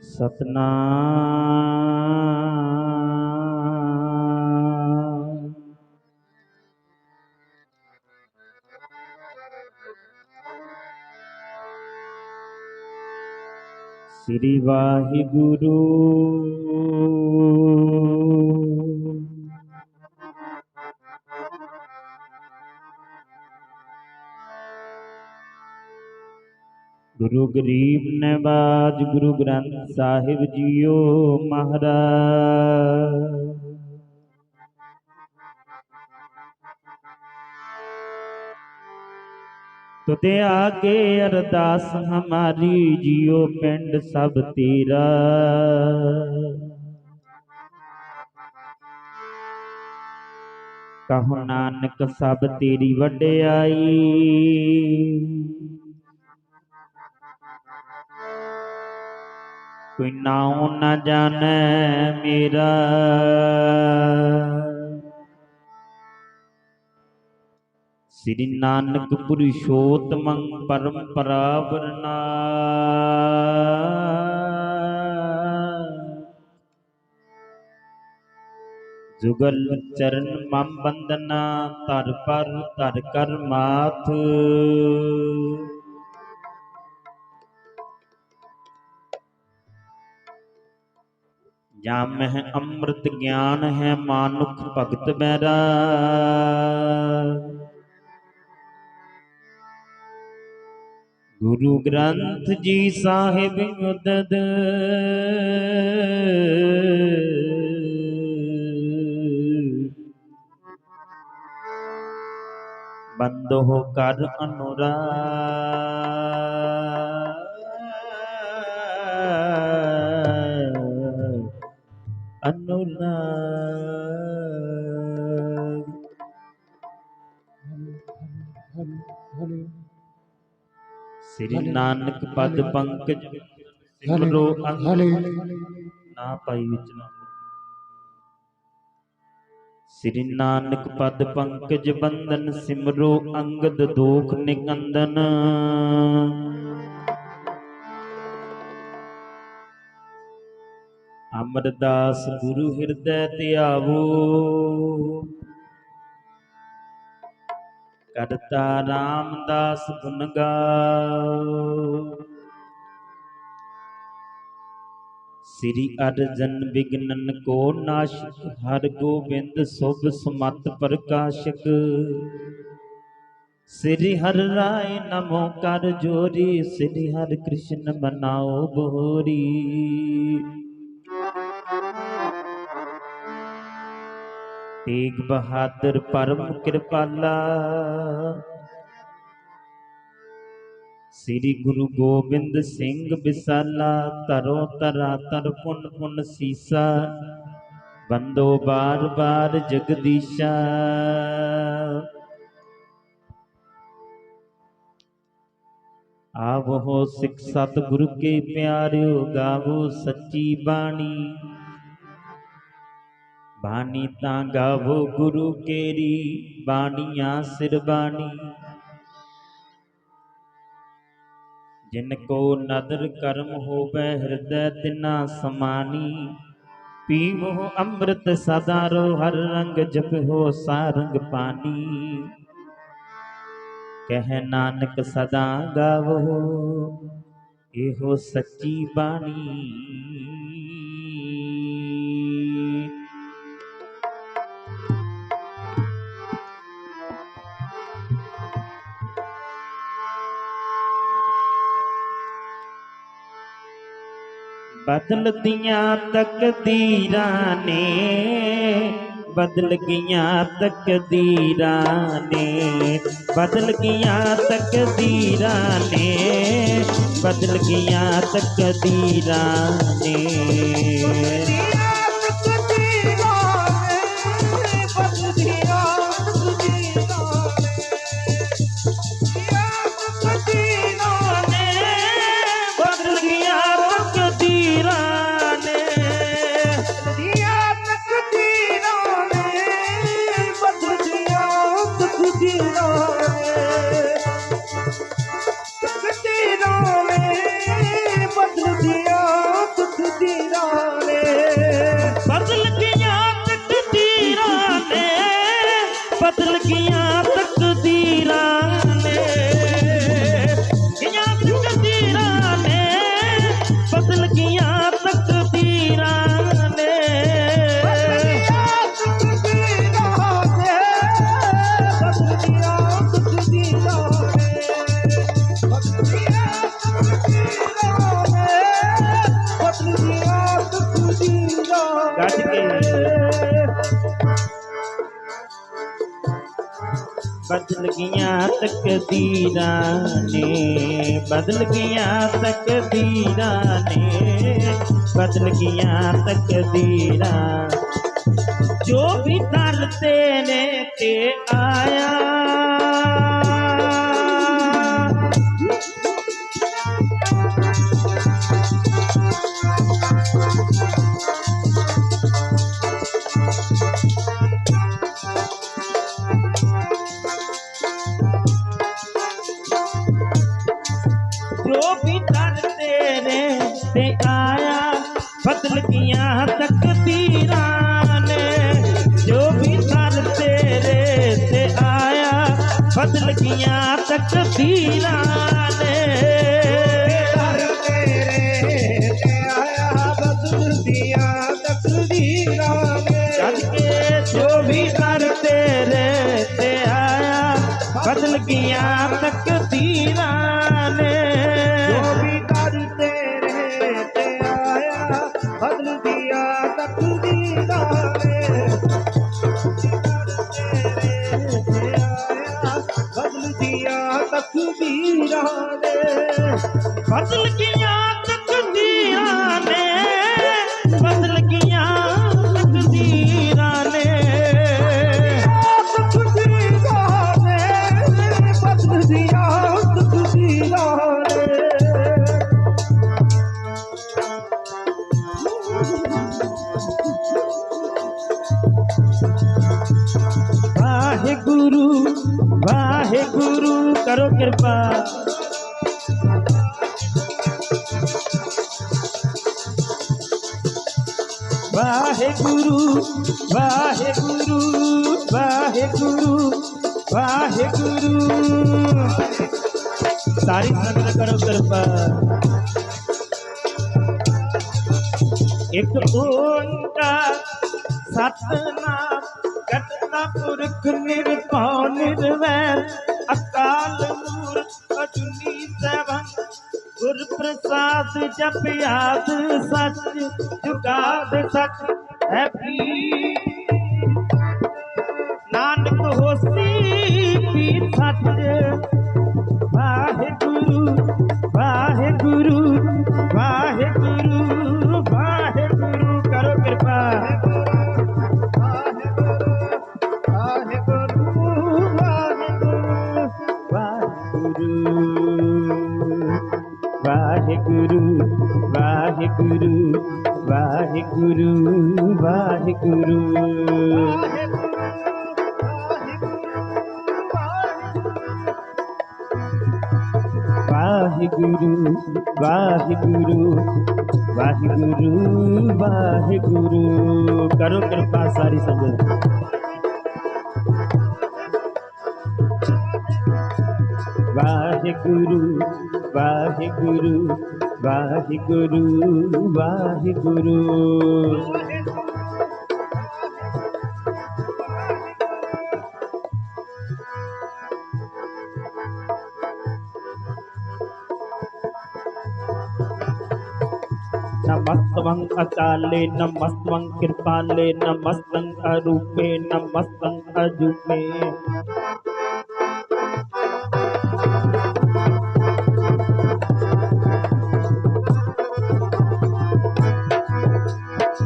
सतनाम। श्री वाहिगुरु। गुरु गरीब नवाज गुरु ग्रंथ साहिब जीओ महाराज। तुते आगे अरदास हमारी जियो पिंड सब तेरा। कहो नानक सब तेरी वड्याई। कोई नाऊ न जाने मेरा। श्री नानक पुरुषोत्तम परम परावरना। जुगल चरण मम बंदना तर पर तर कर माथ। जाम है अमृत ज्ञान है मानुख भगत बैरा। गुरु ग्रंथ जी साहिब उदद बंदो कर अनुराग श्री नानक पद पंकज सिमरो अंग ना पाई विचना श्री नानक पद पंकज बंदन सिमरो अंगद दोख निकंदन अमरदास गुरु हृदय त्यावो करता रामदास गुण गाओ श्री अर्जन विघ्नन को नाशक हर गोबिंद शुभ सुमत प्रकाशक श्री हर राय नमो कर जोरी श्री हर कृष्ण मनाओ बोरी तेग बहादुर परम कृपाला श्री गुरु गोबिंद सिंह विसाला तरो तरा तर पुन पुन सीसा बंदो बार बार जगदीशा आवो सिख सतगुरु के प्यारियो गावो सच्ची बाणी बानी ता गावो गुरु केरी बानिया सिर बानी जिनको नदर कर्म होवे हृदय तिना समानी पीवो अमृत सदारो हर रंग जप हो सारंग पानी कह नानक सदा गावो एहो सच्ची बानी बदल दिया तकदीरा ने बदल गया तकदीरा ने बदल गया तकदीरा ने बदल गया तकदीरा ने बदल गया तकदीरा ने बदल गया तकदीरा ने बदल गया तकदीरा ने बदल गया तकदीरा ने बदल गया तकदीरा जो भी दर तेरे ते आया बदल गया तकदीरा ने जो भी दर तेरे से आया बदल गया तकदीरा ने दर तेरे से आया बदल दिया तकदीरा ने जो भी दर तेरे से आया बदल गया तकदीरा ने बदल गया तकदीरां ने, बदल गया तकदीरां ने, बदल गया तकदीरां ने। वाहेगुरु वाहेगुरु करो कृपा, वाहेगुरु वाहेगुरु वाहेगुरु वाहेगुरु। सारी संगत करो कृपा। एक ओंकार सतनाम करता पुरख निर्भौ निर्वैर, अकाल मूर्त अजूनी सैभं, गुर प्रसाद जपयाद सच, जुगाद सच है भी, नानक होसी भी सच। वाहेगुरु वाहेगुरु वाहेगुरु वाहेगुरु करो कृपा। वाहेगुरु वाहेगुरु वाहेगुरु वाहेगुरु। वाहेगुरु वाहेगुरु वाहेगुरु वाहेगुरु करो कृपा सारी संगत। वाहेगुरु वाहेगुरु वाहेगुरु वाहेगुरु। नमस्तवं अकाले नमस्तवं कृपाले, नमस्तं अरूपे नमस्तं अजूपे।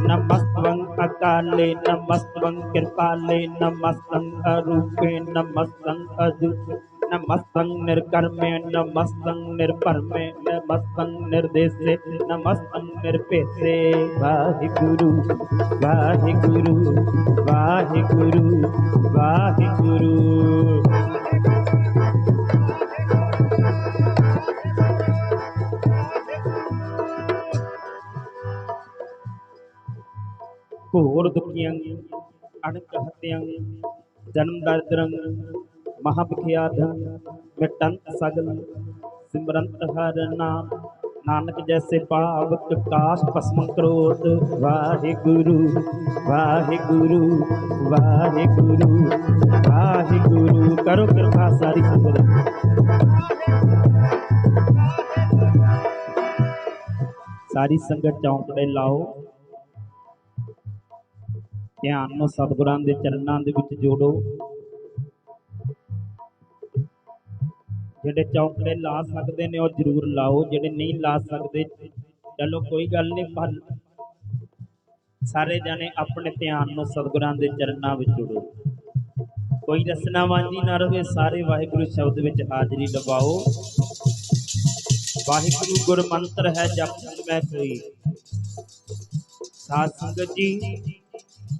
नमस्तवं अकाले नमस्तवं कृपाले, नमस्तं अरूपे नमस्तं अजूपे। नमस्तं निर्कर्मे नमस्तं निर्परमे, नमस्तं निर्देशे नमस्तं निरपेक्षे। वाहेगुरु वाहेगुरु वाहेगुरु वाहेगुरु। घोर दुखियं अनक हत्यं, जन्म दरिद्रं महाभिख्यातं, मिटंत सगल सिमरंत हर नाम, नानक जैसे पावक काश भस्म क्रोध। वाहेगुरु वाहेगुरु वाहेगुरु वाहेगुरु करो कृपा सारी संगत। सारी संगत चौंकड़े लाओ, ध्यान नूं सतगुरां दे चरनां दे विच जोड़ो। जेडे चौंकड़े ला सकते ने और जरूर लाओ, जेडे नहीं ला सकते चलो कोई गल नहीं, पर सारे जाने अपने ध्यान नूं सतगुरां दे चरनां विच जोड़ो। कोई रसना वांझी ना रहे, सारे वाहिगुरू शब्द विच हाजरी लवाओ। वाहिगुरू गुर मंत्र है जप मैं कोई। साध संगत जी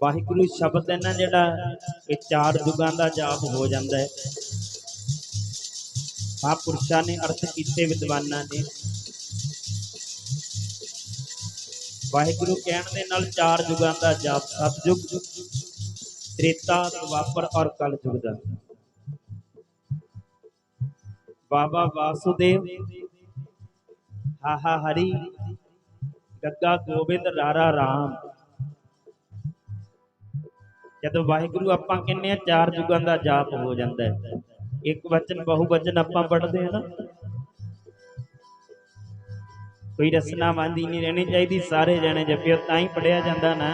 वाहिगुरू शब्द है ना जिहड़ा ये चार जुगां दा जाप हो जाता है। महापुरुषां ने अर्थ कीते विद्वानां ने। वाहिगुरू कहण दे नाल चार जुगां दा जाप, सतयुग त्रेता द्वापर और कल युग दा। बाबा वासुदेव हाहा हरि, गग्गा गोबिंद रारा राम। जब वाहिगुरू आपां कहने आ चार जुगां दा जाप हो जाता है। एक वचन बहुवचन आपां पढ़ते हैं ना, कोई रसना मांदी नहीं रहनी चाहिए, सारे जने जपियो तां ही पढ़िया जाता ना।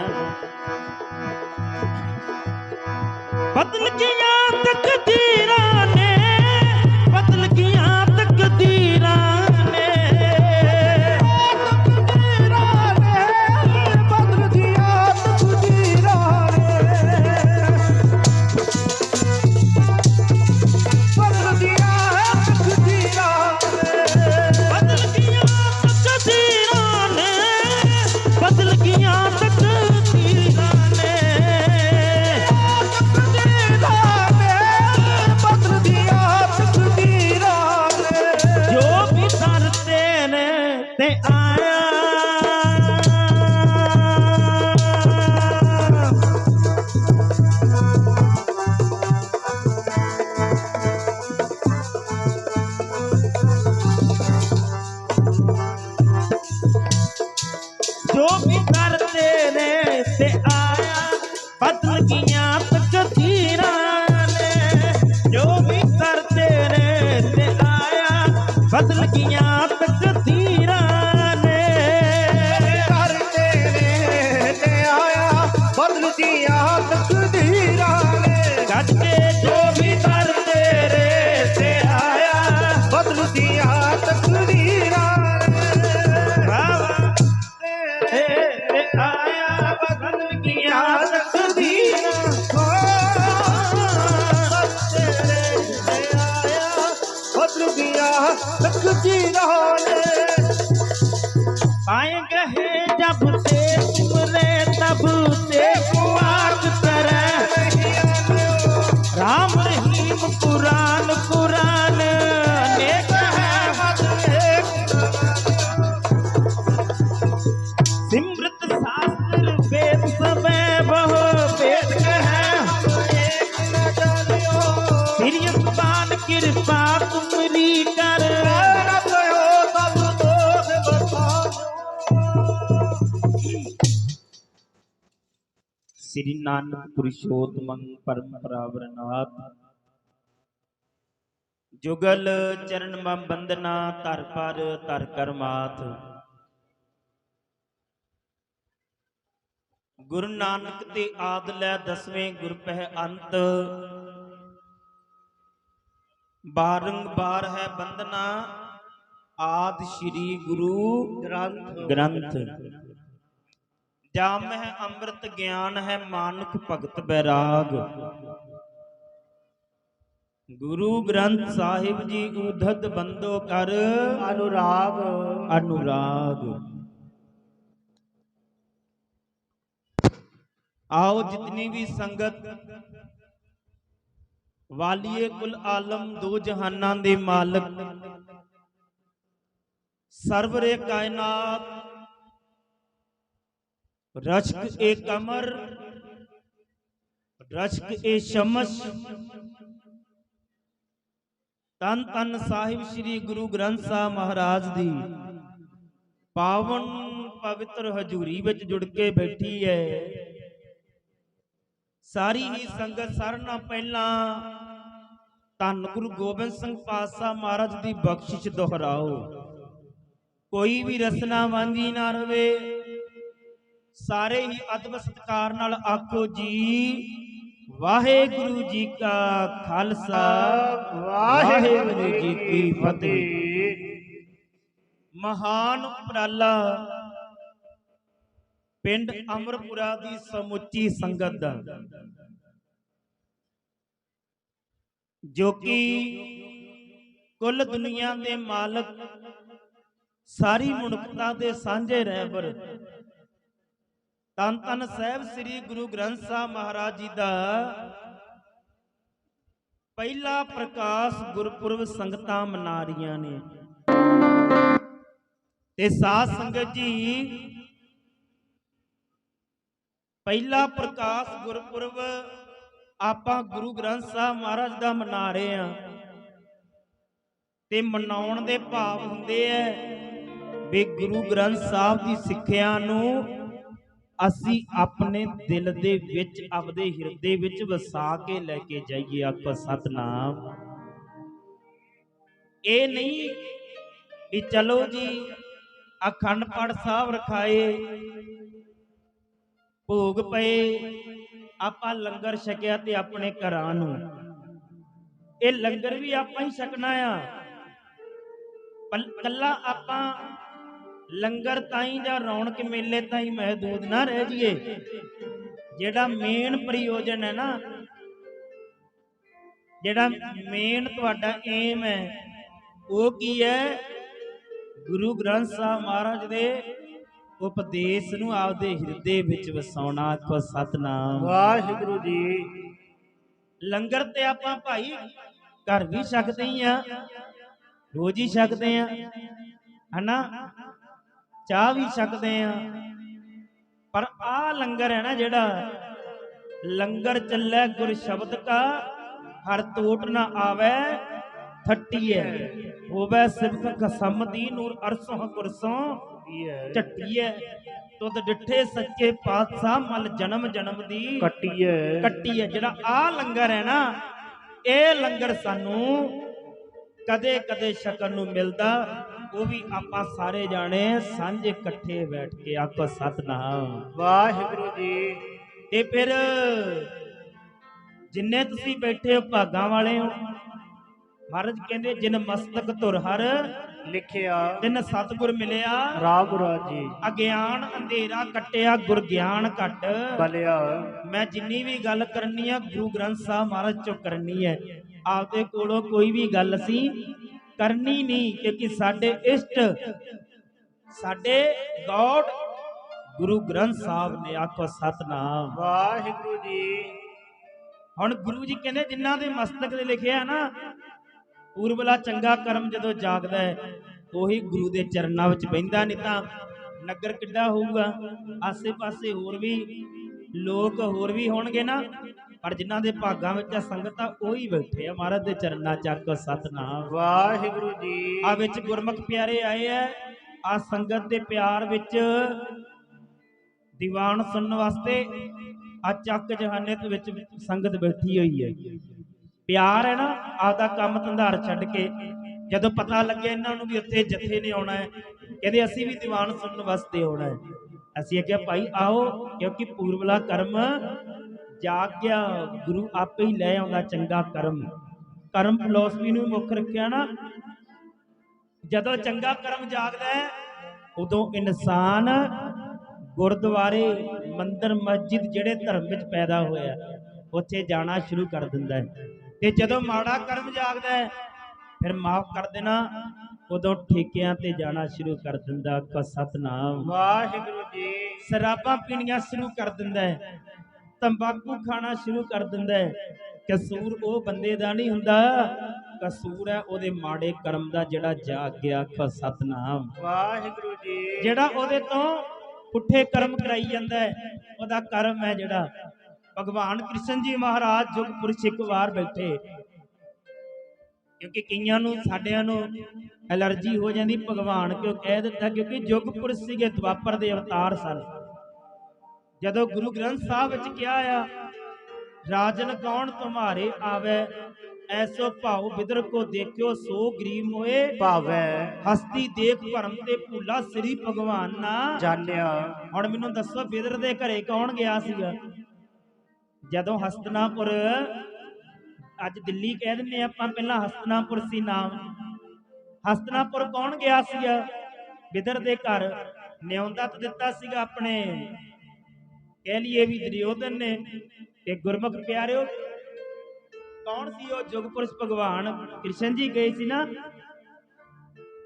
बदल गया तकदीरां ने, बदल गया तकदीरां बदल गया तकदीरां ने घर तेरे ते आया बदल दिया तकदीरां ने सच्चे जो भी दर तेरे से आया बदल दिया तकदीरां तेरे आया बदल गया तकदीरां बदल दिया तकदीरां ने पाए गए जब से तुमने तब से कुआक तरह राम रहीम कुरान कुरान नेक है सिमृत शास्त्र वेद सबे बहु वेद है श्री सुबान कृपा तुमरी कर श्री नानक पुरुषोत्तम परम परावरनाथ जुगल चरण में बंदना धर पर धर कर माथ गुरु नानक ते आद लै दसवें गुर पह अंत बारंबार है बंदना आद श्री गुरु ग्रंथ जाम है अमृत ज्ञान है मानुख भगत बैराग गुरु ग्रंथ साहिब जी उधत बंदो कर अनुराग अनुराग आओ जितनी भी संगत वालिए कुल आलम दो जहाना दे मालक सरवरे कायनात रश्क ए कमर रश्क ए शमस तन तन साहिब श्री गुरु ग्रंथ साहब महाराज दी पावन पवित्र हजूरी विच जुड़ के बैठी है सारी ही संगत सरना पहला धन गुरु गोबिंद सिंह पातशाह महाराज दी बख्शिश दोहराओ कोई भी रसना वांझी ना रवे सारे ही अदब सत्कार नाल आखो जी वाहेगुरु जी का खालसा वाहेगुरु जी की फतेह। महान उपराला पिंड अमरपुरा दी समुची संगत दा जो कि कुल दुनिया दे मालक सारी मनुखता दे सांझे रहबर तन तन साहब श्री गुरु ग्रंथ साहब महाराज जी का पहला प्रकाश गुरपुरब संगतां मना रही ने ते साध संगत जी पहला प्रकाश गुरपुरब आपां गुरु ग्रंथ साहब महाराज का मना रहे हैं ते मनाउण दे भाव हुंदे है भी गुरु ग्रंथ साहब की सिੱਖਿਆ ਨੂੰ ਅਸੀਂ अपने दिल दे विच अपने हिरदे विच वसा के लैके जाइए आखो सतनाम ये नहीं कि चलो जी अखंड पाठ साहब रखाए भोग पे आपां लंगर छकिया ते अपने घरां नूं ये लंगर भी आपां ही छकना आ कल्ला आपां लंगर ताई जां रौनक मेले ताई महदूद ना रह जाइए जेड़ा मेन प्रयोजन है ना जेड़ा मेन तुहाडा एम है वो की है गुरु ग्रंथ साहब महाराज दे उपदेश नूं आपदे हिरदे विच वसाउणा आखो सतनाम वाहिगुरु जी लंगर ते आपां भाई घर भी छकदे ही आ रोज ही छकदे आ है ना चाह भी छकते हैं पर आ लंगर है ना जेड़ा लंगर चले गुर शब्द का हर टोट ना आवे थट्टी है होवे सिबक कसम दी नूर अरसों कुरसों झट्टी है तुद डिठे सच्चे पातशाह मल जन्म जन्म दी कट्टी है जेड़ा आ लंगर है ना ए लंगर सानू ਕਦੇ ਕਦੇ ਸ਼ਕਲ ਨੂੰ ਮਿਲਦਾ, ਉਹ ਵੀ ਆਪਾਂ ਸਾਰੇ ਜਾਣੇ ਸਾਂਝੇ ਇਕੱਠੇ ਬੈਠ ਕੇ ਆਖੋ ਸਤਨਾਮ। ਵਾਹਿਗੁਰੂ ਜੀ। ਤੇ ਫਿਰ ਜਿੰਨੇ ਤੁਸੀਂ ਬੈਠੇ ਹੋ ਭਾਗਾਂ ਵਾਲੇ ਹੋ। ਮਹਾਰਾਜ ਕਹਿੰਦੇ ਜਿਨ ਮਸਤਕ ਧੁਰ ਹਰ ਲਿਖਿਆ ਤਿਨ ਸਤਿਗੁਰ ਮਿਲਿਆ ਰਾਮ ਰਾਜੀ ਅਗਿਆਨ ਅੰਧੇਰਾ ਕੱਟਿਆ ਗੁਰ ਗਿਆਨ ਘਟ ਬਲਿਆ। ਮੈਂ ਜਿੰਨੀ ਵੀ ਗੱਲ ਕਰਨੀ ਆ ਗੁਰੂ ਗ੍ਰੰਥ ਸਾਹਿਬ ਮਹਾਰਾਜ ਚੋਂ ਕਰਨੀ ਹੈ। ਆਪਦੇ ਕੋਲੋਂ ਕੋਈ ਵੀ ਗੱਲ ਅਸੀਂ ਕਰਨੀ ਨਹੀਂ, ਕਿਉਂਕਿ ਸਾਡੇ ਇਸ਼ਟ ਸਾਡੇ ਗੋਡ ਗੁਰੂ ਗ੍ਰੰਥ ਸਾਹਿਬ ਨੇ। ਆਖੋ ਸਤਨਾਮ। ਵਾਹਿਗੁਰੂ ਜੀ। ਹੁਣ ਗੁਰੂ ਜੀ ਕਹਿੰਦੇ ਜਿਨ੍ਹਾਂ ਦੇ ਮਸਤਕ ਤੇ ਲਿਖਿਆ ਨਾ ਪੂਰਬਲਾ ਚੰਗਾ ਕਰਮ ਜਦੋਂ ਜਾਗਦਾ ਹੈ ਉਹੀ ਗੁਰੂ ਦੇ ਚਰਨਾਂ ਵਿੱਚ ਬਹਿੰਦਾ, ਨਹੀਂ ਤਾਂ ਨਗਰ ਕਿੱਡਾ ਹੋਊਗਾ। ਆਸੇ ਪਾਸੇ ਹੋਰ ਵੀ ਲੋਕ ਹੋਰ ਵੀ ਹੋਣਗੇ ਨਾ, ਪਰ ਜਿਨ੍ਹਾਂ ਦੇ ਭਾਗਾਂ ਵਿੱਚ ਸੰਗਤ ਆ ਉਹੀ ਬੈਠੇ ਆ ਮਹਾਰਾਜ ਦੇ ਚਰਨਾਂ ਚ। ਆਖੋ ਸਤਨਾਮ। ਵਾਹਿਗੁਰੂ ਜੀ। ਆ ਵਿੱਚ ਗੁਰਮੁਖ ਪਿਆਰੇ ਆਏ ਆ, ਆ ਸੰਗਤ ਦੇ ਪਿਆਰ ਵਿੱਚ ਦੀਵਾਨ ਸੁਣਨ ਵਾਸਤੇ ਆ ਚੱਕ ਜਹਾਨੇ ਦੇ ਵਿੱਚ ਸੰਗਤ ਬੈਠੀ ਹੋਈ ਹੈ। ਪਿਆਰ ਹੈ ਨਾ, ਆਪਦਾ ਕੰਮ ਧੰਦਾਰ ਛੱਡ ਕੇ ਜਦੋਂ ਪਤਾ ਲੱਗਿਆ ਇਹਨਾਂ ਨੂੰ ਵੀ ਉੱਥੇ ਜਥੇ ਨੇ ਆਉਣਾ ਹੈ, ਕਹਿੰਦੇ ਅਸੀਂ ਵੀ ਦੀਵਾਨ ਸੁਣਨ ਵਾਸਤੇ ਆਉਣਾ ਹੈ। ਅਸੀਂ ਆਖਿਆ ਭਾਈ ਆਓ, ਕਿਉਂਕਿ ਪੂਰਬਲਾ ਕਰਮ ਜਾਗ ਗਿਆ, ਗੁਰੂ ਆਪੇ ਹੀ ਲੈ ਆਉਂਦਾ ਚੰਗਾ ਕਰਮ। ਕਰਮ ਫਿਲਾਸਫੀ ਨੂੰ ਮੁੱਖ ਰੱਖਿਆ ਨਾ, ਜਦੋਂ ਚੰਗਾ ਕਰਮ ਜਾਗਦਾ ਹੈ ਉਦੋਂ ਇਨਸਾਨ ਗੁਰਦੁਆਰੇ ਮੰਦਰ ਮਸਜਿਦ ਜਿਹੜੇ ਧਰਮ ਵਿੱਚ ਪੈਦਾ ਹੋਇਆ ਉੱਥੇ ਜਾਣਾ ਸ਼ੁਰੂ ਕਰ ਦਿੰਦਾ ਹੈ। ਤੇ ਜਦੋਂ ਮਾੜਾ ਕਰਮ ਜਾਗਦਾ ਹੈ ਫਿਰ ਮਾਫ ਕਰ ਦੇਣਾ, ਉਦੋਂ ਠੇਕਿਆਂ ਤੇ ਜਾਣਾ ਸ਼ੁਰੂ ਕਰ ਦਿੰਦਾ। ਆਖੋ ਸਤਨਾਮ। ਵਾਹਿਗੁਰੂ ਜੀ। ਸ਼ਰਾਬਾਂ ਪੀਣੀਆਂ ਸ਼ੁਰੂ ਕਰ ਦਿੰਦਾ ਹੈ, ਤੰਬਾਕੂ ਖਾਣਾ ਸ਼ੁਰੂ ਕਰ ਦਿੰਦਾ ਹੈ। ਕਸੂਰ ਉਹ ਬੰਦੇ ਦਾ ਨਹੀਂ ਹੁੰਦਾ, ਕਸੂਰ ਹੈ ਉਹਦੇ ਮਾੜੇ ਕਰਮ ਦਾ ਜਿਹੜਾ ਜਾਗ ਗਿਆ। ਆਖੋ ਸਤਨਾਮ। ਵਾਹਿਗੁਰੂ ਜੀ। ਜਿਹੜਾ ਉਹਦੇ ਤੋਂ ਪੁੱਠੇ ਕਰਮ ਕਰਾਈ ਜਾਂਦਾ ਹੈ ਉਹਦਾ ਕਰਮ ਹੈ ਜਿਹੜਾ। ਭਗਵਾਨ ਕ੍ਰਿਸ਼ਨ ਜੀ ਮਹਾਰਾਜ ਜੁਗਪੁਰਸ਼ ਇੱਕ ਵਾਰ ਬੈਠੇ, ਕਿਉਂਕਿ ਕਈਆਂ ਨੂੰ ਸਾਡਿਆਂ ਨੂੰ ਐਲਰਜੀ ਹੋ ਜਾਂਦੀ ਭਗਵਾਨ ਕਿਉਂ ਕਹਿ ਦਿੱਤਾ, ਕਿਉਂਕਿ ਜੁਗਪੁਰਸ਼ ਸੀਗੇ, ਦੁਆਪਰ ਦੇ ਅਵਤਾਰ ਸਨ। ਜਦੋਂ ਗੁਰੂ ਗ੍ਰੰਥ ਸਾਹਿਬ ਵਿੱਚ ਕਿਹਾ ਆ ਰਾਜਨ ਕੌਣ ਤੁਮਾਰੇ ਆਵੇ ਐਸੋ ਭਾਉ ਬਿਦਰ ਕੋ ਦੇਖਿਓ ਸੋ ਗਰੀਬ ਹੋਏ ਭਾਵੈ ਹਸਤੀ ਦੇਖ ਭਰਮ ਤੇ ਭੂਲਾ ਸ੍ਰੀ ਭਗਵਾਨ ਨਾ ਜਾਣਿਆ। ਹੁਣ ਮੈਨੂੰ ਦੱਸੋ ਬਿਦਰ ਦੇ ਘਰੇ ਕੌਣ ਗਿਆ ਸੀਗਾ ਜਦੋਂ ਹਸਤਨਾਪੁਰ, ਅੱਜ ਦਿੱਲੀ ਕਹਿ ਦਿੰਦੇ ਆਪਾਂ, ਪਹਿਲਾਂ ਹਸਤਨਾਪੁਰ ਸੀ ਨਾਮ। ਹਸਤਨਾਪੁਰ ਕੌਣ ਗਿਆ ਸੀਗਾ? ਬਿਦਰ ਦੇ ਘਰ ਨਿਉਂਦਾ ਤਾਂ ਦਿੱਤਾ ਸੀਗਾ ਆਪਣੇ, ਕਹਿ ਲਈਏ ਵੀ ਦੁਰਯੋਧਨ ਨੇ। ਤੇ ਗੁਰਮੁਖ ਪਿਆਰਿਓ ਕੌਣ ਸੀ ਉਹ? ਜੁਗਪੁਰਸ਼ ਭਗਵਾਨ ਕ੍ਰਿਸ਼ਨ ਜੀ ਗਏ ਸੀ ਨਾ,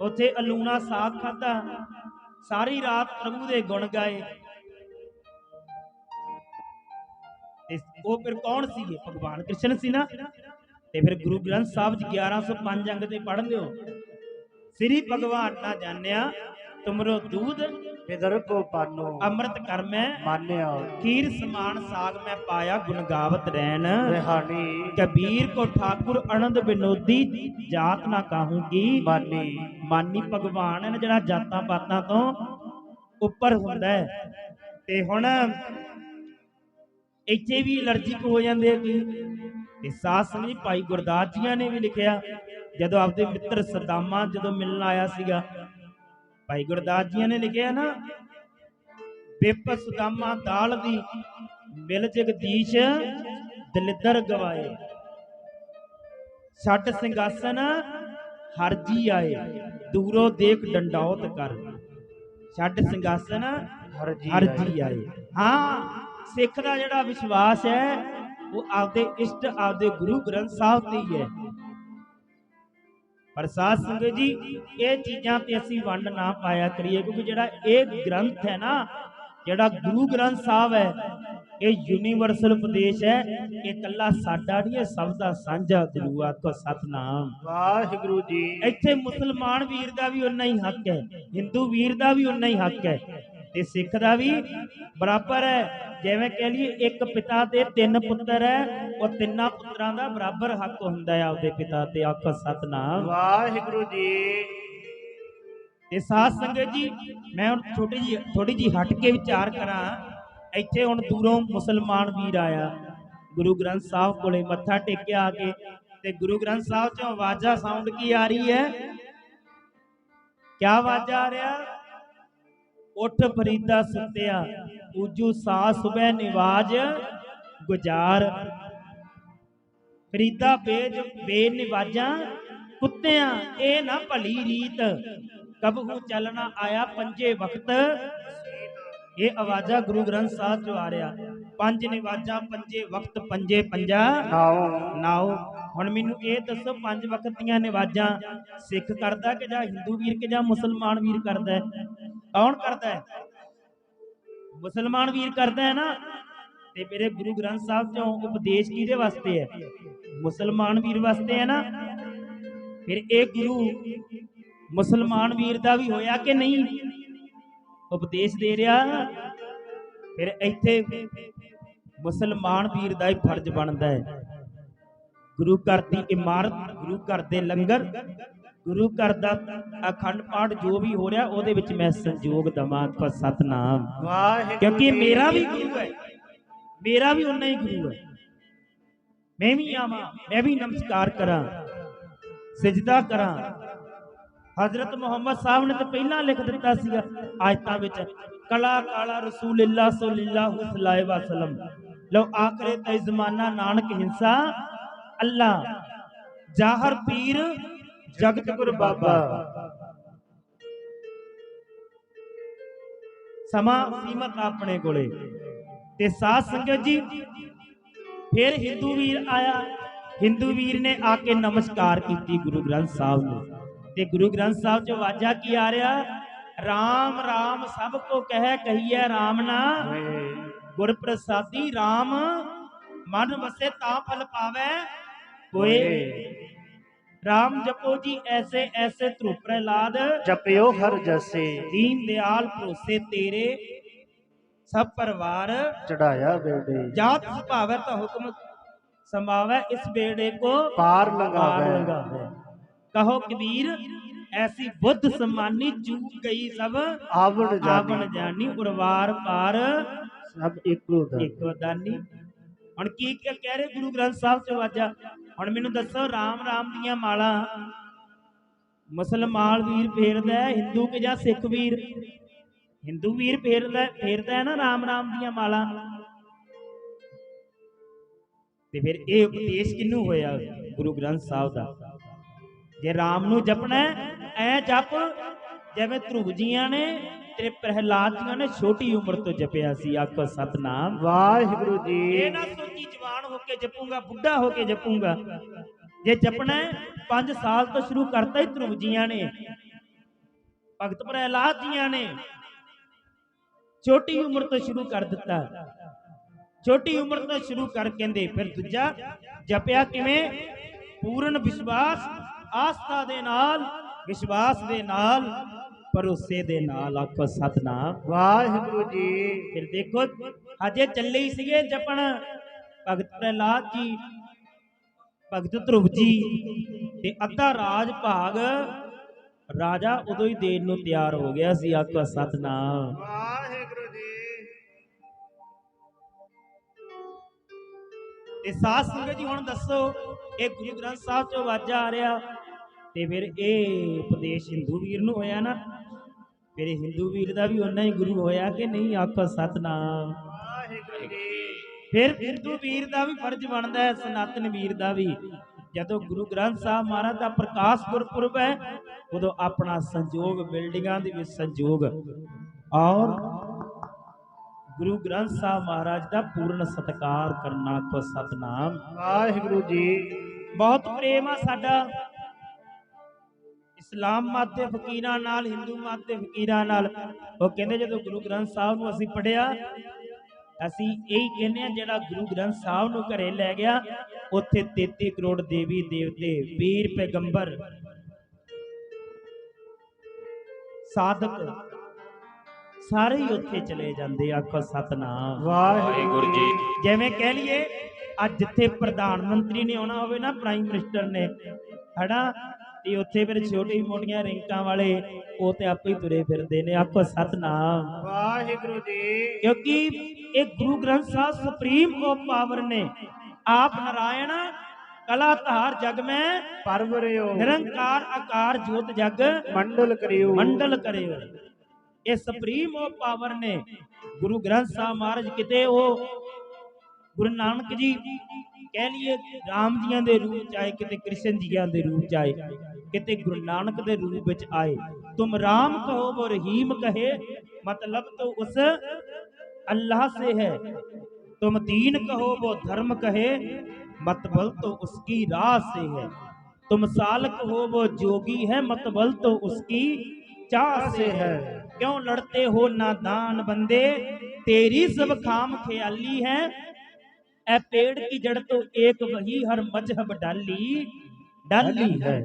ਉੱਥੇ ਅਲੂਣਾ ਸਾਗ ਖਾਧਾ, ਸਾਰੀ ਰਾਤ ਪ੍ਰਭੂ ਦੇ ਗੁਣ ਗਾਏ। ਤੇ ਉਹ ਫਿਰ ਕੌਣ ਸੀਗੇ? ਭਗਵਾਨ ਕ੍ਰਿਸ਼ਨ ਸੀ ਨਾ। ਤੇ ਫਿਰ ਗੁਰੂ ਗ੍ਰੰਥ ਸਾਹਿਬ ਜੀ 1105 ਅੰਗ ਤੇ ਪੜ੍ਹ ਲਿਓ, ਸ੍ਰੀ ਭਗਵਾਨ ਨਾ ਜਾਣਿਆ ਤੁਮਰੋ ਦੂਧ ਬਿਦਰ ਕੋ ਪਾਨੋ ਅੰਮ੍ਰਿਤ ਕਰ ਮੈਂ ਮਾਨਿਆ। ਖੀਰ ਸਮਾਨ ਸਾਗ ਮੈਂ ਪਾਇਆ ਗੁਣ ਗਾਵਤ ਰੈਣ ਰਿਹਾਨੀ ਕਬੀਰ ਕੋ ਠਾਕੁਰ ਅਨੰਦ ਬਿਨੋਦੀ ਜਾਤ ਨਾ ਕਾਹੂ ਕੀ ਮਾਨੀ। ਮਾਨੀ ਭਗਵਾਨ ਹੈ ਜਿਹੜਾ ਜਾਤਾਂ ਪਾਤਾਂ ਤੋਂ ਉੱਪਰ ਹੁੰਦਾ ਹੈ। ਤੇ ਹੁਣ ਇੱਥੇ ਵੀ ਅਲਰਜੀਕ ਹੋ ਜਾਂਦੇ ਆ ਕਿ ਤੇ ਸਾਧ ਸੰਗਤ ਜੀ ਭਾਈ ਗੁਰਦਾਸ ਜੀਆਂ ਨੇ ਵੀ ਲਿਖਿਆ, ਜਦੋਂ ਆਪਦੇ ਮਿੱਤਰ ਸਦਾਮਾ ਜਦੋਂ ਮਿਲਣ ਆਇਆ ਸੀਗਾ, ਭਾਈ ਗੁਰਦਾਸ ਜੀਆਂ ਨੇ ਲਿਖਿਆ ਨਾ, ਬਿਪ ਸੁਦਾਮਾ ਦਾਲ ਦੀ ਮਿਲ ਜਗਦੀਸ਼ ਦਲਿੱਦਰ ਗਵਾਏ ਛੱਡ ਸਿੰਘਾਸਨ ਹਰਜੀ ਆਏ ਦੂਰੋਂ ਦੇਖ ਡੰਡੌਤ ਕਰ ਛੱਡ ਸਿੰਘਾਸਨ ਹਰਜੀ ਆਏ। ਹਾਂ, ਸਿੱਖ ਦਾ ਜਿਹੜਾ ਵਿਸ਼ਵਾਸ ਹੈ ਉਹ ਆਪਦੇ ਇਸ਼ਟ ਆਪਦੇ ਗੁਰੂ ਗ੍ਰੰਥ ਸਾਹਿਬ ਤੇ ਹੀ ਹੈ। ਪਰ ਸਾਧ ਸੰਗਤ ਜੀ ਇਹ ਚੀਜ਼ਾਂ ਤੇ ਅਸੀਂ ਵੰਡ ਨਾ ਪਾਇਆ ਕਰੀਏ, ਕਿਉਂਕਿ ਜਿਹੜਾ ਇਹ ਗ੍ਰੰਥ ਹੈ ਨਾ, ਜਿਹੜਾ ਗੁਰੂ ਗ੍ਰੰਥ ਸਾਹਿਬ ਹੈ, ਇਹ ਯੂਨੀਵਰਸਲ ਉਪਦੇਸ਼ ਹੈ। ਇਹ ਇਕੱਲਾ ਸਾਡਾ ਨਹੀਂ, ਇਹ ਸਭ ਦਾ ਸਾਂਝਾ ਗੁਰੂ। ਆਖੋ ਸਤਨਾਮ। ਵਾਹਿਗੁਰੂ ਜੀ। ਇੱਥੇ ਮੁਸਲਮਾਨ ਵੀਰ ਦਾ ਵੀ ਉਨਾ ਹੀ ਹੱਕ ਹੈ, ਹਿੰਦੂ ਵੀਰ ਦਾ ਵੀ ਉਨਾ ਹੀ ਹੱਕ ਹੈ, ਤੇ ਸਿੱਖ ਦਾ ਵੀ ਬਰਾਬਰ ਹੈ। ਜਿਵੇਂ ਕਹਿ ਲਈਏ ਇੱਕ ਪਿਤਾ ਦੇ 3 ਪੁੱਤਰ ਹੈ, ਉਹ ਤਿੰਨਾਂ ਪੁੱਤਰਾਂ ਦਾ ਬਰਾਬਰ ਹੱਕ ਹੁੰਦਾ ਹੈ ਆਪਦੇ ਪਿਤਾ ਤੇ। ਆਖੋ ਸਤਨਾਮ। ਵਾਹਿਗੁਰੂ ਜੀ। ਤੇ ਸਾਧ ਸੰਗਤ ਜੀ ਮੈਂ ਹੁਣ ਥੋੜੀ ਜੀ ਹਟ ਕੇ ਵਿਚਾਰ ਕਰਾਂ। ਇੱਥੇ ਹੁਣ ਦੂਰੋਂ ਮੁਸਲਮਾਨ ਵੀਰ ਆਇਆ, ਗੁਰੂ ਗ੍ਰੰਥ ਸਾਹਿਬ ਕੋਲੇ ਮੱਥਾ ਟੇਕਿਆ ਆ ਕੇ, ਤੇ ਗੁਰੂ ਗ੍ਰੰਥ ਸਾਹਿਬ ਚੋਂ ਆਵਾਜ਼ਾਂ ਸਾਊਂਡ ਕੀ ਆ ਰਹੀ ਹੈ? ਕਿਆ ਆਵਾਜ਼ਾਂ ਆ ਰਿਹਾ? ਉੱਠ ਫਰੀਦਾ ਸੁੱਤਿਆ ਊਜੂ ਸਾ ਸੁਬਹ ਨਿਵਾਜ ਗੁਜ਼ਾਰ। ਫਰੀਦਾ ਬੇਨਿਵਾਜਾਂ ਕੁੱਤਿਆਂ ਇਹ ਨਾ ਭਲੀ ਰੀਤ, ਕਬਹੂ ਚੱਲਣਾ ਆਇਆ ਪੰਜੇ ਵਕਤ। ਇਹ ਆਵਾਜ਼ਾਂ ਗੁਰੂ ਗ੍ਰੰਥ ਸਾਹਿਬ ਚੋਂ ਆ ਰਿਹਾ। ਪੰਜ ਨਿਵਾਜਾਂ ਪੰਜੇ ਵਕਤ, ਪੰਜੇ ਪੰਜਾ ਨਾਓ। ਹੁਣ ਮੈਨੂੰ ਇਹ ਦੱਸੋ, ਪੰਜ ਵਕਤ ਦੀਆਂ ਨਿਵਾਜਾਂ ਸਿੱਖ ਕਰਦਾ ਕਿ ਜਾਂ ਹਿੰਦੂ ਵੀਰ ਕਿ ਜਾਂ ਮੁਸਲਮਾਨ ਵੀਰ ਕਰਦਾ ਹੈ? ਕੌਣ ਕਰਦਾ ਹੈ? ਮੁਸਲਮਾਨ ਵੀਰ ਕਰਦਾ ਹੈ ਨਾ। ਤੇ ਮੇਰੇ ਗੁਰੂ ਗ੍ਰੰਥ ਸਾਹਿਬ ਚੋਂ ਉਪਦੇਸ਼ ਕਿਹਦੇ ਵਾਸਤੇ ਹੈ? ਮੁਸਲਮਾਨ ਵੀਰ ਵਾਸਤੇ ਹੈ ਨਾ। ਫਿਰ ਇਹ ਗੁਰੂ ਮੁਸਲਮਾਨ ਵੀਰ ਦਾ ਵੀ ਹੋਇਆ ਕਿ ਨਹੀਂ? ਉਪਦੇਸ਼ ਦੇ ਰਿਹਾ। ਫਿਰ ਇੱਥੇ ਮੁਸਲਮਾਨ ਵੀਰ ਦਾ ਹੀ ਫਰਜ਼ ਬਣਦਾ ਹੈ। ਗੁਰੂ ਘਰ ਦੀ ਇਮਾਰਤ, ਗੁਰੂ ਘਰ ਦੇ ਲੰਗਰ, ਗੁਰੂ ਘਰ ਦਾ ਅਖੰਡ ਪਾਠ ਜੋ ਵੀ ਹੋ ਰਿਹਾ ਉਹਦੇ ਵਿੱਚ ਮੈਂ ਸੰਯੋਗ ਦਵਾਂ। ਸਤਨਾਮ ਵਾਹਿਗੁਰੂ। ਕਿਉਂਕਿ ਮੇਰਾ ਵੀ ਗੁਰੂ ਹੈ, ਮੇਰਾ ਵੀ ਉਨਾ ਹੀ ਗੁਰੂ ਹੈ। ਮੈਂ ਵੀ ਆਵਾਂ, ਮੈਂ ਵੀ ਨਮਸਕਾਰ ਕਰਾਂ, ਸਜਦਾ ਕਰਾਂ। ਹਜ਼ਰਤ ਮੁਹੰਮਦ ਸਾਹਿਬ ਨੇ ਤਾਂ ਪਹਿਲਾਂ ਲਿਖ ਦਿੱਤਾ ਸੀਗਾ ਆਇਤਾਂ ਵਿੱਚ, ਕਲਾ ਕਾਲਾ ਰਸੂਲਿल्लाह सल्लल्लाहु अलैहि वसल्लम ਲੋ ਆਖਰੇ ਤੇ ਜ਼ਮਾਨਾ ਨਾਨਕ ਹਿੰਸਾ ਅੱਲਾ ਜ਼ਾਹਰ ਪੀਰ ਜਗਤ ਗੁਰ ਬਾਬਾ। ਸਮਾਂ ਸੀਮਤ ਆਪਣੇ ਕੋਲੇ। ਤੇ ਸਾਧ ਸੰਗਤ ਜੀ, ਫਿਰ ਹਿੰਦੂ ਵੀਰ ਆਇਆ। ਹਿੰਦੂ ਵੀਰ ਨੇ ਆ ਕੇ ਨਮਸਕਾਰ ਕੀਤੀ ਗੁਰੂ ਗ੍ਰੰਥ ਸਾਹਿਬ ਨੂੰ। ਤੇ ਗੁਰੂ ਗ੍ਰੰਥ ਸਾਹਿਬ ਚ ਆਵਾਜ਼ਾਂ ਕੀ ਆ ਰਿਹਾ? ਰਾਮ ਰਾਮ ਸਭ ਕੋ ਕਹਿ ਕਹੀਐ ਰਾਮ ਨਾ ਗੁਰ ਪ੍ਰਸਾਦੀ। ਰਾਮ ਮਨ ਵਸੇ ਤਾਂ ਫਲ ਪਾਵੈ ਕੋਏ। राम जपो जी ऐसे ऐसे ध्रुव प्रहलाद जपयो हर जसे। दीन दयाल भरोसे तेरे सब परिवार चढ़ाया बेड़े। जात सुभावै तो हुक्म समावै इस बेड़े को पार लगावै। कहो कबीर ऐसी बुद्ध सम्मानी चूक गई सब आवण जानी। उर्वार पार सब एको दानी। ਹੁਣ ਕੀ ਕਹਿ ਰਹੇ ਗੁਰੂ ਗ੍ਰੰਥ ਸਾਹਿਬ ਚ ਆਵਾਜ਼ਾਂ? ਹੁਣ ਮੈਨੂੰ ਦੱਸੋ, ਰਾਮ ਰਾਮ ਦੀਆਂ ਮਾਲਾ ਮੁਸਲਮਾਨ ਵੀਰ ਫੇਰਦਾ ਹੈ, ਹਿੰਦੂ ਕਿ ਜਾਂ ਸਿੱਖ ਵੀਰ? ਹਿੰਦੂ ਵੀਰ ਫੇਰਦਾ ਹੈ ਨਾ ਰਾਮ ਰਾਮ ਦੀਆਂ ਮਾਲਾ। ਤੇ ਫਿਰ ਇਹ ਉਪਦੇਸ਼ ਕਿਹਨੂੰ ਹੋਇਆ? ਗੁਰੂ ਗ੍ਰੰਥ ਸਾਹਿਬ ਦਾ। ਜੇ ਰਾਮ ਨੂੰ ਜਪਣਾ ਐ ਜਪ ਜਿਵੇਂ ਧਰੁਵ ਜੀਆਂ ਨੇ ਤੇ ਪ੍ਰਹਿਲਾਦ ਜੀਆਂ ਨੇ ਛੋਟੀ ਉਮਰ ਤੋਂ ਜਪਿਆ ਸੀ। ਆਖੋ ਸਤਨਾਮ ਵਾਹਿਗੁਰੂ ਜੀ। ਇਹ ਨਾ ਸੋਚੀ ਜਵਾਨ ਹੋ ਕੇ ਜਪੂੰਗਾ, ਬੁੱਢਾ ਹੋ ਕੇ ਜਪੂੰਗਾ। ਜੇ ਜਪਣਾ 5 ਸਾਲ ਤੋਂ ਸ਼ੁਰੂ ਕਰਤਾ ਹੀ ਧਰੁਵ ਜੀਆਂ ਨੇ, ਭਗਤ ਪ੍ਰਹਿਲਾਦ ਜੀਆਂ ਨੇ ਛੋਟੀ ਉਮਰ ਤੋਂ ਸ਼ੁਰੂ ਕਰ ਦਿੱਤਾ। ਛੋਟੀ ਉਮਰ ਤੋਂ ਸ਼ੁਰੂ ਕਰ ਕਹਿੰਦੇ। ਫਿਰ ਦੂਜਾ ਜਪਿਆ ਕਿਵੇਂ? ਪੂਰਨ ਵਿਸ਼ਵਾਸ, ਆਸਥਾ ਦੇ ਨਾਲ, ਵਿਸ਼ਵਾਸ ਦੇ ਨਾਲ, ਭਰੋਸੇ ਦੇ ਨਾਲ। ਆਖੋ ਸਤਨਾਮ ਵਾਹਿਗੁਰੂ ਜੀ। ਫਿਰ ਦੇਖੋ ਹਜੇ ਚੱਲੇ ਹੀ ਸੀਗੇ ਜਪਣ ਭਗਤ ਪ੍ਰਹਿਲਾਦ ਜੀ, ਭਗਤ ਧਰੁਵ ਜੀ, ਤੇ ਅੱਧਾ ਰਾਜ ਭਾਗ ਰਾਜਾ ਉਦੋਂ ਹੀ ਦੇਣ ਨੂੰ ਤਿਆਰ ਹੋ ਗਿਆ ਸੀ। ਆਖੋ ਸਤਨਾਮ ਵਾਹਿਗੁਰੂ ਜੀ। ਤੇ ਸਾਧ ਸੰਗਤ ਜੀ, ਹੁਣ ਦੱਸੋ, ਇਹ ਗੁਰੂ ਗ੍ਰੰਥ ਸਾਹਿਬ ਚੋਂ ਆਵਾਜ਼ਾਂ ਆ ਰਿਹਾ। ਤੇ ਫਿਰ ਇਹ ਉਪਦੇਸ਼ ਹਿੰਦੂ ਵੀਰ ਨੂੰ ਹੋਇਆ ਨਾ। ਫਿਰ ਹਿੰਦੂ ਵੀਰ ਦਾ ਵੀ ਉਹਨਾਂ ਹੀ ਗੁਰੂ ਹੋਇਆ ਕਿ ਨਹੀਂ? ਆਖੋ ਸਤਨਾਮ ਵਾਹਿਗੁਰੂ ਜੀ। ਫਿਰ ਹਿੰਦੂ ਵੀਰ ਦਾ ਵੀ ਫਰਜ਼ ਬਣਦਾ ਹੈ, ਸਨਾਤਨ ਵੀਰ ਦਾ ਵੀ। ਜਦੋਂ ਗੁਰੂ ਗ੍ਰੰਥ ਸਾਹਿਬ ਮਹਾਰਾਜ ਦਾ ਪ੍ਰਕਾਸ਼ ਗੁਰਪੁਰਬ ਹੈ, ਉਦੋਂ ਆਪਣਾ ਸੰਯੋਗ, ਬਿਲਡਿੰਗਾਂ ਦੇ ਵਿੱਚ ਸੰਯੋਗ, ਔਰ ਗੁਰੂ ਗ੍ਰੰਥ ਸਾਹਿਬ ਮਹਾਰਾਜ ਦਾ ਪੂਰਨ ਸਤਿਕਾਰ ਕਰਨਾ। ਆਖੋ ਸਤਨਾਮ ਵਾਹਿਗੁਰੂ ਜੀ। ਬਹੁਤ ਪ੍ਰੇਮ ਆ ਸਾਡਾ ਇਸਲਾਮ ਮਤ ਦੇ ਫਕੀਰਾਂ ਨਾਲ, ਹਿੰਦੂ ਮਤ ਦੇ ਫਕੀਰਾਂ ਨਾਲ। ਉਹ ਕਹਿੰਦੇ ਜਦੋਂ ਗੁਰੂ ਗ੍ਰੰਥ ਸਾਹਿਬ ਨੂੰ ਅਸੀਂ ਪੜ੍ਹਿਆ, ਅਸੀਂ ਇਹੀ ਕਹਿੰਦੇ ਆ, ਜਿਹੜਾ ਗੁਰੂ ਗ੍ਰੰਥ ਸਾਹਿਬ ਨੂੰ ਘਰੇ ਲੈ ਗਿਆ, ਉੱਥੇ 33 ਕਰੋੜ ਦੇਵੀ ਦੇਵਤੇ, ਪੀਰ ਪੈਗੰਬਰ, ਸਾਧਕ ਸਾਰੇ ਹੀ ਉੱਥੇ ਚਲੇ ਜਾਂਦੇ। ਆਖੋ ਸਤਨਾਮ ਵਾਹਿਗੁਰੂ ਜੀ। ਜਿਵੇਂ ਕਹਿ ਲਈਏ ਅੱਜ ਜਿੱਥੇ ਪ੍ਰਧਾਨ ਮੰਤਰੀ ਨੇ ਆਉਣਾ ਹੋਵੇ ਨਾ, ਪ੍ਰਾਈਮ ਮਿਨਿਸਟਰ ਨੇ, ਹਨਾ, ਤੇ ਉੱਥੇ ਫਿਰ ਛੋਟੀ ਮੋਟੀਆਂ ਰਿੰਕਾਂ ਵਾਲੇ ਉਹ ਤੇ ਆਪੇ ਹੀ ਤੁਰੇ ਫਿਰਦੇ ਨੇ। ਆਖੋ ਸਤਨਾਮ ਵਾਹਿਗੁਰੂ ਜੀ। ਕਿਉਂਕਿ ਇਹ ਗੁਰੂ ਗ੍ਰੰਥ ਸਾਹਿਬ ਸੁਪਰੀਮ ਪਾਵਰ ਨੇ। ਆਪ ਨਾਰਾਇਣ कला धार जग में परवरियो निरंकार आकार जोत जग मंडल करियो मंडल करियो। ਇਹ ਸੁਪਰੀਮ ਉਹ ਪਾਵਰ ਨੇ ਗੁਰੂ ਗ੍ਰੰਥ ਸਾਹਿਬ ਮਹਾਰਾਜ। ਕਿਤੇ ਉਹ ਗੁਰੂ ਨਾਨਕ ਜੀ ਕਹਿ ਲਈਏ ਰਾਮ ਜੀਆਂ ਦੇ ਰੂਪ ਚ ਆਏ, ਕਿਤੇ ਕ੍ਰਿਸ਼ਨ ਜੀਆਂ ਦੇ ਰੂਪ ਚ ਆਏ, ਕਿਤੇ ਗੁਰੂ ਨਾਨਕ ਦੇ ਰੂਪ ਵਿੱਚ ਆਏ। तुम राम कहो वो रहीम कहे, मतलब तो उस अल्लाह से है। तुम दीन कहो वो धर्म कहे, मतबल तो उसकी राह से है। तुम सालक हो वो जोगी है, मतबल तो उसकी चाह से है। क्यों लड़ते हो नादान बंदे, तेरी सब खाम ख्याली है। ए पेड़ की जड़ तो एक वही हर मजहब डाली है।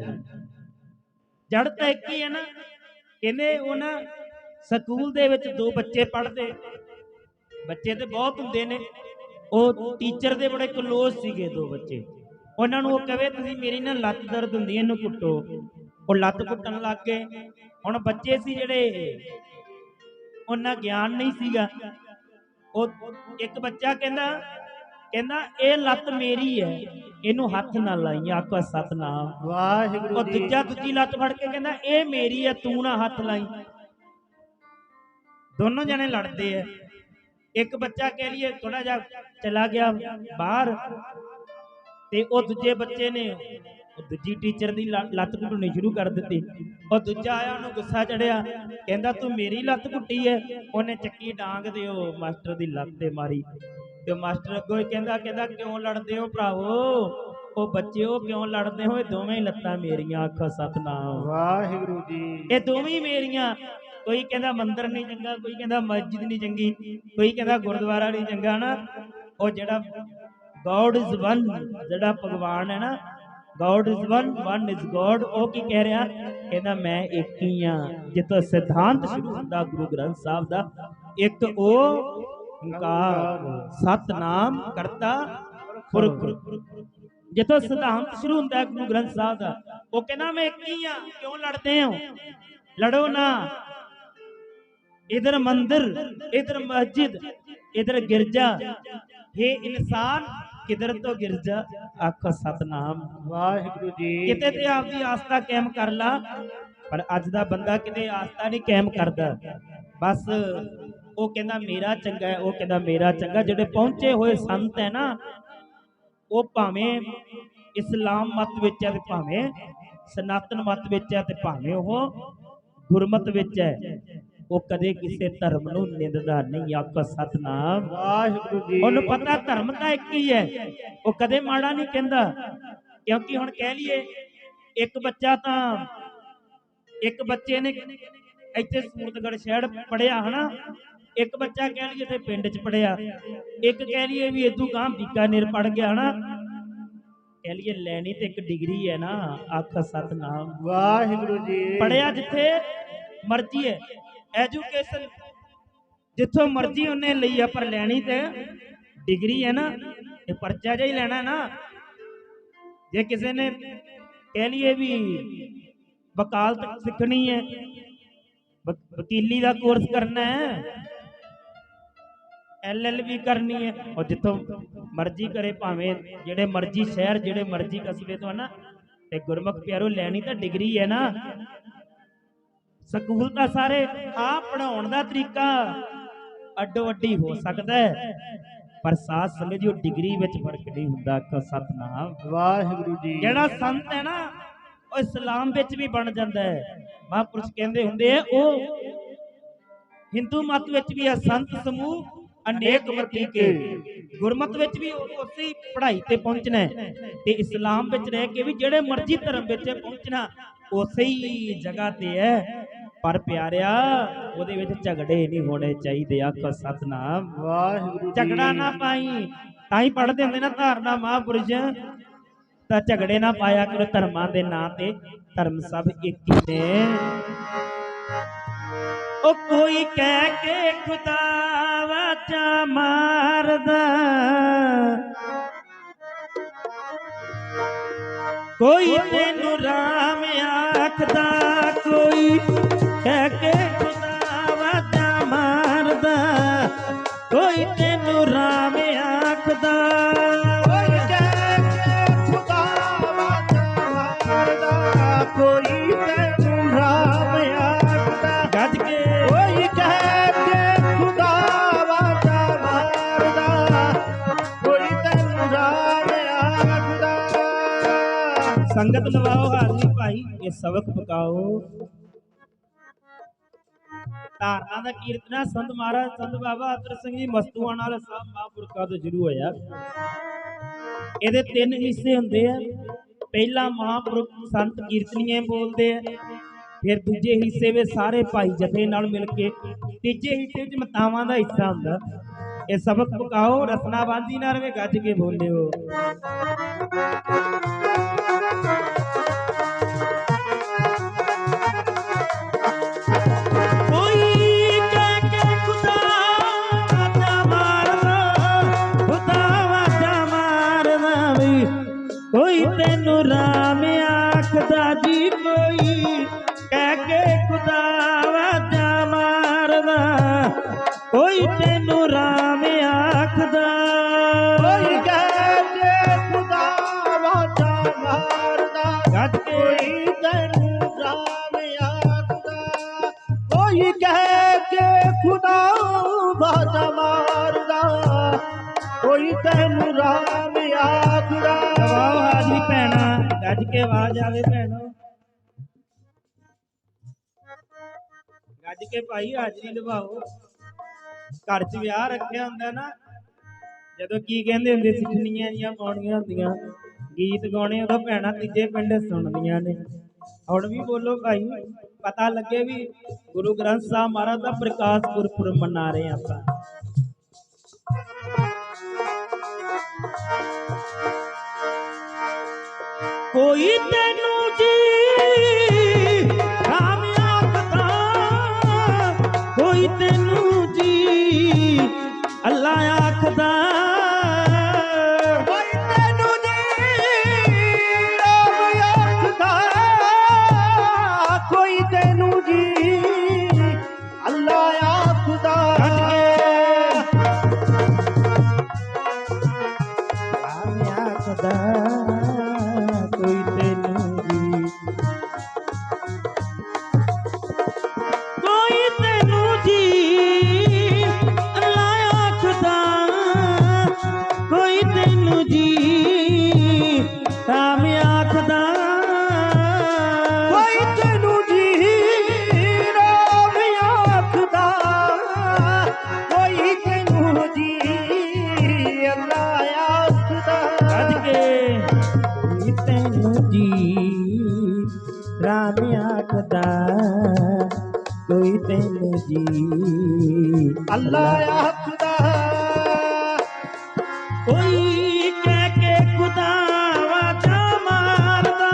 जड़ तो एक ही है ना। ਕਹਿੰਦੇ ਉਹ ਨਾ ਸਕੂਲ ਦੇ ਵਿੱਚ ਦੋ ਬੱਚੇ ਪੜ੍ਹਦੇ, ਬੱਚੇ ਤੇ ਬਹੁਤ ਹੁੰਦੇ ਨੇ, ਉਹ ਟੀਚਰ ਦੇ ਬੜੇ ਕਲੋਜ਼ ਸੀਗੇ ਦੋ ਬੱਚੇ। ਉਹਨਾਂ ਨੂੰ ਉਹ ਕਹੇ ਤੁਸੀਂ ਮੇਰੀ ਨਾ ਲੱਤ ਦਰਦ ਹੁੰਦੀ ਹੈ, ਇਹਨੂੰ ਕੁੱਟੋ। ਉਹ ਲੱਤ ਕੁੱਟਣ ਲੱਗ ਗਏ। ਹੁਣ ਬੱਚੇ ਸੀ ਜਿਹੜੇ, ਉਹਨਾਂ ਗਿਆਨ ਨਹੀਂ ਸੀਗਾ। ਉਹ ਇੱਕ ਬੱਚਾ ਕਹਿੰਦਾ ਇਹ ਲੱਤ ਮੇਰੀ ਹੈ, ਇਹਨੂੰ ਹੱਥ ਨਾ ਲਾਈ, ਆਖੋ ਸਤਨਾਮ ਵਾਹਿਗੁਰੂ। ਉਹ ਦੂਜੀ ਲੱਤ ਫੜ ਕੇ ਕਹਿੰਦਾ ਇਹ ਮੇਰੀ ਹੈ, ਤੂੰ ਨਾ ਹੱਥ ਲਾਈ। ਦੋਨੋਂ ਜਣੇ ਲੜਦੇ ਆ। ਇੱਕ ਬੱਚਾ ਕਹਿ ਲਈਏ ਥੋੜਾ ਜਿਹਾ ਚਲਾ ਗਿਆ ਬਾਹਰ, ਤੇ ਉਹ ਦੂਜੇ ਬੱਚੇ ਨੇ ਉਹ ਦੂਜੀ ਟੀਚਰ ਦੀ ਲੱਤ ਘੁੱਟਣੀ ਸ਼ੁਰੂ ਕਰ ਦਿੱਤੀ। ਉਹ ਦੂਜਾ ਆਇਆ, ਉਹਨੂੰ ਗੁੱਸਾ ਚੜਿਆ, ਕਹਿੰਦਾ ਤੂੰ ਮੇਰੀ ਲੱਤ ਘੁੱਟੀ ਹੈ। ਉਹਨੇ ਚੱਕੀ ਡਾਂਗ ਦੇ ਉਹ ਮਾਸਟਰ ਦੀ ਲੱਤ ਤੇ ਮਾਰੀ। ਤੇ ਮਾਸਟਰ ਅੱਗੋਂ ਕਹਿੰਦਾ ਕਿਉਂ ਲੜਦੇ ਹੋ ਭਰਾਵੋ? ਉਹ ਬੱਚਿਓ ਕਿਉਂ ਲੜਦੇ ਹੋ? ਇਹ ਦੋਵੇਂ ਹੀ ਲੱਤਾਂ ਮੇਰੀਆਂ, ਆਖੋ ਸਤਨਾਮ ਵਾਹਿਗੁਰੂ ਜੀ। ਇਹ ਦੋਵੇਂ ਹੀ ਮੇਰੀਆਂ। ਕੋਈ ਕਹਿੰਦਾ ਮੰਦਰ ਨਹੀਂ ਚੰਗਾ, ਕੋਈ ਕਹਿੰਦਾ ਮਸਜਿਦ ਨਹੀਂ ਚੰਗੀ, ਕੋਈ ਕਹਿੰਦਾ ਗੁਰਦੁਆਰਾ ਨਹੀਂ ਚੰਗਾ ਨਾ। ਉਹ ਜਿਹੜਾ ਗੋਡ ਇਜ਼ ਵਨ, ਜਿਹੜਾ ਭਗਵਾਨ ਹੈ ਨਾ, God is one is God. ਉਹ ਕੀ ਕਹਿ ਰਿਹਾ? ਕਹਿੰਦਾ ਮੈਂ ਇੱਕ ਹੀ ਆ। ਜਿੱਥੋਂ ਸਿਧਾਂਤ ਸ਼ੁਰੂ ਹੁੰਦਾ ਗੁਰੂ ਗ੍ਰੰਥ ਸਾਹਿਬ ਦਾ, ਇੱਕ ਉਹ ਓੰਕਾਰ ਸਤਨਾਮ ਕਰਤਾ ਪੁਰਖ। ਜਿੱਥੋਂ ਸਿਧਾਂਤ ਸ਼ੁਰੂ ਹੁੰਦਾ ਗੁਰੂ ਗ੍ਰੰਥ ਸਾਹਿਬ ਦਾ, ਉਹ ਕਹਿੰਦਾ ਮੈਂ ਇੱਕ ਹੀ ਆ। ਕਿਉਂ ਲੜਦੇ ਹੋ? ਲੜੋ ਨਾ। इधर मंदिर, इधर मस्जिद, इधर गिरजा। हे इंसान किधर तो गिरजा, आखो सतनाम वाहिगुरु जी। किते ते आपकी आस्था कायम कर ला, पर अज दा बंदा किते आस्था नहीं कायम करदा। बस वो कहंदा मेरा चंगा है, वो कहंदा मेरा चंगा। जिहड़े पहुंचे हुए संत है ना, वो भावें इस्लाम मत विच है, भावें सनातन मत विच है, भावें वो गुरमत विच है, वो कदे किसी धर्म नूं निंददा नहीं, आखो सतनाम वाहिगुरू जी। उन्हें पता धर्म तो एक ही है, वो कदे माड़ा नहीं कहंदा। क्योंकि हुण कह लीए एक बच्चा तां, एक बच्चे ने इत्थे सूरतगढ़ शहर पढ़िया है ना, एक बच्चा कह लीए इत्थे पिंड च पढ़िया, एक कह लीए भी इदू गां बीकानेर पढ़ गया ना। कह लीए लैनी तो एक डिग्री है ना, आखो सतनाम वाहिगुरू जी। पढ़िया जिथे मर्जी है, एजुकेशन जिथों मर्जी उन्हें ली है, पर लैनी तो डिग्री है ना। ये पर्चा जा ही लेना है ना। जे किसी ने कह लिए भी वकालत सीखनी है, वकीली का कोर्स करना है, LLB करनी है, और जिथों मर्जी करे, भावें जेड़े मर्जी शहर, जेड़े मर्जी कस्बे तो है ना, ते गुरमुख प्यारो लैनी तो डिग्री है ना। ਸਕੂਲ ਤਾਂ ਸਾਰੇ ਆ ਪੜਾਉਣ ਦਾ ਤਰੀਕਾ ਅੱਡੋ ਅੱਡੀ ਹੋ ਸਕਦਾ ਹੈ, ਪਰ ਸਾਥ ਸਮਝਿਓ ਡਿਗਰੀ ਵਿੱਚ ਫਰਕ ਨਹੀਂ ਹੁੰਦਾ। ਆਖੋ ਸਤਨਾਮ ਵਾਹਿਗੁਰੂ ਜੀ। ਜਿਹੜਾ ਸੰਤ ਹੈ ਨਾ, ਉਹ ਇਸਲਾਮ ਵਿੱਚ ਵੀ ਬਣ ਜਾਂਦਾ ਹੈ। ਮਹਾਂਪੁਰਸ਼ ਕਹਿੰਦੇ ਹੁੰਦੇ ਆ, ਉਹ ਹਿੰਦੂ ਮਤ ਵਿੱਚ ਵੀ ਆ ਸੰਤ ਸਮੂਹ ਅਨੇਕ ਮਤੀ ਕੇ, ਗੁਰਮਤ ਵਿੱਚ ਵੀ ਉਸੇ ਪੜ੍ਹਾਈ ਤੇ ਪਹੁੰਚਣਾ ਹੈ, ਤੇ ਇਸਲਾਮ ਵਿੱਚ ਰਹਿ ਕੇ ਵੀ ਜਿਹੜੇ ਮਰਜ਼ੀ ਧਰਮ ਵਿੱਚ ਪਹੁੰਚਣਾ ਉਸੇ ਹੀ ਜਗ੍ਹਾ ਤੇ ਹੈ। पर प्यारिया ਉਹਦੇ ਵਿੱਚ ਝਗੜੇ नहीं होने चाहिए, आखो सतनाम वाहिगुरू। झगड़ा ना पाई, ताई पढ़ते होंगे ना धारना महापुरुष, तां झगड़े ना पाया करो धर्मां दे नां ते, धर्म सब एक ही ने। ओ कोई कह के खुदा वाचा मारदा, कोई तेनू राम आखदा, कोई कह के खुदा वाचा मारदा, कोई तेनू राम आखदा, कोई कह के खुदा संगत नवाओ हाजरी भाई ये सबक पकाओ धारणा का कीर्तना संत महाराज संत बाबा अतर सिंह जी मस्तूआना वाले साहब महापुरखा तो शुरू होया ਇਹਦੇ ਤਿੰਨ ਹਿੱਸੇ ਹੁੰਦੇ ਆ ਪਹਿਲਾ ਮਹਾਂਪੁਰਖ ਸੰਤ ਕੀਰਤਨੀਏ ਬੋਲਦੇ ਆ ਫਿਰ ਦੂਜੇ ਹਿੱਸੇ ਵਿੱਚ ਸਾਰੇ ਭਾਈ ਜਥੇ ਨਾਲ ਮਿਲ ਕੇ ਤੀਜੇ ਹਿੱਸੇ ਵਿੱਚ ਮਤਾਵਾਂ ਦਾ ਹਿੱਸਾ ਹੁੰਦਾ ਇਹ ਸਬਕ ਪਕਾਓ ਰਸਨਾਬਾਜ਼ੀ ਨਾਲ ਵੇ ਗੱਜ ਕੇ ਬੋਲਿਓ कोई तेनू राम आखदा जी कोई कह के खुदा वाजा मारदा कोई तेनू राम आखदा कोई कह के खुदा वाजा मारदा गज के कोई तेनू राम आखदा कोई कह के खुदा वाजा मारदा कोई तेनू राम आखदा दबाओ हाजरी भैना गज के आवाज आवे भैनो गज के भाई हाजरी लवाओ घर च विआह रखिया हुंदा ना जदों की कहंदे हुंदे सिੱਠਣੀਆਂ ਜੀਆਂ ਪਾਉਣੀਆਂ ਹੁੰਦੀਆਂ गीत गाने उदों भैना तीजे पिंड सुणदियां ने हुण भी बोलो भाई पता लगे भी गुरु ग्रंथ साहब महाराज दा प्रकाश गुरपुरब मना रहे आपां कोई तेनू जी राम आखदा कोई तेनू जी अल्लाह आखदा कोई तेनू जी राम आखदा कोई तेनू जी अल्लाह आखदा राम आखदा कोई तेनू जी कोई तेनू जी अल्लाह आखदा कोई तेनू जी राम आखदा कोई तेनू जी राम आखदा कोई तेनू जी अल्लाह आखदा गज के कोई तेनू जी राम आखदा कोई तेनू जी अल्लाह आखदा कोई कह के खुदा वाजा मारदा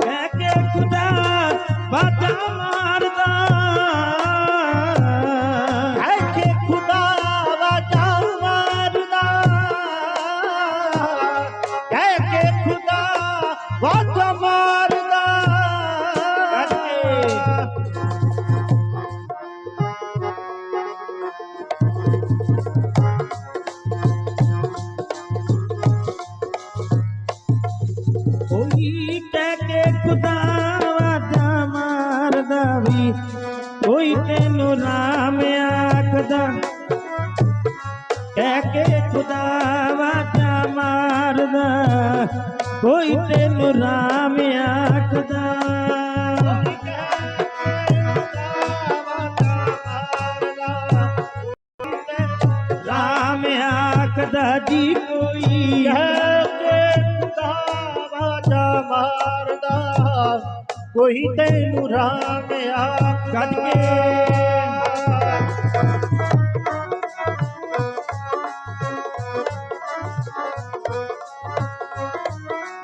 कह के खुदा वाजा मारदा है के खुदा वाजा मारदा है के खुदा वाजा मारदा गज के कोई कह के खुदा वाजा मारदा भी कोई तेनू राम आखदा कह के खुदा वाजा मारदा कोई तेनू राम आखदा राम आखदा जी कोई मारदा कोई तेनू राम गज के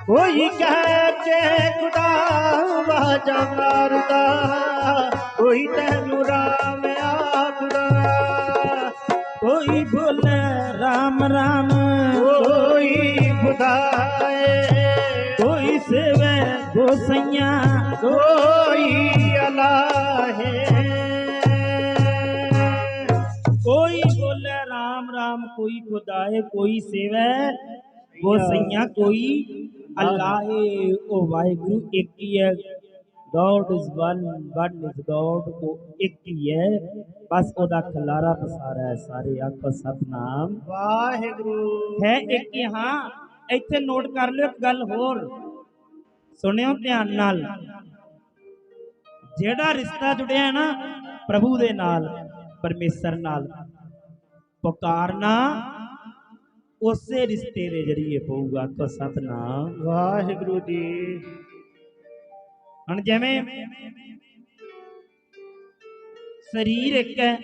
कोई कह के खुदा वाजा मारदा कोई तेनू राम आखदा कोई बोले राम राम कोई खुदाए कोई सेवे गोसैया कोई अल्लाह कोई बोले राम राम कोई खुदाए कोई सेवे गोसैया कोई अल्लाह है ओ वाहिगुरु एक ही है God is one is God वो एक ही है बस ओदा खलारा पसारा है सारे आखो सतनाम वाहिगुरु है एक ही हाँ ਇੱਥੇ ਨੋਟ ਕਰ ਲਿਓ ਇੱਕ ਗੱਲ ਹੋਰ, ਸੁਣਿਓ ਧਿਆਨ ਨਾਲ। ਜਿਹੜਾ ਰਿਸ਼ਤਾ ਜੁੜਿਆ ਨਾ ਪ੍ਰਭੂ ਦੇ ਨਾਲ, ਪਰਮੇਸ਼ਰ ਨਾਲ, ਪੁਕਾਰਨਾ ਉਸੇ ਰਿਸ਼ਤੇ ਦੇ ਜਰੀਏ ਪਊਗਾ। ਆਖੋ ਸਤਨਾਮ ਵਾਹਿਗੁਰੂ ਜੀ। ਹੁਣ ਜਿਵੇਂ ਸਰੀਰ ਇੱਕ ਹੈ,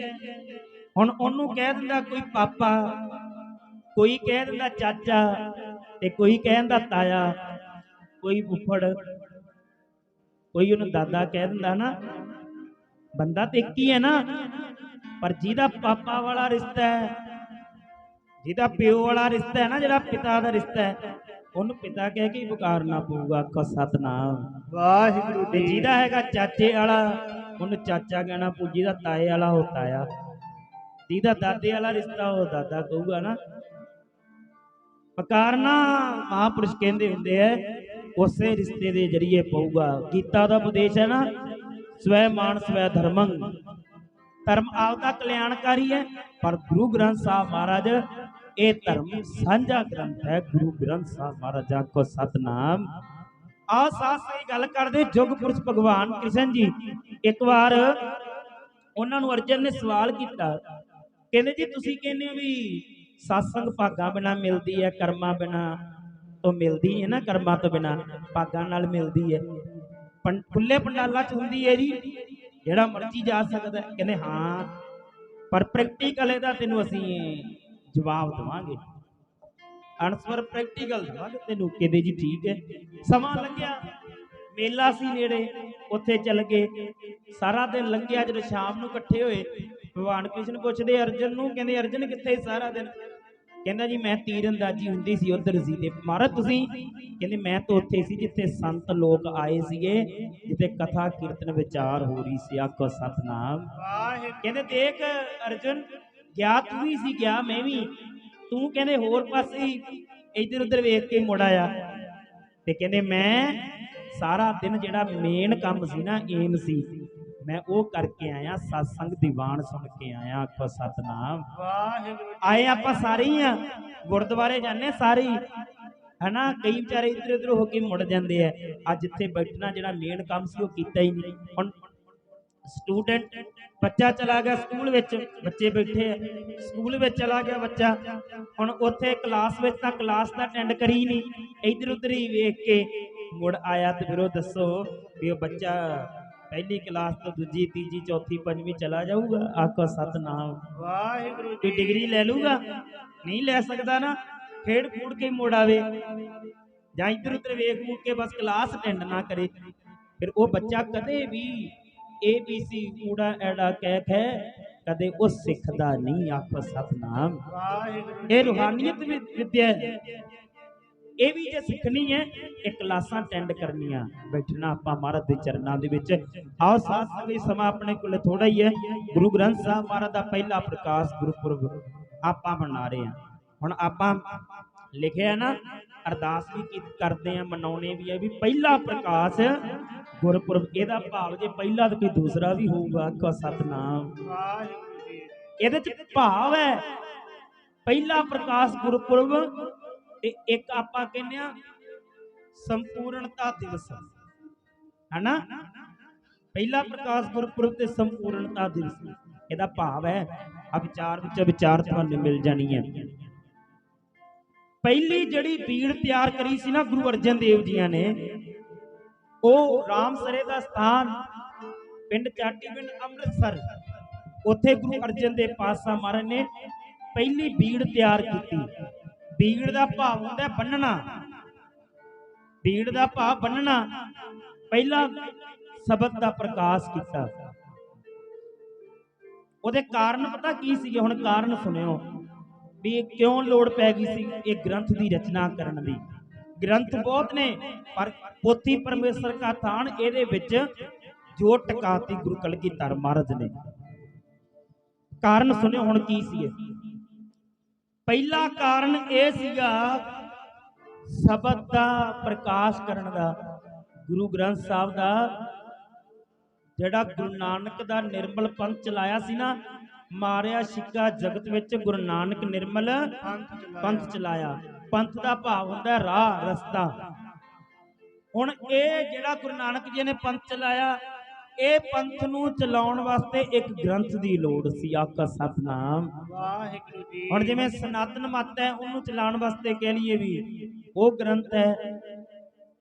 ਹੁਣ ਉਹਨੂੰ ਕਹਿ ਦਿੰਦਾ ਕੋਈ ਪਾਪਾ, ਕੋਈ ਕਹਿ ਦਿੰਦਾ ਚਾਚਾ, ਤੇ ਕੋਈ ਕਹਿ ਦਿੰਦਾ ਤਾਇਆ, ਕੋਈ ਫੁੱਫੜ, ਕੋਈ ਉਹਨੂੰ ਦਾਦਾ ਕਹਿ ਦਿੰਦਾ ਨਾ। ਬੰਦਾ ਤੇ ਇੱਕ ਹੀ ਹੈ ਨਾ, ਪਰ ਜਿਹਦਾ ਪਾਪਾ ਵਾਲਾ ਰਿਸ਼ਤਾ ਹੈ, ਜਿਹਦਾ ਪਿਓ ਵਾਲਾ ਰਿਸ਼ਤਾ ਹੈ ਨਾ, ਜਿਹੜਾ ਪਿਤਾ ਦਾ ਰਿਸ਼ਤਾ ਹੈ, ਉਹਨੂੰ ਪਿਤਾ ਕਹਿ ਕੇ ਪੁਕਾਰਨਾ ਪਊਗਾ। ਆਖੋ ਸਤਨਾਮ ਵਾਹਿਗੁਰੂ ਤੇ ਜੀ। ਜਿਹਦਾ ਹੈਗਾ ਚਾਚੇ ਵਾਲਾ, ਉਹਨੂੰ ਚਾਚਾ ਕਹਿਣਾ ਪਊ। ਜਿਹਦਾ ਤਾਏ ਵਾਲਾ ਉਹ ਤਾਇਆ, ਜਿਹਦਾ ਦਾਦੇ ਵਾਲਾ ਰਿਸ਼ਤਾ ਉਹ ਦਾਦਾ ਕਹੂਗਾ ਨਾ। ਪੁਕਾਰਨਾ ਮਹਾਂਪੁਰਸ਼ ਕਹਿੰਦੇ ਹੁੰਦੇ ਐ ਉਸੇ ਰਿਸ਼ਤੇ ਦੇ ਜਰੀਏ ਪਊਗਾ। ਗੀਤਾ ਦਾ ਉਪਦੇਸ਼ ਹੈ ਨਾ, ਸਵੈ ਮਾਨ ਸਵੈ ਧਰਮੰ। ਧਰਮ ਆਪਦਾ ਕਲਿਆਣਕਾਰੀ ਹੈ, ਪਰ ਗੁਰੂ ਗ੍ਰੰਥ ਸਾਹਿਬ ਮਹਾਰਾਜ ਇਹ ਧਰਮ ਸਾਂਝਾ ਗ੍ਰੰਥ ਹੈ। ਗੁਰੂ ਗ੍ਰੰਥ ਸਾਹਿਬ ਮਹਾਰਾਜ। ਆਖੋ ਸਤਨਾਮ। ਆਹ ਸਾਥ ਸਹੀ ਗੱਲ ਕਰਦੇ। ਯੁਗ ਪੁਰਸ਼ ਭਗਵਾਨ ਕ੍ਰਿਸ਼ਨ ਜੀ, ਇੱਕ ਵਾਰ ਉਹਨਾਂ ਨੂੰ ਅਰਜਨ ਨੇ ਸਵਾਲ ਕੀਤਾ, ਕਹਿੰਦੇ ਜੀ ਤੁਸੀਂ ਕਹਿੰਦੇ ਹੋ ਵੀ ਸਤਸੰਗ ਭਾਗਾਂ ਬਿਨਾਂ ਮਿਲਦੀ ਹੈ, ਕਰਮਾਂ ਬਿਨਾਂ ਤੋਂ ਮਿਲਦੀ ਹੈ ਨਾ, ਕਰਮਾਂ ਤੋਂ ਬਿਨਾਂ ਭਾਗਾਂ ਨਾਲ ਮਿਲਦੀ ਹੈ, ਖੁੱਲੇ ਪੰਡਾਲਾਂ 'ਚ ਹੁੰਦੀ ਹੈ ਜੀ, ਜਿਹੜਾ ਮਰਜ਼ੀ ਜਾ ਸਕਦਾ। ਕਹਿੰਦੇ ਹਾਂ, ਪਰ ਪ੍ਰੈਕਟੀਕਲ ਇਹਦਾ ਤੈਨੂੰ ਅਸੀਂ ਜਵਾਬ ਦੇਵਾਂਗੇ, ਅਨਸਵਰ ਪ੍ਰੈਕਟੀਕਲ ਦੇਵਾਂਗੇ ਤੈਨੂੰ। ਕਹਿੰਦੇ ਜੀ ਠੀਕ ਹੈ। ਸਮਾਂ ਲੰਘਿਆ, ਮੇਲਾ ਸੀ ਨੇੜੇ, ਉੱਥੇ ਚੱਲ ਗਏ। ਸਾਰਾ ਦਿਨ ਲੰਘਿਆ। ਜਦੋਂ ਸ਼ਾਮ ਨੂੰ ਇਕੱਠੇ ਹੋਏ, ਭਗਵਾਨ ਕ੍ਰਿਸ਼ਨ ਪੁੱਛਦੇ ਅਰਜਨ ਨੂੰ, ਕਹਿੰਦੇ ਅਰਜਨ ਕਿੱਥੇ ਸਾਰਾ ਦਿਨ? ਕਹਿੰਦਾ ਜੀ ਮੈਂ ਤੀਰ ਅੰਦਾਜ਼ੀ ਹੁੰਦੀ ਸੀ, ਉਧਰ ਸੀ। ਤੇ ਮਹਾਰਾਜ ਤੁਸੀਂ? ਕਹਿੰਦੇ ਮੈਂ ਤਾਂ ਉੱਥੇ ਸੀ ਜਿੱਥੇ ਸੰਤ ਲੋਕ ਆਏ ਸੀਗੇ, ਜਿੱਥੇ ਕਥਾ ਕੀਰਤਨ ਵਿਚਾਰ ਹੋ ਰਹੀ ਸੀ। ਆਖੋ ਸਤਨਾਮ। ਕਹਿੰਦੇ ਦੇਖ ਅਰਜਨ, ਗਿਆ ਤੂੰ ਵੀ ਸੀ, ਗਿਆ ਮੈਂ ਵੀ, ਤੂੰ ਕਹਿੰਦੇ ਹੋਰ ਪਾਸੇ ਇੱਧਰ ਉੱਧਰ ਵੇਖ ਕੇ ਮੁੜ ਆਇਆ। ਤੇ ਕਹਿੰਦੇ ਮੈਂ ਸਾਰਾ ਦਿਨ ਜਿਹੜਾ ਮੇਨ ਕੰਮ ਸੀ ਨਾ, ਏਮ ਸੀ, ਮੈਂ ਉਹ ਕਰਕੇ ਆਇਆ, ਸਤਸੰਗ ਦੀਵਾਨ ਸੁਣ ਕੇ ਆਇਆ। ਆਖੋ ਸਤਨਾਮ। ਆਏ ਆਪਾਂ ਸਾਰੇ ਹੀ ਆ, ਗੁਰਦੁਆਰੇ ਜਾਂਦੇ ਸਾਰੇ ਹੀ ਹਨਾ। ਕਈ ਵਿਚਾਰੇ ਇੱਧਰ ਉੱਧਰ ਹੋ ਕੇ ਮੁੜ ਜਾਂਦੇ ਆ। ਅੱਜ ਜਿੱਥੇ ਬੈਠਣਾ ਜਿਹੜਾ ਮੇਨ ਕੰਮ ਸੀ ਉਹ ਕੀਤਾ ਹੀ ਨਹੀਂ। ਹੁਣ ਸਟੂਡੈਂਟ, ਬੱਚਾ ਚਲਾ ਗਿਆ ਸਕੂਲ ਵਿੱਚ, ਬੱਚੇ ਬੈਠੇ ਆ, ਸਕੂਲ ਵਿੱਚ ਚਲਾ ਗਿਆ ਬੱਚਾ, ਹੁਣ ਉੱਥੇ ਕਲਾਸ ਵਿੱਚ ਤਾਂ ਕਲਾਸ ਦਾ ਅਟੈਂਡ ਕਰੀ ਨਹੀਂ, ਇੱਧਰ ਉੱਧਰ ਹੀ ਵੇਖ ਕੇ ਮੁੜ ਆਇਆ। ਤੇ ਫਿਰ ਉਹ ਦੱਸੋ ਵੀ ਉਹ ਬੱਚਾ ਪਹਿਲੀ ਕਲਾਸ ਤੋਂ ਦੂਜੀ, ਤੀਜੀ, ਚੌਥੀ, ਪੰਜਵੀਂ ਚਲਾ ਜਾਊਗਾ? ਆਖੋ ਸਤਨਾਮ। ਵਾਹਿਗੁਰੂ ਕੋਈ ਡਿਗਰੀ ਲੈ ਲੂਗਾ? ਨਹੀਂ ਲੈ ਸਕਦਾ ਨਾ। ਖੇਡ ਖੂਡ ਕੇ ਮੁੜ ਆਵੇ, ਜਾਂ ਇੱਧਰ ਉੱਧਰ ਵੇਖ ਮੂਕ ਕੇ ਬਸ ਕਲਾਸ ਅਟੈਂਡ ਨਾ ਕਰੇ, ਫਿਰ ਉਹ ਬੱਚਾ ਕਦੇ ਵੀ ABC ਊੜਾ ਐੜਾ ਕਹਿ ਖੈ ਕਦੇ ਉਹ ਸਿੱਖਦਾ ਨਹੀਂ। ਆਖੋ ਸਤਨਾਮ। ਇਹ ਰੂਹਾਨੀਅਤ ਵਿਦਿਆ ਹੈ। ਇਹ ਵੀ ਜੇ ਸਿੱਖਣੀ ਹੈ, ਇਹ ਕਲਾਸਾਂ ਅਟੈਂਡ ਕਰਨੀਆਂ, ਬੈਠਣਾ ਆਪਾਂ ਮਹਾਰਾਜ ਦੇ ਚਰਨਾਂ ਦੇ ਵਿੱਚ। ਆਓ ਸਾਧ ਸੰਗਤ, ਸਮਾਂ ਆਪਣੇ ਕੋਲ ਥੋੜਾ ਹੀ ਹੈ। ਗੁਰੂ ਗ੍ਰੰਥ ਸਾਹਿਬ ਮਹਾਰਾਜ ਦਾ ਪਹਿਲਾ ਪ੍ਰਕਾਸ਼ ਗੁਰਪੁਰਬ ਆਪਾਂ ਮਨਾ ਰਹੇ ਹਾਂ। ਹੁਣ ਆਪਾਂ ਲਿਖਿਆ ਨਾ, ਅਰਦਾਸ ਵੀ ਕਰਦੇ ਆ, ਮਨਾਉਣੇ ਵੀ ਹੈ ਵੀ ਪਹਿਲਾ ਪ੍ਰਕਾਸ਼ ਗੁਰਪੁਰਬ। ਇਹਦਾ ਭਾਵ ਜੇ ਪਹਿਲਾ ਤਾਂ ਕੋਈ ਦੂਸਰਾ ਵੀ ਹੋਊਗਾ। ਆਖੋ ਸਤਨਾਮ। ਇਹਦੇ ਚ ਭਾਵ ਹੈ ਪਹਿਲਾ ਪ੍ਰਕਾਸ਼ ਗੁਰਪੁਰਬ, ਤੇ ਇੱਕ ਆਪਾਂ ਕਹਿੰਦੇ ਆ ਸੰਪੂਰਨਤਾ ਦਿਵਸ, ਹਨਾ। ਪਹਿਲਾ ਪ੍ਰਕਾਸ਼ ਗੁਰਪੁਰਬ ਤੇ ਸੰਪੂਰਨਤਾ ਦਿਵਸ, ਇਹਦਾ ਭਾਵ ਹੈ। ਆ ਵਿਚਾਰ ਵਿੱਚ ਵਿਚਾਰ ਤੁਹਾਨੂੰ ਮਿਲ ਜਾਣੀ ਹੈ। ਪਹਿਲੀ ਜਿਹੜੀ ਬੀੜ ਤਿਆਰ ਕਰੀ ਸੀ ਨਾ ਗੁਰੂ ਅਰਜਨ ਦੇਵ ਜੀਆਂ ਨੇ, ਉਹ ਰਾਮਸਰੇ ਦਾ ਸਥਾਨ, ਪਿੰਡ ਚਾਟੀ ਪਿੰਡ ਅੰਮ੍ਰਿਤਸਰ, ਉੱਥੇ ਗੁਰੂ ਅਰਜਨ ਦੇਵ ਪਾਤਸ਼ਾਹ ਮਹਾਰਾਜ ਨੇ ਪਹਿਲੀ ਬੀੜ ਤਿਆਰ ਕੀਤੀ। ਬੀੜ ਦਾ ਭਾਵ ਹੁੰਦਾ ਬੰਨਣਾ, ਬੀੜ ਦਾ ਭਾਵ ਬੰਨਣਾ। ਪਹਿਲਾ ਸ਼ਬਦ ਦਾ ਪ੍ਰਕਾਸ਼ ਕੀਤਾ। ਉਹਦੇ ਕਾਰਨ ਪਤਾ ਕੀ ਸੀਗੇ? ਹੁਣ ਕਾਰਨ ਸੁਣਿਓ ਵੀ ਕਿਉਂ ਲੋੜ ਪੈ ਗਈ ਸੀ ਇਹ ਗ੍ਰੰਥ ਦੀ ਰਚਨਾ ਕਰਨ ਦੀ। ਗ੍ਰੰਥ ਬਹੁਤ ਨੇ, ਪਰ ਪੋਥੀ ਪਰਮੇਸ਼ਰ ਕਾ ਥਾਨ, ਇਹਦੇ ਵਿੱਚ ਜੋ ਟਿਕਾਤੀ ਗੁਰੂ ਕਲਗੀਧਰ ਮਹਾਰਾਜ ਨੇ। ਕਾਰਨ ਸੁਣਿਓ ਹੁਣ ਕੀ ਸੀ। ਪਹਿਲਾ ਕਾਰਨ ਇਹ ਸੀਗਾ ਸ਼ਬਦ ਦਾ ਪ੍ਰਕਾਸ਼ ਕਰਨ ਦਾ। ਗੁਰੂ ਗ੍ਰੰਥ ਸਾਹਿਬ ਦਾ ਜਿਹੜਾ ਗੁਰੂ ਨਾਨਕ ਦਾ ਨਿਰਮਲ ਪੰਥ ਚਲਾਇਆ ਸੀ ਨਾ, ਮਾਰਿਆ ਸਿੱਕਾ ਜਗਤ ਵਿੱਚ ਗੁਰੂ ਨਾਨਕ ਨਿਰਮਲ ਪੰਥ ਚਲਾਇਆ। ਪੰਥ ਦਾ ਭਾਵ ਹੁੰਦਾ ਰਾਹ ਰਸਤਾ। ਹੁਣ ਇਹ ਜਿਹੜਾ ਗੁਰੂ ਨਾਨਕ ਜੀ ਨੇ ਪੰਥ ਚਲਾਇਆ, ਇਹ ਪੰਥ ਨੂੰ ਚਲਾਉਣ ਵਾਸਤੇ ਇੱਕ ਗ੍ਰੰਥ ਦੀ ਲੋੜ ਸੀ। ਆਕਾ ਸਤਨਾਮ ਵਾਹਿਗੁਰੂ ਜੀ। ਹੁਣ ਜਿਵੇਂ ਸਨਾਤਨ ਮਤ ਹੈ, ਉਹਨੂੰ ਚਲਾਉਣ ਵਾਸਤੇ ਕਹਿ ਲਈਏ ਵੀ ਉਹ ਗ੍ਰੰਥ ਹੈ,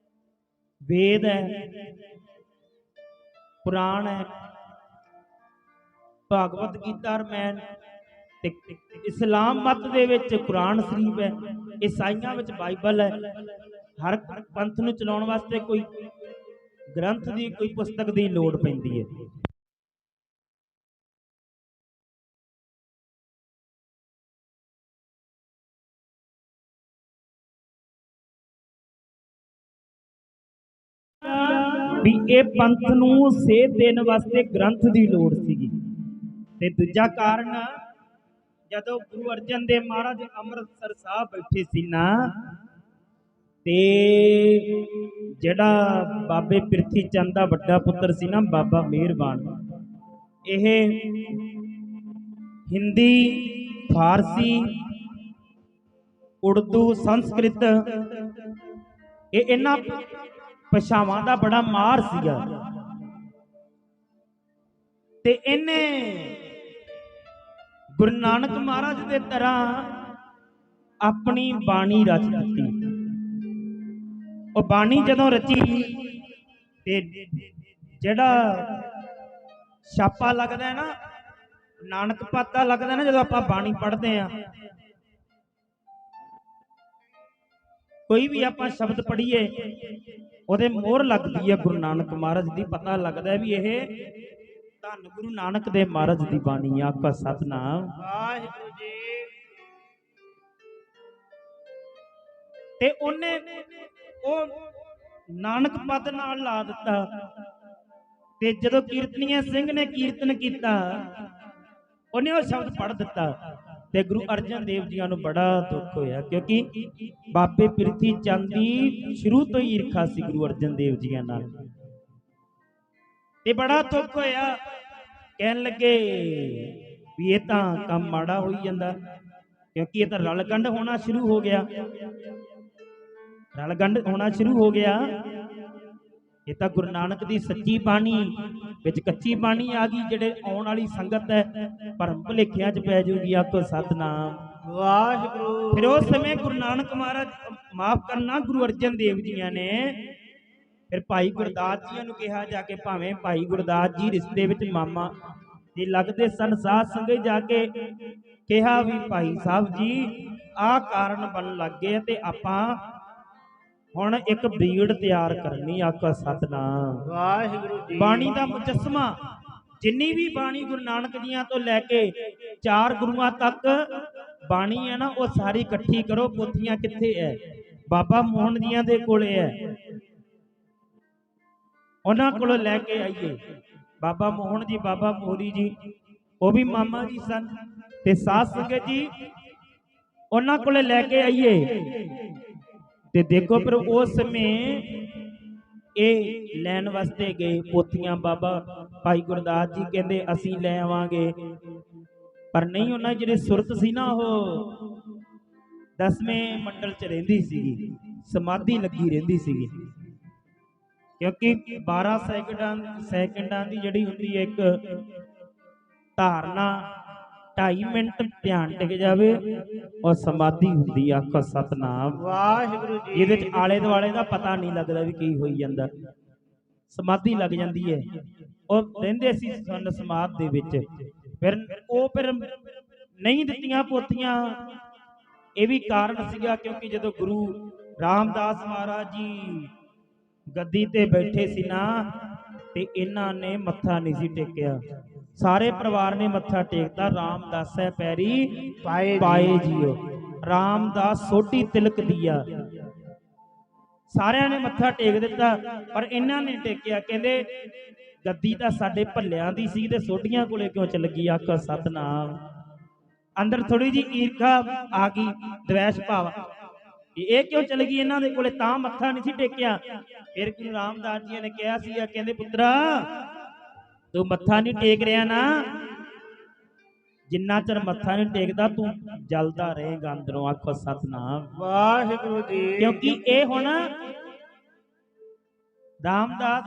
ਵੇਦ ਹੈ, ਪੁਰਾਣ ਹੈ, ਭਾਗਵਤ ਗੀਤਾ ਰਮਾਇਣ, ਤੇ ਇਸਲਾਮ ਮਤ ਦੇ ਵਿੱਚ ਕੁਰਾਨ ਸ਼ਰੀਫ ਹੈ, ਈਸਾਈਆਂ ਵਿੱਚ ਬਾਈਬਲ ਹੈ। ਹਰ ਪੰਥ ਨੂੰ ਚਲਾਉਣ ਵਾਸਤੇ ਕੋਈ ਗ੍ਰੰਥ ਦੀ, ਕੋਈ ਪੁਸਤਕ ਦੀ ਲੋੜ ਪੈਂਦੀ ਹੈ। ਵੀ ਇਹ ਪੰਥ ਨੂੰ ਸੇਧ ਦੇਣ ਵਾਸਤੇ ਗ੍ਰੰਥ ਦੀ ਲੋੜ ਸੀਗੀ। ਤੇ ਦੂਜਾ ਕਾਰਨ, ਜਦੋਂ ਗੁਰੂ ਅਰਜਨ ਦੇਵ ਮਹਾਰਾਜ ਅੰਮ੍ਰਿਤਸਰ ਸਾਹਿਬ ਬੈਠੇ ਸੀ ਨਾ, ਤੇ ਜਿਹੜਾ ਬਾਬੇ ਪ੍ਰਿਥੀ ਚੰਦ ਦਾ ਵੱਡਾ ਪੁੱਤਰ ਸੀ ਨਾ, ਬਾਬਾ ਮਿਹਰਬਾਨ, ਇਹ ਹਿੰਦੀ, ਫਾਰਸੀ, ਉਰਦੂ, ਸੰਸਕ੍ਰਿਤ, ਇਹ ਇਹਨਾਂ ਭਾਸ਼ਾਵਾਂ ਦਾ ਬੜਾ ਮਾਹਰ ਸੀਗਾ। ਤੇ ਇਹਨੇ ਗੁਰੂ ਨਾਨਕ ਮਹਾਰਾਜ ਦੇ ਤਰ੍ਹਾਂ ਆਪਣੀ ਬਾਣੀ ਰਚ ਦਿੱਤੀ। ਉਹ ਬਾਣੀ ਜਦੋਂ ਰਚੀ, ਤੇ ਜਿਹੜਾ ਛਾਪਾ ਲੱਗਦਾ ਨਾ, ਨਾਨਕ ਪਾਤਾ ਲੱਗਦਾ ਨਾ, ਜਦੋਂ ਆਪਾਂ ਬਾਣੀ ਪੜ੍ਹਦੇ ਆ, ਕੋਈ ਵੀ ਆਪਾਂ ਸ਼ਬਦ ਪੜ੍ਹੀਏ, ਉਹਦੇ ਮੋਹਰ ਲੱਗਦੀ ਹੈ ਗੁਰੂ ਨਾਨਕ ਮਹਾਰਾਜ ਦੀ। ਪਤਾ ਲੱਗਦਾ ਵੀ ਇਹ ਧੰਨ ਗੁਰੂ ਨਾਨਕ ਦੇਵ ਮਹਾਰਾਜ ਦੀ ਬਾਣੀ। ਆਕਾ ਸਤਨਾਮ ਵਾਹਿਗੁਰੂ ਜੀ। ਤੇ ਉਹਨੇ ਉਹ ਨਾਨਕ ਪਦ ਨਾਲ ਲਾ ਦਿੱਤਾ। ਤੇ ਜਦੋਂ ਕੀਰਤਨੀਏ ਸਿੰਘ ਨੇ ਕੀਰਤਨ ਕੀਤਾ, ਉਹਨੇ ਉਹ ਸ਼ਬਦ ਪੜ੍ਹ ਦਿੱਤਾ। ਤੇ ਗੁਰੂ ਅਰਜਨ ਦੇਵ ਜੀਆਂ ਨੂੰ ਬੜਾ ਦੁੱਖ ਹੋਇਆ, ਕਿਉਂਕਿ ਬਾਬੇ ਪ੍ਰਿਥੀ ਚੰਦ ਦੀ ਸ਼ੁਰੂ ਤੋਂ ਹੀ ਈਰਖਾ ਸੀ ਗੁਰੂ ਅਰਜਨ ਦੇਵ ਜੀਆਂ ਨਾਲ। ਤੇ ਬੜਾ ਦੁੱਖ ਹੋਇਆ, ਕਹਿਣ ਲੱਗੇ ਵੀ ਇਹ ਤਾਂ ਕੰਮ ਮਾੜਾ ਹੋਈ ਜਾਂਦਾ, ਕਿਉਂਕਿ ਇਹ ਤਾਂ ਰਲਗੰਢ ਹੋਣਾ ਸ਼ੁਰੂ ਹੋ ਗਿਆ, ਰਲਗੰਢ ਹੋਣਾ ਸ਼ੁਰੂ ਹੋ ਗਿਆ। ਇਹ ਤਾਂ ਗੁਰੂ ਨਾਨਕ ਦੀ ਸੱਚੀ ਬਾਣੀ ਵਿੱਚ ਕੱਚੀ ਬਾਣੀ ਆ ਗਈ, ਜਿਹੜੇ ਆਉਣ ਵਾਲੀ ਸੰਗਤ ਹੈ ਭਰਮ ਭੁਲੇਖਿਆਂ 'ਚ ਪੈ ਜਾਊਗੀ। ਆਖੋ ਸਤਨਾਮ ਵਾਹਿਗੁਰੂ। ਫਿਰ ਉਸ ਸਮੇਂ ਗੁਰੂ ਨਾਨਕ ਮਹਾਰਾਜ, ਮਾਫ ਕਰਨਾ, ਗੁਰੂ ਅਰਜਨ ਦੇਵ ਜੀਆਂ ਨੇ ਫਿਰ ਭਾਈ ਗੁਰਦਾਸ ਜੀ ਨੂੰ ਕਿਹਾ ਜਾ ਕੇ, ਭਾਵੇਂ ਭਾਈ ਗੁਰਦਾਸ ਜੀ ਰਿਸ਼ਤੇ ਵਿੱਚ ਮਾਮਾ ਜੀ ਲੱਗਦੇ ਸਨ, ਸਾਧ ਸੰਗਤ ਜਾ ਕੇ ਕਿਹਾ ਵੀ ਭਾਈ ਸਾਹਿਬ ਜੀ ਆਹ ਕਾਰਨ ਬਣ ਲੱਗ ਗਏ, ਤੇ ਆਪਾਂ ਹੁਣ ਇੱਕ ਬੀੜ ਤਿਆਰ ਕਰਨੀ। ਆਕਾ ਸਤਨਾਮ ਵਾਹਿਗੁਰੂ ਜੀ। ਬਾਣੀ ਦਾ ਮੁਜੱਸਮਾ, ਜਿੰਨੀ ਵੀ ਬਾਣੀ ਗੁਰੂ ਨਾਨਕ ਜੀਆਂ ਤੋਂ ਲੈ ਕੇ 4 ਗੁਰੂਆਂ ਤੱਕ ਬਾਣੀ ਹੈ ਨਾ, ਉਹ ਸਾਰੀ ਇਕੱਠੀ ਕਰੋ। ਪੋਥੀਆਂ ਕਿੱਥੇ ਹੈ? ਬਾਬਾ ਮੋਹਨ ਜੀਆਂ ਦੇ ਕੋਲੇ ਹੈ, ਉਹਨਾਂ ਕੋਲੋਂ ਲੈ ਕੇ ਆਈਏ। ਬਾਬਾ ਮੋਹਨ ਜੀ, ਬਾਬਾ ਮੋਹਰੀ ਜੀ, ਉਹ ਵੀ ਮਾਮਾ ਜੀ ਸਨ। ਤੇ ਸਾਧ ਸੰਗਤ ਜੀ, ਉਹਨਾਂ ਕੋਲੇ ਲੈ ਕੇ ਆਈਏ। ਤੇ ਦੇਖੋ ਫਿਰ ਉਸ ਸਮੇਂ ਇਹ ਲੈਣ ਵਾਸਤੇ ਗਏ ਪੋਥੀਆਂ। ਬਾਬਾ ਭਾਈ ਗੁਰਦਾਸ ਜੀ ਕਹਿੰਦੇ ਅਸੀਂ ਲੈ ਆਵਾਂਗੇ, ਪਰ ਨਹੀਂ, ਉਹਨਾਂ ਜਿਹੜੇ ਸੁਰਤ ਸੀ ਨਾ, ਉਹ 10ਵੇਂ ਮੰਡਲ 'ਚ ਰਹਿੰਦੀ ਸੀਗੀ, ਸਮਾਧੀ ਲੱਗੀ ਰਹਿੰਦੀ ਸੀਗੀ। ਕਿਉਂਕਿ 12 ਸੈਕਿੰਡਾਂ ਦੀ ਜਿਹੜੀ ਹੁੰਦੀ ਹੈ ਇੱਕ ਧਾਰਨਾ, 2.5 ਮਿੰਟ ਧਿਆਨ ਟਿਕ ਜਾਵੇ, ਔਰ ਸਮਾਧੀ ਹੁੰਦੀ। ਆਖੋ ਸਤਨਾਮ ਵਾਹਿਗੁਰੂ ਜੀ। ਇਹਦੇ 'ਚ ਆਲੇ ਦੁਆਲੇ ਦਾ ਪਤਾ ਨਹੀਂ ਲੱਗਦਾ ਵੀ ਕੀ ਹੋਈ ਜਾਂਦਾ, ਸਮਾਧੀ ਲੱਗ ਜਾਂਦੀ ਹੈ। ਉਹ ਰਹਿੰਦੇ ਸੀ ਸਮਾਧ ਦੇ ਵਿੱਚ। ਫਿਰ ਨਹੀਂ ਦਿੱਤੀਆਂ ਪੋਥੀਆਂ। ਇਹ ਵੀ ਕਾਰਨ ਸੀਗਾ, ਕਿਉਂਕਿ ਜਦੋਂ ਗੁਰੂ ਰਾਮਦਾਸ ਮਹਾਰਾਜ ਜੀ ਗੱਦੀ ਤੇ ਬੈਠੇ ਸੀ ਨਾ, ਤੇ ਇਹਨਾਂ ਨੇ ਮੱਥਾ ਨਹੀਂ ਸੀ ਟੇਕਿਆ। ਸਾਰੇ ਪਰਿਵਾਰ ਨੇ ਮੱਥਾ ਟੇਕਤਾ। ਰਾਮਦਾਸੈ ਪੈਰੀ ਪਾਏ ਜੀਓ, ਰਾਮਦਾਸ ਸੋਢੀ ਤਿਲਕ ਦੀਆ। ਸਾਰਿਆਂ ਨੇ ਮੱਥਾ ਟੇਕ ਦਿੱਤਾ, ਪਰ ਇਹਨਾਂ ਨੇ ਟੇਕਿਆ। ਕਹਿੰਦੇ ਗੱਦੀ ਤਾਂ ਸਾਡੇ ਭੱਲਿਆਂ ਦੀ ਸੀ, ਤੇ ਸੋਢੀਆਂ ਕੋਲੇ ਕਿਉਂ ਚੱਲ ਗਈ? ਆਖੋ ਸਤਨਾਮ। ਅੰਦਰ ਥੋੜੀ ਜੀ ਈਰਖਾ ਆ ਗਈ, ਦਵੈਸ਼ ਭਾਵ, ਇਹ ਕਿਉਂ ਚਲ ਗਈ ਇਹਨਾਂ ਦੇ ਕੋਲੇ, ਤਾਂ ਮੱਥਾ ਨਹੀਂ ਸੀ ਟੇਕਿਆ। ਫਿਰ ਗੁਰੂ ਰਾਮਦਾਸ ਜੀ ਨੇ ਕਿਹਾ ਸੀ, ਕਹਿੰਦੇ ਪੁੱਤਰਾ ਤੂੰ ਮੱਥਾ ਨਹੀਂ ਟੇਕ ਰਿਹਾ ਨਾ, ਜਿੰਨਾ ਚਿਰ ਮੱਥਾ ਨਹੀਂ ਟੇਕਦਾ ਤੂੰ ਜਲਦਾ ਰਹੇਗਾ ਅੰਦਰੋਂ। ਆਖੋ ਸਤਨਾਮ। ਵਾਹਿਗੁਰੂ ਜੀ। ਕਿਉਂਕਿ ਇਹ ਹੁਣ ਰਾਮਦਾਸ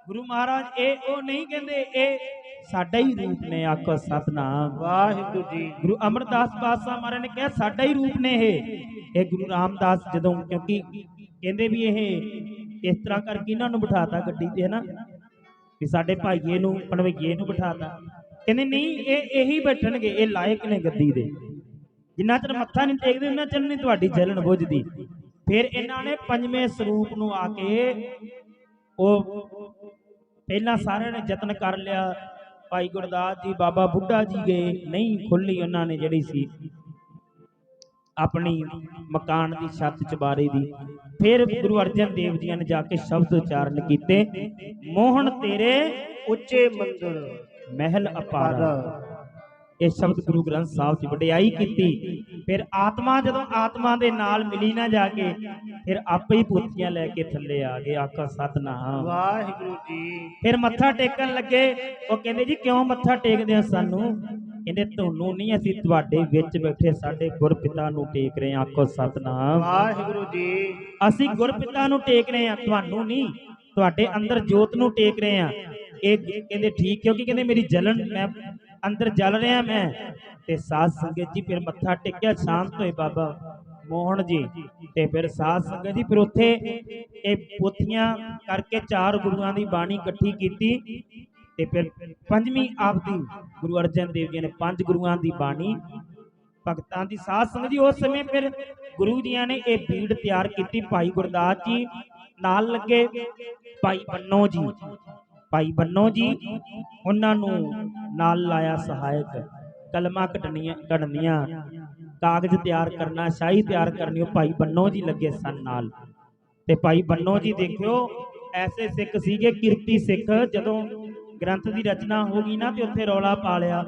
ਗੁਰੂ ਮਹਾਰਾਜ ਇਹ ਉਹ ਨਹੀਂ ਕਹਿੰਦੇ, ਇਹ ਸਾਡਾ ਹੀ ਰੂਪ ਨੇ। ਆਖੋ ਸਤਨਾਮ। ਵਾਹਿਗੁਰੂ ਜੀ। ਗੁਰੂ ਅਮਰਦਾਸ ਪਾਤਸ਼ਾਹ ਮਹਾਰਾਜ ਨੇ ਕਿਹਾ ਸਾਡਾ ਹੀ ਰੂਪ ਨੇ ਇਹ ਗੁਰੂ ਰਾਮਦਾਸ ਜਦੋਂ, ਕਿਉਂਕਿ ਕਹਿੰਦੇ ਵੀ ਇਹ ਇਸ ਤਰ੍ਹਾਂ ਕਰਕੇ ਇਹਨਾਂ ਨੂੰ ਬਿਠਾਤਾ ਗੱਡੀ ਤੇ, ਹਨਾ, ਵੀ ਸਾਡੇ ਭਾਈਏ ਨੂੰ ਪਣਵਈਏ ਨੂੰ ਬਿਠਾਤਾ। ਕਹਿੰਦੇ ਨਹੀਂ, ਇਹ ਇਹੀ ਬੈਠਣਗੇ, ਇਹ ਲਾਇਕ ਨੇ ਗੱਦੀ ਦੇ। ਜਿੰਨਾ ਚਿਰ ਮੱਥਾ ਨਹੀਂ ਟੇਕਦੇ ਉਹਨਾਂ ਚਿਰ ਨਹੀਂ ਤੁਹਾਡੀ ਜਲਨ ਬੁਝਦੀ। ਫਿਰ ਇਹਨਾਂ ਨੇ ਪੰਜਵੇਂ ਸਰੂਪ ਨੂੰ ਆ ਕੇ ਉਹ ਪਹਿਲਾਂ ਸਾਰਿਆਂ ਨੇ ਯਤਨ ਕਰ ਲਿਆ। ਭਾਈ ਗੁਰਦਾਸ ਜੀ, ਬਾਬਾ ਬੁੱਢਾ ਜੀ ਗਏ, ਨਹੀਂ ਖੁੱਲੀ ਉਹਨਾਂ ਨੇ ਜਿਹੜੀ ਸੀ ਆਪਣੀ ਮਕਾਨ ਦੀ ਛੱਤ ਚਬਾਰੇ ਦੀ। ਫਿਰ ਗੁਰੂ ਅਰਜਨ ਦੇਵ ਜੀ ਨੇ ਜਾ ਕੇ ਸ਼ਬਦ ਉਚਾਰਨ ਕੀਤੇ, ਮੋਹਣ ਤੇਰੇ ਉੱਚੇ ਮੰਦਰ ਮਹਿਲ ਅਪਾਰਾ। ਇਹ ਸ਼ਬਦ ਗੁਰੂ ਗ੍ਰੰਥ ਸਾਹਿਬ ਦੀ ਵਡਿਆਈ ਕੀਤੀ। ਫਿਰ ਆਤਮਾ ਜਦੋਂ ਆਤਮਾ ਦੇ ਨਾਲ ਮਿਲੀ ਨਾ ਜਾ ਕੇ, ਫਿਰ ਆਪੇ ਹੀ ਪੋਥੀਆਂ ਲੈ ਕੇ ਥੱਲੇ ਆ ਗਏ। ਆਖੋ ਸਤਨਾਮ। ਵਾਹਿਗੁਰੂ ਜੀ। ਫਿਰ ਮੱਥਾ ਟੇਕਣ ਲੱਗੇ। ਉਹ ਕਹਿੰਦੇ ਜੀ ਕਿਉਂ ਮੱਥਾ ਟੇਕਦੇ ਹੋ ਸਾਨੂੰ? ਕਹਿੰਦੇ ਤੁਹਾਨੂੰ ਨਹੀਂ, ਅਸੀਂ ਤੁਹਾਡੇ ਵਿੱਚ ਬੈਠੇ ਸਾਡੇ ਗੁਰਪਿਤਾ ਨੂੰ ਟੇਕ ਰਹੇ ਹਾਂ। ਆਖੋ ਸਤਨਾਮ। ਵਾਹਿਗੁਰੂ ਜੀ। ਅਸੀਂ ਗੁਰਪਿਤਾ ਨੂੰ ਟੇਕ ਰਹੇ ਹਾਂ, ਤੁਹਾਨੂੰ ਨਹੀਂ, ਤੁਹਾਡੇ ਅੰਦਰ ਜੋਤ ਨੂੰ ਟੇਕ ਰਹੇ ਹਾਂ। ਇਹ ਕਹਿੰਦੇ ਠੀਕ, ਕਿਉਂਕਿ ਕਹਿੰਦੇ ਮੇਰੀ ਜਲਨ, ਮੈਂ ਅੰਦਰ ਜਲ ਰਿਹਾ ਮੈਂ। ਤੇ ਸਾਧ ਸੰਗਤ ਜੀ ਫਿਰ ਮੱਥਾ ਟੇਕਿਆ, ਸ਼ਾਂਤ ਹੋਏ ਬਾਬਾ ਮੋਹਨ ਜੀ। ਤੇ ਫਿਰ ਸਾਧ ਸੰਗਤ ਜੀ ਫਿਰ ਉੱਥੇ ਇਹ ਪੋਥੀਆਂ ਕਰਕੇ 4 ਗੁਰੂਆਂ ਦੀ ਬਾਣੀ ਇਕੱਠੀ ਕੀਤੀ। ਤੇ ਫਿਰ ਪੰਜਵੀਂ ਆਪਦੀ ਗੁਰੂ ਅਰਜਨ ਦੇਵ ਜੀ ਨੇ 5 ਗੁਰੂਆਂ ਦੀ ਬਾਣੀ ਭਗਤਾਂ ਦੀ। ਸਾਧ ਸੰਗਤ ਜੀ ਉਸ ਸਮੇਂ ਫਿਰ ਗੁਰੂ ਜੀਆਂ ਨੇ ਇਹ ਬੀੜ ਤਿਆਰ ਕੀਤੀ। ਭਾਈ ਗੁਰਦਾਸ ਜੀ ਨਾਲ ਲੱਗੇ, ਭਾਈ ਬੰਨੋ ਜੀ, ਭਾਈ ਬੰਨੋ ਜੀ ਉਹਨਾਂ ਨੂੰ ਨਾਲ ਲਾਇਆ ਸਹਾਇਕ। ਕਲਮਾਂ ਘੜਨੀਆਂ, ਕਾਗਜ਼ ਤਿਆਰ ਕਰਨਾ, ਸ਼ਾਹੀ ਤਿਆਰ ਕਰਨੀ, ਉਹ ਭਾਈ ਬੰਨੋ ਜੀ ਲੱਗੇ ਸਨ ਨਾਲ। ਤੇ ਭਾਈ ਬੰਨੋ ਜੀ ਦੇਖਿਓ ਐਸੇ ਸਿੱਖ ਸੀਗੇ, ਕਿਰਤੀ ਸਿੱਖ। ਜਦੋਂ ਗ੍ਰੰਥ ਦੀ ਰਚਨਾ ਹੋ ਗਈ ਨਾ ਤੇ ਉੱਥੇ ਰੌਲਾ ਪਾ ਲਿਆ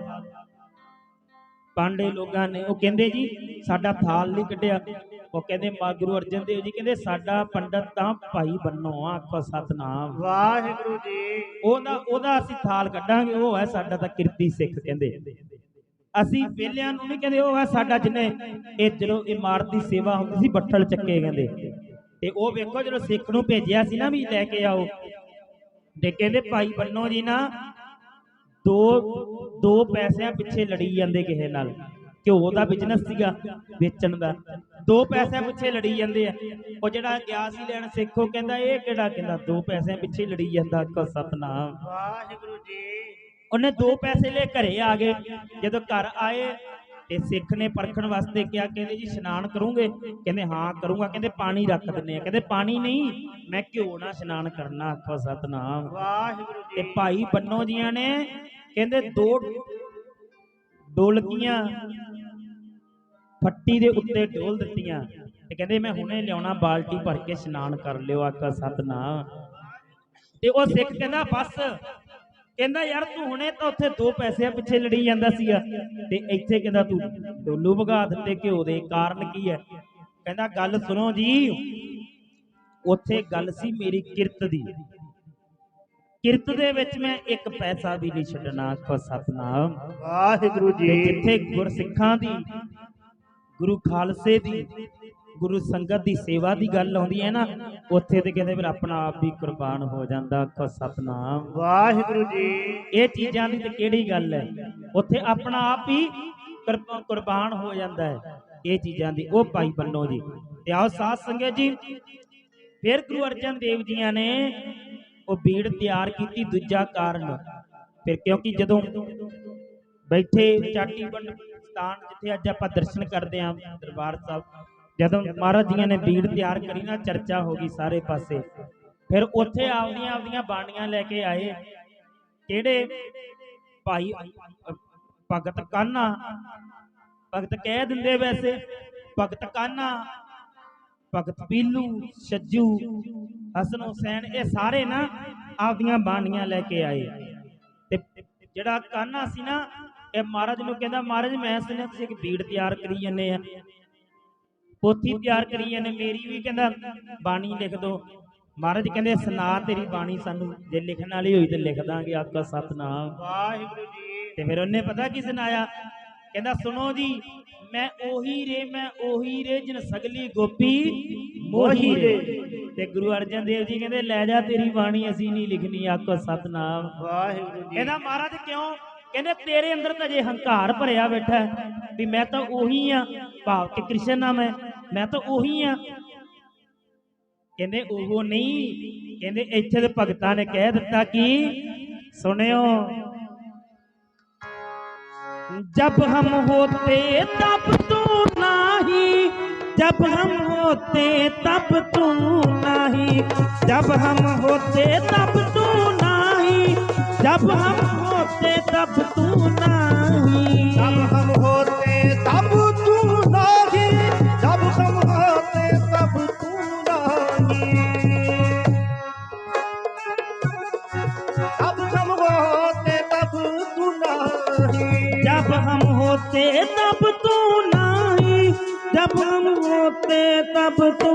ਪਾਂਡੇ ਲੋਕਾਂ ਨੇ। ਉਹ ਕਹਿੰਦੇ ਜੀ ਸਾਡਾ ਥਾਲ ਨਹੀਂ ਕੱਢਿਆ। ਉਹ ਕਹਿੰਦੇ ਗੁਰੂ ਅਰਜਨ ਦੇਵ ਜੀ ਕਹਿੰਦੇ ਸਾਡਾ ਪੰਡਤ ਤਾਂ ਭਾਈ ਬੰਨੋ ਆ। ਆਖੋ ਸਤਨਾਮ। ਵਾਹਿਗੁਰੂ ਜੀ। ਉਹਦਾ ਅਸੀਂ ਥਾਲ ਕੱਢਾਂਗੇ, ਉਹ ਹੈ ਸਾਡਾ ਤਾਂ ਕਿਰਤੀ ਸਿੱਖ। ਕਹਿੰਦੇ ਅਸੀਂ ਪਹਿਲਿਆਂ ਨੂੰ ਨਹੀਂ ਕਹਿੰਦੇ, ਉਹ ਹੈ ਸਾਡਾ ਜਿਹਨੇ ਇਹ ਜਦੋਂ ਇਮਾਰਤ ਦੀ ਸੇਵਾ ਹੁੰਦੀ ਸੀ ਬੱਠਲ ਚੱਕੇ ਕਹਿੰਦੇ। ਤੇ ਉਹ ਵੇਖੋ ਜਦੋਂ ਸਿੱਖ ਨੂੰ ਭੇਜਿਆ ਸੀ ਨਾ ਵੀ ਲੈ ਕੇ ਆਓ, ਤੇ ਕਹਿੰਦੇ ਭਾਈ ਬੰਨੋ ਜੀ ਨਾ ਦੋ ਪੈਸਿਆਂ ਪਿੱਛੇ ਲੜੀ ਜਾਂਦੇ ਕਿਸੇ ਨਾਲ। ਘਿਓ ਦਾ ਬਿਜ਼ਨਸ ਸੀਗਾ ਵੇਚਣ ਦਾ, 2 ਪੈਸਿਆਂ ਪਿੱਛੇ ਲੜੀ ਜਾਂਦੇ ਆ। ਉਹ ਜਿਹੜਾ ਗਿਆ ਸੀ ਲੈਣ ਸਿੱਖ, ਉਹ ਕਹਿੰਦਾ ਇਹ ਕਿਹੜਾ, ਕਹਿੰਦਾ 2 ਪੈਸਿਆਂ ਪਿੱਛੇ ਲੜੀ ਜਾਂਦਾ। ਆਖੋ ਸਤਨਾਮ। ਵਾਹਿਗੁਰੂ ਜੀ। ਉਹਨੇ 2 ਪੈਸੇ ਲੈ ਘਰੇ ਆ ਗਏ। ਜਦੋਂ ਘਰ ਆਏ ਤੇ ਸਿੱਖ ਨੇ ਪਰਖਣ ਵਾਸਤੇ ਕਿਹਾ, ਕਹਿੰਦੇ ਜੀ ਇਸ਼ਨਾਨ ਕਰੋਗੇ? ਕਹਿੰਦੇ ਹਾਂ ਕਰੂੰਗਾ। ਕਹਿੰਦੇ ਪਾਣੀ ਰੱਖ ਦਿੰਦੇ ਆ। ਕਹਿੰਦੇ ਪਾਣੀ ਨਹੀਂ, ਮੈਂ ਘਿਓ ਨਾਲ ਇਸ਼ਨਾਨ ਕਰਨਾ। ਆਖੋ ਸਤਨਾਮ। ਵਾਹਿਗੁਰੂ ਜੀ। ਤੇ ਭਾਈ ਬੰਨੋ ਜੀਆਂ ਨੇ ਕਹਿੰਦੇ 2 ਡੋਲਕੀਆਂ ਫੱਟੀ ਦੇ ਉੱਤੇ ਡੋਲ ਦਿੱਤੀਆਂ। ਤੇ ਕਹਿੰਦੇ ਮੈਂ ਹੁਣੇ ਲਿਆਉਣਾ, ਬਾਲਟੀ ਭਰ ਕੇ ਇਸ਼ਨਾਨ ਕਰ ਲਿਓ। ਆਖੋ ਸਤਨਾਮ। ਤੇ ਉਹ ਸਿੱਖ ਕਹਿੰਦਾ ਬਸ, ਕਹਿੰਦਾ ਯਾਰ ਤੂੰ ਹੁਣੇ ਤਾਂ ਉੱਥੇ 2 ਪੈਸਿਆਂ ਪਿੱਛੇ ਲੜੀ ਜਾਂਦਾ ਸੀਗਾ, ਤੇ ਇੱਥੇ ਕਹਿੰਦਾ ਤੂੰ ਡੋਲੂ ਵਗਾ ਦਿੱਤੇ ਘਿਓ ਦੇ, ਕਾਰਨ ਕੀ ਹੈ? ਕਹਿੰਦਾ ਗੱਲ ਸੁਣੋ ਜੀ, ਉੱਥੇ ਗੱਲ ਸੀ ਮੇਰੀ ਕਿਰਤ ਦੀ। ਕਿਰਤ ਦੇ ਵਿੱਚ ਮੈਂ 1 ਪੈਸਾ ਵੀ ਨਹੀਂ ਛੱਡਣਾ। ਆਖੋ ਸਤਨਾਮ। ਵਾਹਿਗੁਰੂ ਜੀ। ਜਿੱਥੇ ਗੁਰਸਿੱਖਾਂ ਦੀ, ਗੁਰੂ ਖਾਲਸੇ ਦੀ, ਗੁਰੂ ਸੰਗਤ ਦੀ ਸੇਵਾ ਦੀ ਗੱਲ ਆਉਂਦੀ ਹੈ ਨਾ, ਉੱਥੇ ਤੇ ਕਹਿੰਦੇ ਫਿਰ ਆਪਣਾ ਆਪ ਵੀ ਕੁਰਬਾਨ ਹੋ ਜਾਂਦਾ। ਆਖੋ ਸਤਨਾਮ। ਵਾਹਿਗੁਰੂ ਜੀ। ਇਹ ਚੀਜ਼ਾਂ ਦੀ ਤੇ ਕਿਹੜੀ ਗੱਲ ਹੈ, ਉੱਥੇ ਆਪਣਾ ਆਪ ਹੀ ਕੁਰਬਾਨ ਹੋ ਜਾਂਦਾ ਹੈ ਇਹ ਚੀਜ਼ਾਂ ਦੀ। ਉਹ ਭਾਈ ਬੰਨੋ ਜੀ। ਤੇ ਆਓ ਸਾਧ ਸੰਗਤ ਜੀ, ਫਿਰ ਗੁਰੂ ਅਰਜਨ ਦੇਵ ਜੀਆਂ ਨੇ ਉਹ ਬੀੜ ਤਿਆਰ ਕੀਤੀ। ਦੂਜਾ ਕਾਰਨ ਫਿਰ, ਕਿਉਂਕਿ ਜਦੋਂ ਬੈਠੇ ਚਾਟੀਵੰਡ ਸਥਾਨ ਜਿੱਥੇ ਅੱਜ ਆਪਾਂ ਦਰਸ਼ਨ ਕਰਦੇ ਹਾਂ ਦਰਬਾਰ ਸਾਹਿਬ, ਜਦੋਂ ਮਹਾਰਾਜ ਜੀਆਂ ਨੇ ਬੀੜ ਤਿਆਰ ਕਰੀ ਨਾ, ਚਰਚਾ ਹੋ ਗਈ ਸਾਰੇ ਪਾਸੇ। ਫਿਰ ਉੱਥੇ ਆਪਦੀਆਂ ਬਾਣੀਆਂ ਲੈ ਕੇ ਆਏ। ਕਿਹੜੇ? ਭਾਈ ਭਗਤ ਕਾਨਾ, ਭਗਤ ਕਹਿ ਦਿੰਦੇ ਵੈਸੇ, ਭਗਤ ਕਾਨਾ, ਭਗਤ ਪੀਲੂ, ਛੱਜੂ, ਹਸਨ ਹੁਸੈਨ, ਇਹ ਸਾਰੇ ਨਾ ਆਪਦੀਆਂ ਬਾਣੀਆਂ ਲੈ ਕੇ ਆਏ। ਤੇ ਜਿਹੜਾ ਕਾਨਾ ਸੀ ਨਾ, ਇਹ ਮਹਾਰਾਜ ਨੂੰ ਕਹਿੰਦਾ ਮਹਾਰਾਜ ਮੈਂ ਸੁਣਿਆ ਤੁਸੀਂ ਇੱਕ ਬੀੜ ਤਿਆਰ ਕਰੀ ਜਾਂਦੇ ਆ, ਪੋਥੀ ਤਿਆਰ ਕਰੀ ਜਾਂਦੇ, ਮੇਰੀ ਵੀ ਕਹਿੰਦਾ ਬਾਣੀ ਲਿਖ ਦੋ। ਮਹਾਰਾਜ ਕਹਿੰਦੇ ਸੁਣਾ ਤੇਰੀ ਬਾਣੀ ਸਾਨੂੰ, ਜੇ ਲਿਖਣ ਵਾਲੀ ਹੋਈ ਤੇ ਲਿਖ ਦਾਂਗੇ। ਆਖੋ ਸਤਨਾਮ। ਵਾਹਿਗੁਰੂ ਜੀ। ਤੇ ਫਿਰ ਉਹਨੇ ਪਤਾ ਕੀ ਸੁਣਾਇਆ, ਕਹਿੰਦਾ ਸੁਣੋ ਜੀ, ਮੈਂ ਉਹੀ ਰੇ ਜਿਨ ਸਗਲੀ ਗੋਪੀ ਮੋਹੀ ਰੇ। ਤੇ ਗੁਰੂ ਅਰਜਨ ਦੇਵ ਜੀ ਕਹਿੰਦੇ ਲੈ ਜਾ ਤੇਰੀ ਬਾਣੀ ਅਸੀਂ ਨਹੀਂ ਲਿਖਣੀ, ਆਖੋ ਸਤਨਾਮ ਵਾਹਿਗੁਰੂ ਜੀ। ਕਹਿੰਦਾ ਮਹਾਰਾਜ ਕਿਉਂ? ਕਹਿੰਦੇ ਤੇਰੇ ਅੰਦਰ ਤਾਂ ਜੇ ਹੰਕਾਰ ਭਰਿਆ ਬੈਠਾ ਵੀ ਮੈਂ ਤਾਂ ਉਹੀ ਆ, ਭਾਵ ਕਿ ਕ੍ਰਿਸ਼ਨ ਆ, ਮੈਂ ਤਾਂ ਉਹੀ ਆ। ਕਹਿੰਦੇ ਉਹ ਨਹੀਂ, ਕਹਿੰਦੇ ਇੱਥੇ ਦੇ ਭਗਤਾਂ ਨੇ ਕਹਿ ਦਿੱਤਾ ਕਿ ਸੁਣਿਓ, जब हम होते तब तू नाही, जब हम होते तब तू नाही, जब हम होते तब तू नाही, जब हम होते तब तू नाही, जब हम होते तब तू नाही, जब हम होते तब तू नाही, जब हम होते तब तू नाही, जब हम होते तब तू नाही, जब हम होते तब तू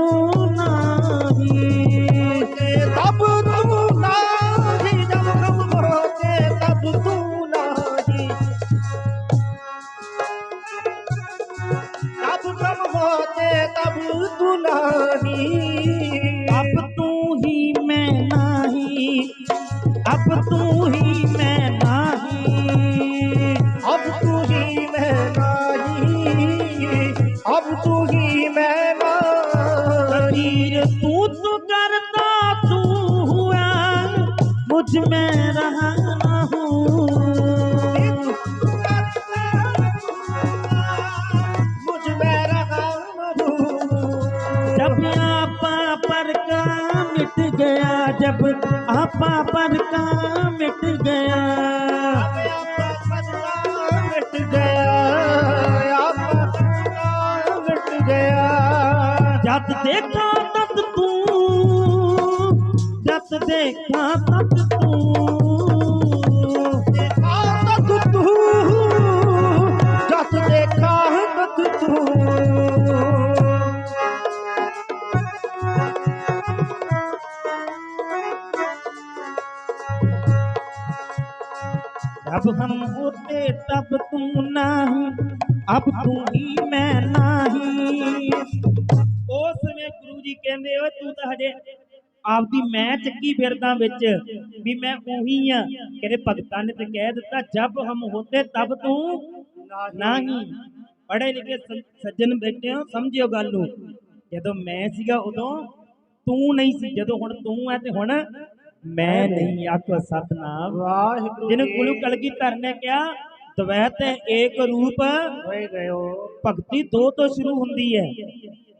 नाही, तब तू नाही, जब हम होते तब तू नाही, जब हम होते तब तू नाही, अब तू ही मैं नाही, अब तू ही मैं नाही, अब तू ही मैं नाही, अब तू ही मैं नाही, कबीर तू तो करता तू हुआ, मुझ में रहा ना हूँ, मुझ में रहा हूँ, जब आपा पर का मिट गया, जब आपा पर का मिट गया, मिट गया, मिट गया, जब देखा तब तू, जब देखा तब तू, तब तू, जब देखा तब तू, जब हम होते तब तू नहीं, अब तू ही मैं नहीं। ਉਸ ਸਮੇਂ ਗੁਰੂ ਜੀ ਕਹਿੰਦੇ ਓਏ ਤੂੰ ਤਾਂ ਹਜੇ ਆਪਦੀ ਮੈਂ ਚੱਕੀ ਫਿਰਦਾ ਵਿੱਚ ਵੀ ਮੈਂ ਉਹੀ ਆ। ਕਹਿੰਦੇ ਭਗਤਾਂ ਨੇ ਤੇ ਕਹਿ ਦਿੱਤਾ ਜਬ ਹਮ ਹੋਤੇ ਤਬ ਤੂੰ ਨਹੀਂ। ਪੜ੍ਹੇ ਲਿਖੇ ਸੱਜਣ ਬੈਠੇ ਹੋ, ਸਮਝਿਓ ਗੱਲ ਨੂੰ। ਜਦੋਂ ਮੈਂ ਸੀਗਾ ਉਦੋਂ ਤੂੰ ਨਹੀਂ ਸੀ, ਜਦੋਂ ਹੁਣ ਤੂੰ ਹੈ ਤੇ ਹੁਣ ਮੈਂ ਨਹੀਂ। ਆਖੋ ਸਤਨਾਮ ਵਾਹਿਗੁਰੂ। ਜਿਹਨੂੰ ਗੁਰੂ ਕਲਗੀਧਰ ਨੇ ਕਿਹਾ ਦਵੈਤ ਏਕ ਰੂਪ ਹੋਏ ਗਇਓ। ਭਗਤੀ ਦੋ ਤੋਂ ਸ਼ੁਰੂ ਹੁੰਦੀ ਹੈ।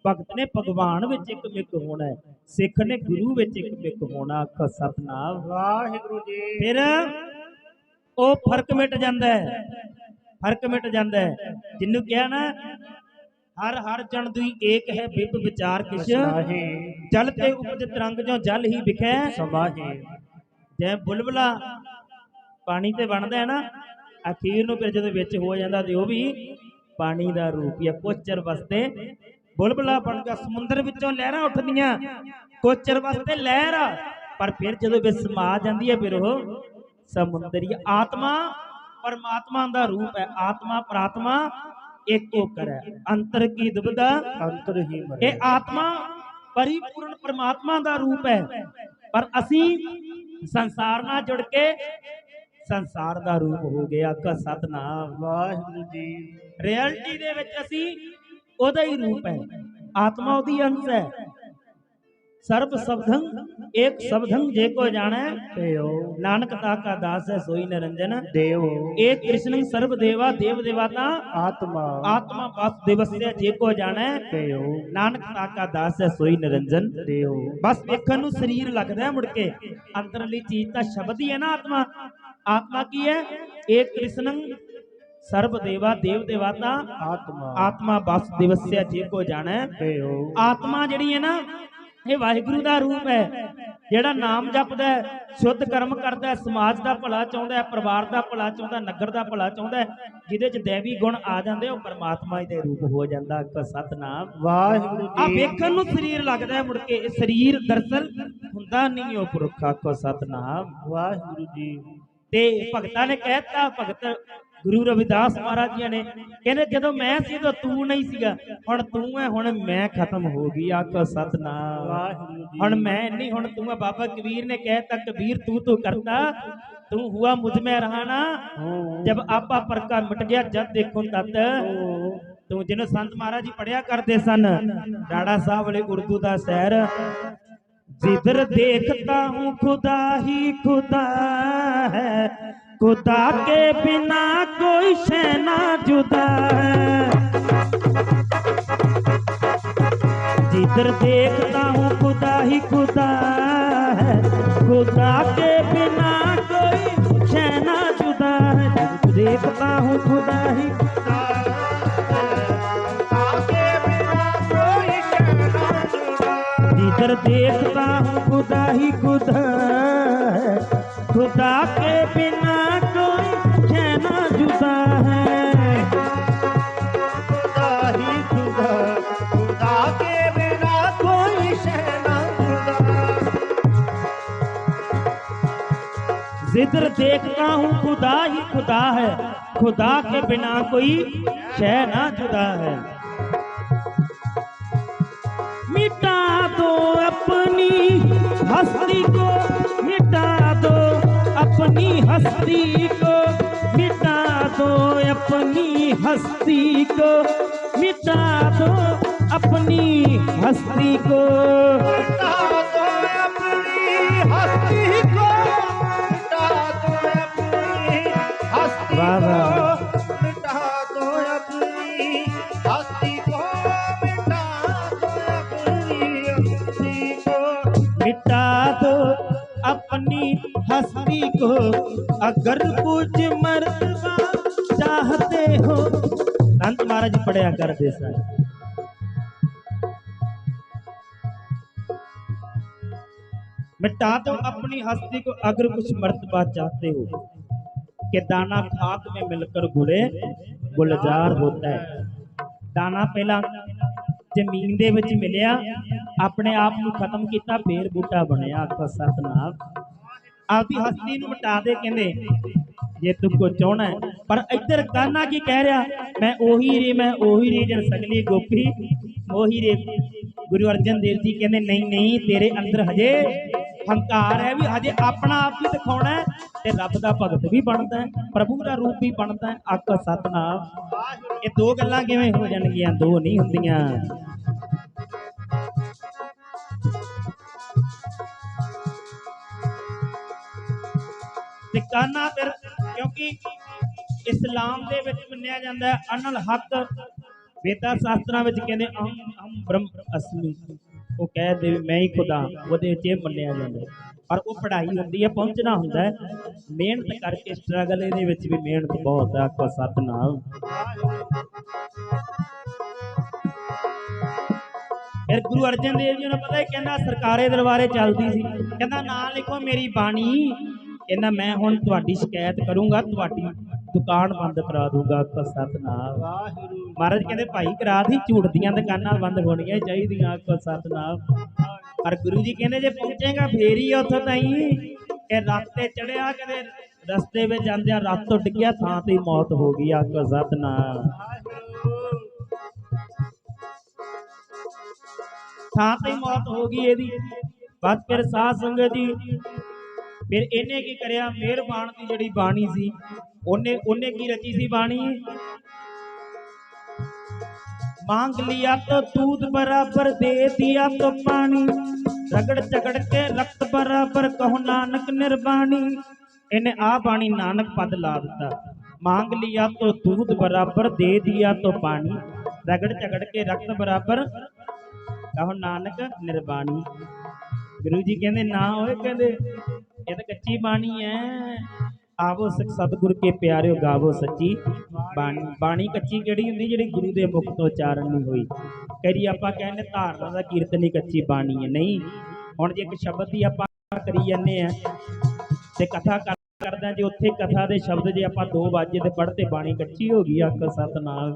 ਭਗਤ ਨੇ ਭਗਵਾਨ ਵਿੱਚ ਇੱਕ ਮਿਕ ਹੋਣਾ ਹੈ, ਸਿੱਖ ਨੇ ਗੁਰੂ ਵਿੱਚ ਇੱਕ ਮਿਕ ਹੋਣਾ। ਆਖੋ ਸਤਨਾਮ ਵਾਹਿਗੁਰੂ ਜੀ। ਫਿਰ ਉਹ ਫਰਕ ਮਿਟ ਜਾਂਦਾ ਹੈ, ਫਰਕ ਮਿਟ ਜਾਂਦਾ ਹੈ। ਜਿਹਨੂੰ ਕਿਹਾ ਨਾ ਹਰ ਹਰ ਜਨ ਦੁਈ ਏਕ ਹੈ ਬਿਬ ਵਿਚਾਰ ਕਿਛ ਜਲ ਤੇ ਉਪਜ ਤਰੰਗ ਜੋ ਜਲ ਹੀ ਵਿਖੈ ਸਮਾਹੀ। ਜੈ ਬੁਲਬੁਲਾ ਪਾਣੀ ਤੇ ਬਣਦਾ ਹੈ ਨਾ, ਅਖੀਰ ਨੂੰ ਫਿਰ ਜਦੋਂ ਵਿੱਚ ਹੋ ਜਾਂਦਾ ਤੇ ਉਹ ਵੀ ਪਾਣੀ ਦਾ ਰੂਪ ਹੀ ਹੈ। ਕੁਛ ਚਿਰ ਵਾਸਤੇ ਬੁਲਬੁਲਾ ਬਣ ਗਿਆ, ਸਮੁੰਦਰ ਵਿੱਚੋਂ ਲਹਿਰਾਂ ਉੱਠਦੀਆਂ, ਕੁਛ ਚਿਰ ਵਾਸਤੇ ਲਹਿਰ, ਪਰ ਫਿਰ ਜਦੋਂ ਵਿੱਚ ਸਮਾ ਜਾਂਦੀ ਹੈ ਫਿਰ ਉਹ ਸਮੁੰਦਰੀ। ਆਤਮਾ ਪਰਮਾਤਮਾ ਦਾ ਰੂਪ ਹੈ। ਆਤਮਾ ਪ੍ਰਾਤਮਾ ਇੱਕ ਓਕਰ ਹੈ, ਅੰਤਰ ਕੀ ਦੁਬਦਾ ਅੰਤਰ ਹੀ ਮਰੇ। ਇਹ ਆਤਮਾ ਪਰਿਪੂਰਨ ਪਰਮਾਤਮਾ ਦਾ ਰੂਪ ਹੈ, ਪਰ ਅਸੀਂ ਸੰਸਾਰ ਨਾਲ ਜੁੜ ਕੇ ਸੰਸਾਰ ਦਾ ਰੂਪ ਹੋ ਗਿਆ। ਆਖੋ ਸਤਨਾਮ ਵਾਹਿਗੁਰੂ ਜੀ। ਰਿਐਲਿਟੀ ਦੇ ਵਿੱਚ ਅਸੀਂ ਉਹਦਾ ਹੀ ਰੂਪ ਹੈ, ਆਤਮਾ ਉਹਦੀ ਅੰਸ਼ ਹੈ। ਸਰਬ ਸ਼ਬਦੰ ਇੱਕ ਸ਼ਬਦੰ ਜੇ ਕੋ ਜਾਣੈ ਦੇਵ ਨਾਨਕ ਤਾਕਾ ਦਾਸ ਹੈ ਸੋਈ ਨਿਰੰਜਨ ਦੇਵ। ਏਕ ਕ੍ਰਿਸ਼ਨ ਸਰਬ ਦੇਵਾ ਦੇਵ ਦੇਵਾਤਾ ਆਤਮਾ ਆਤਮਾ ਵਾਸੁਦੇਵਸਯ ਜੇ ਕੋ ਜਾਣੈ ਦੇਵ ਨਾਨਕ ਤਾਕਾ ਦਾਸ ਹੈ ਸੋਈ ਨਿਰੰਜਨ। ਦੇਵ। ਬਸ ਵੇਖਣ ਨੂੰ ਸਰੀਰ ਲੱਗਦਾ ਹੈ, ਮੁੜ ਕੇ ਅੰਦਰਲੀ ਚੀਜ਼ ਤਾਂ ਸ਼ਬਦ ਹੀ ਹੈ ਨਾ। ਆਤਮਾ ਆਤਮਾ ਕੀ ਹੈ? ਏਕ ਕ੍ਰਿਸ਼ਨ ਸਰਬ ਦੇਵਾ ਦੇਵ ਦੇਵਾਤਾ ਆਤਮਾ ਆਤਮਾ ਵਾਸੁਦੇਵਸਯ ਜੇ ਕੋ ਜਾਣੈ। ਦੇਵ। ਆਤਮਾ ਜਿਹੜੀ ਹੈ ਨਾ ਇਹ ਵਾਹਿਗੁਰੂ ਦਾ ਰੂਪ ਹੈ, ਜਿਹੜਾ ਨਾਮ ਜਪਦਾ ਹੈ, ਸ਼ੁੱਧ ਕਰਮ ਕਰਦਾ ਹੈ, ਸਮਾਜ ਦਾ ਭਲਾ ਚਾਹੁੰਦਾ ਹੈ, ਪਰਿਵਾਰ ਦਾ ਭਲਾ ਚਾਹੁੰਦਾ, ਨਗਰ ਦਾ ਭਲਾ ਚਾਹੁੰਦਾ ਹੈ, ਜਿਹਦੇ ਚ ਦੇਵੀ ਗੁਣ ਆ ਜਾਂਦੇ ਉਹ ਪਰਮਾਤਮਾ ਦੇ ਰੂਪ ਹੋ ਜਾਂਦਾ। ਸਤਨਾਮ ਵਾਹਿਗੁਰੂ ਆ ਜੀ। ਵੇਖਣ ਨੂੰ ਸਰੀਰ ਲੱਗਦਾ ਹੈ, ਮੁੜ ਕੇ ਇਹ ਸਰੀਰ ਦਰਅਸਲ ਹੁੰਦਾ ਨਹੀਂ ਉਹ ਪੁਰਖ। ਆਖੋ ਸਤਨਾਮ ਵਾਹਿਗੁਰੂ ਜੀ। ਤੇ ਭਗਤਾਂ ਨੇ ਕਹਿਤਾ, ਭਗਤ ਗੁਰੂ ਰਵਿਦਾਸ ਮਹਾਰਾਜ ਜੀ ਨੇ ਕਹਿੰਦੇ ਜਦੋਂ ਮੈਂ ਸੀ ਤਾਂ ਤੂੰ ਨਹੀਂ ਸੀਗਾ, ਹੁਣ ਤੂੰ ਹੈ, ਹੁਣ ਮੈਂ ਖਤਮ ਹੋ ਗਈ। ਆਖੋ ਸਤਨਾਮ। ਵਾਹਿਗੁਰੂ ਜੀ। ਹੁਣ ਮੈਂ ਨਹੀਂ, ਹੁਣ ਤੂੰ ਹੈ। ਬਾਬਾ ਕਬੀਰ ਨੇ ਕਹਿਤਾ, कबीर तू तो करता, तू हुआ मुझ में रहाना, जब आपा पर का मिट गया जब देखो तत तू। ਜਿਹਨੂੰ ਸੰਤ ਮਹਾਰਾਜ ਜੀ ਪੜਿਆ ਕਰਦੇ ਸਨ, ਰਾੜਾ ਸਾਹਿਬ ਵਾਲੇ ਉਰਦੂ ਦਾ ਸ਼ਹਿਰ, जिधर देखता हूँ खुदा ही खुदा है, खुदा के बिना कोई शैना जुदा है। जिधर देखता हूँ खुदा ही खुदा है, खुदा के बिना कोई शैना जुदा है। जिधर देखता हूँ खुदा ही खुदा जिधर देखता हूँ खुदा ही खुदा है, खुदा के बिना कोई शैना जुदा है। खुदा ही खुदा, खुदा के बिना कोई शैना जुदा। जिधर देखता हूँ खुदा ही खुदा है, खुदा के बिना कोई शैना जुदा है। मिटा दो अपनी हस्ती को, मिटा दो अपनी हस्ती को, मिटा दो अपनी हस्ती को, मिटा दो अपनी हस्ती को। मिटा दो अपनी हस्ती को, मिटा दो अपनी हस्ती वाह को, वाह। मिटा दो अपनी हस्ती को, मिटा दो अपनी हस्ती को। मिटा दो अपनी हस्ती को, अगर कुछ मर्तबा चाहते हो। संत महाराज जी पढ़िया करते सर। मिटा दो अपनी हस्ती को अगर कुछ मर्तबा चाहते हो, कि दाना खाक में मिलकर गुले गुलजार होता है। दाना पहला ਜ਼ਮੀਨ ਦੇ ਵਿੱਚ ਮਿਲਿਆ, ਆਪਣੇ ਆਪ ਨੂੰ ਖਤਮ ਕੀਤਾ, ਫੇਰ ਬੂਟਾ ਬਣਿਆ। ਆਖੋ ਸਤਨਾਮ। ਆਪਦੀ ਹਸਤੀ ਨੂੰ ਮਿਟਾ ਦੇ ਕਹਿੰਦੇ, ਜੇ ਤੂੰ ਕੋ ਚਾਹਣਾ ਹੈ। ਪਰ ਇੱਧਰ ਕਾਨਾ ਕੀ ਕਹਿ ਰਿਹਾ, ਮੈਂ ਉਹੀ ਰੇ ਜਨ ਸਗਲੀ ਗੋਪੀ ਮੋਹੀ ਰੇ। ਗੁਰੂ ਅਰਜਨ ਦੇਵ ਜੀ ਕਹਿੰਦੇ ਨਹੀਂ ਨਹੀਂ, ਤੇਰੇ ਅੰਦਰ ਹਜੇ ਹੰਕਾਰ ਹੈ, ਵੀ ਹਜੇ ਆਪਣਾ ਆਪ ਵੀ ਦਿਖਾਉਣਾ ਹੈ, ਤੇ ਰੱਬ ਦਾ ਭਗਤ ਵੀ ਬਣਦਾ ਹੈ, ਪ੍ਰਭੂ ਦਾ ਰੂਪ ਵੀ ਬਣਦਾ ਹੈ। ਆਖੋ ਸਤਨਾਮ। ਇਹ ਦੋ ਗੱਲਾਂ ਕਿਵੇਂ ਹੋ ਜਾਣਗੀਆਂ? ਦੋ ਨਹੀਂ ਹੁੰਦੀਆਂ। ਤੇ ਕਾਨਾ ਫਿਰ ਕਿਉਂਕਿ ਇਸਲਾਮ ਦੇ ਵਿੱਚ ਮੰਨਿਆ ਜਾਂਦਾ ਹੈ ਅਨਲ ਹੱਕ, ਵੇਦਾਂ ਸ਼ਾਸਤਰਾਂ ਵਿੱਚ ਕਹਿੰਦੇ ਅਹਮ ਬ੍ਰਹਮ ਅਸਮੀ। ਉਹ ਕਹਿੰਦੇ ਵੀ ਮੈਂ ਹੀ ਖੁਦਾ, ਉਹਦੇ ਵਿੱਚ ਇਹ ਮੰਨਿਆ ਜਾਂਦਾ ਹੈ। ਪਰ ਉਹ ਪੜ੍ਹਾਈ ਹੁੰਦੀ ਹੈ, ਪਹੁੰਚਣਾ ਹੁੰਦਾ ਹੈ, ਮਿਹਨਤ ਕਰਕੇ ਸਟਰਗਲ, ਇਹਦੇ ਵਿੱਚ ਵੀ ਮਿਹਨਤ ਬਹੁਤ ਹੈ। ਆਖੋ ਸਤਨਾਮ। ਫਿਰ ਗੁਰੂ ਅਰਜਨ ਦੇਵ ਜੀ ਨੂੰ ਪਤਾ, ਕਹਿੰਦਾ ਸਰਕਾਰੇ ਦਰਬਾਰੇ ਚੱਲਦੀ ਸੀ, ਕਹਿੰਦਾ ਨਾਂ ਲਿਖੋ ਮੇਰੀ ਬਾਣੀ, ਕਹਿੰਦਾ ਮੈਂ ਹੁਣ ਤੁਹਾਡੀ ਸ਼ਿਕਾਇਤ ਕਰੂੰਗਾ, ਤੁਹਾਡੀ ਦੁਕਾਨ ਬੰਦ ਕਰਾ ਦੂੰਗਾ। ਆਖੋ ਸਤਨਾਮ। ਮਹਾਰਾਜ ਕਹਿੰਦੇ ਭਾਈ ਕਰਾ ਦੀ, ਝੂਠ ਦੀਆਂ ਦੁਕਾਨਾਂ ਬੰਦ ਹੋਣੀਆਂ ਚਾਹੀਦੀਆਂ। ਆਖੋ ਸਤਨਾਮ। ਪਰ ਗੁਰੂ ਜੀ ਕਹਿੰਦੇ ਜੇ ਪਹੁੰਚੇਗਾ ਫੇਰ ਹੀ ਉੱਥੋਂ ਤਾਈਂ। ਇਹ ਰਾਤੇ ਚੜਿਆ, ਕਦੇ ਰਸਤੇ ਵਿੱਚ ਜਾਂਦਿਆਂ ਰੱਤ ਟੁੱਟ ਗਿਆ, ਥਾਂ ਤੇ ਮੌਤ ਹੋ ਗਈ। ਆਖੋ ਸਤਨਾਮ। ਥਾਂ ਤੇ ਮੌਤ ਹੋ ਗਈ ਇਹਦੀ। ਬਸ ਫਿਰ ਸਾਧ ਸੰਗਤ ਜੀ, ਫਿਰ ਇਹਨੇ ਕੀ ਕਰਿਆ, ਮਿਹਰਬਾਨ ਦੀ ਜਿਹੜੀ ਬਾਣੀ ਸੀ, ਉਹਨੇ ਕੀ ਰਚੀ ਸੀ ਬਾਣੀ? मांग लिया तो दूध बराबर, दे दिया तो पानी, रगड़ झगड़ के रक्त बराबर, कहो नानक निर्वाणी। इन्हें आ बाणी नानक पद ला दिता। मांग लिया तो दूध बराबर, दे दिया तो पानी, रगड़ झगड़ के रक्त बराबर, कहो नानक निर्वाणी। गुरु जी कहते ना होए, कहते ये तो कच्ची बाणी है। आवो सतगुर के प्यारे गावो सच्ची बाणी। बाणी कच्ची किहड़ी हुंदी? जिहड़ी गुरु दे मुख तो उचारण नहीं हुई। कई आपां कहने धारना दा कीर्तन ही कच्ची बाणी है। नहीं, हुण जे एक शब्द ही आपां करी जाने आ ते कथा करदा, जे उत्थे कथा दे शब्द जे आपां दो वाजे ते पढ़ते, बाणी कच्ची हो गई। आखो सतनाम।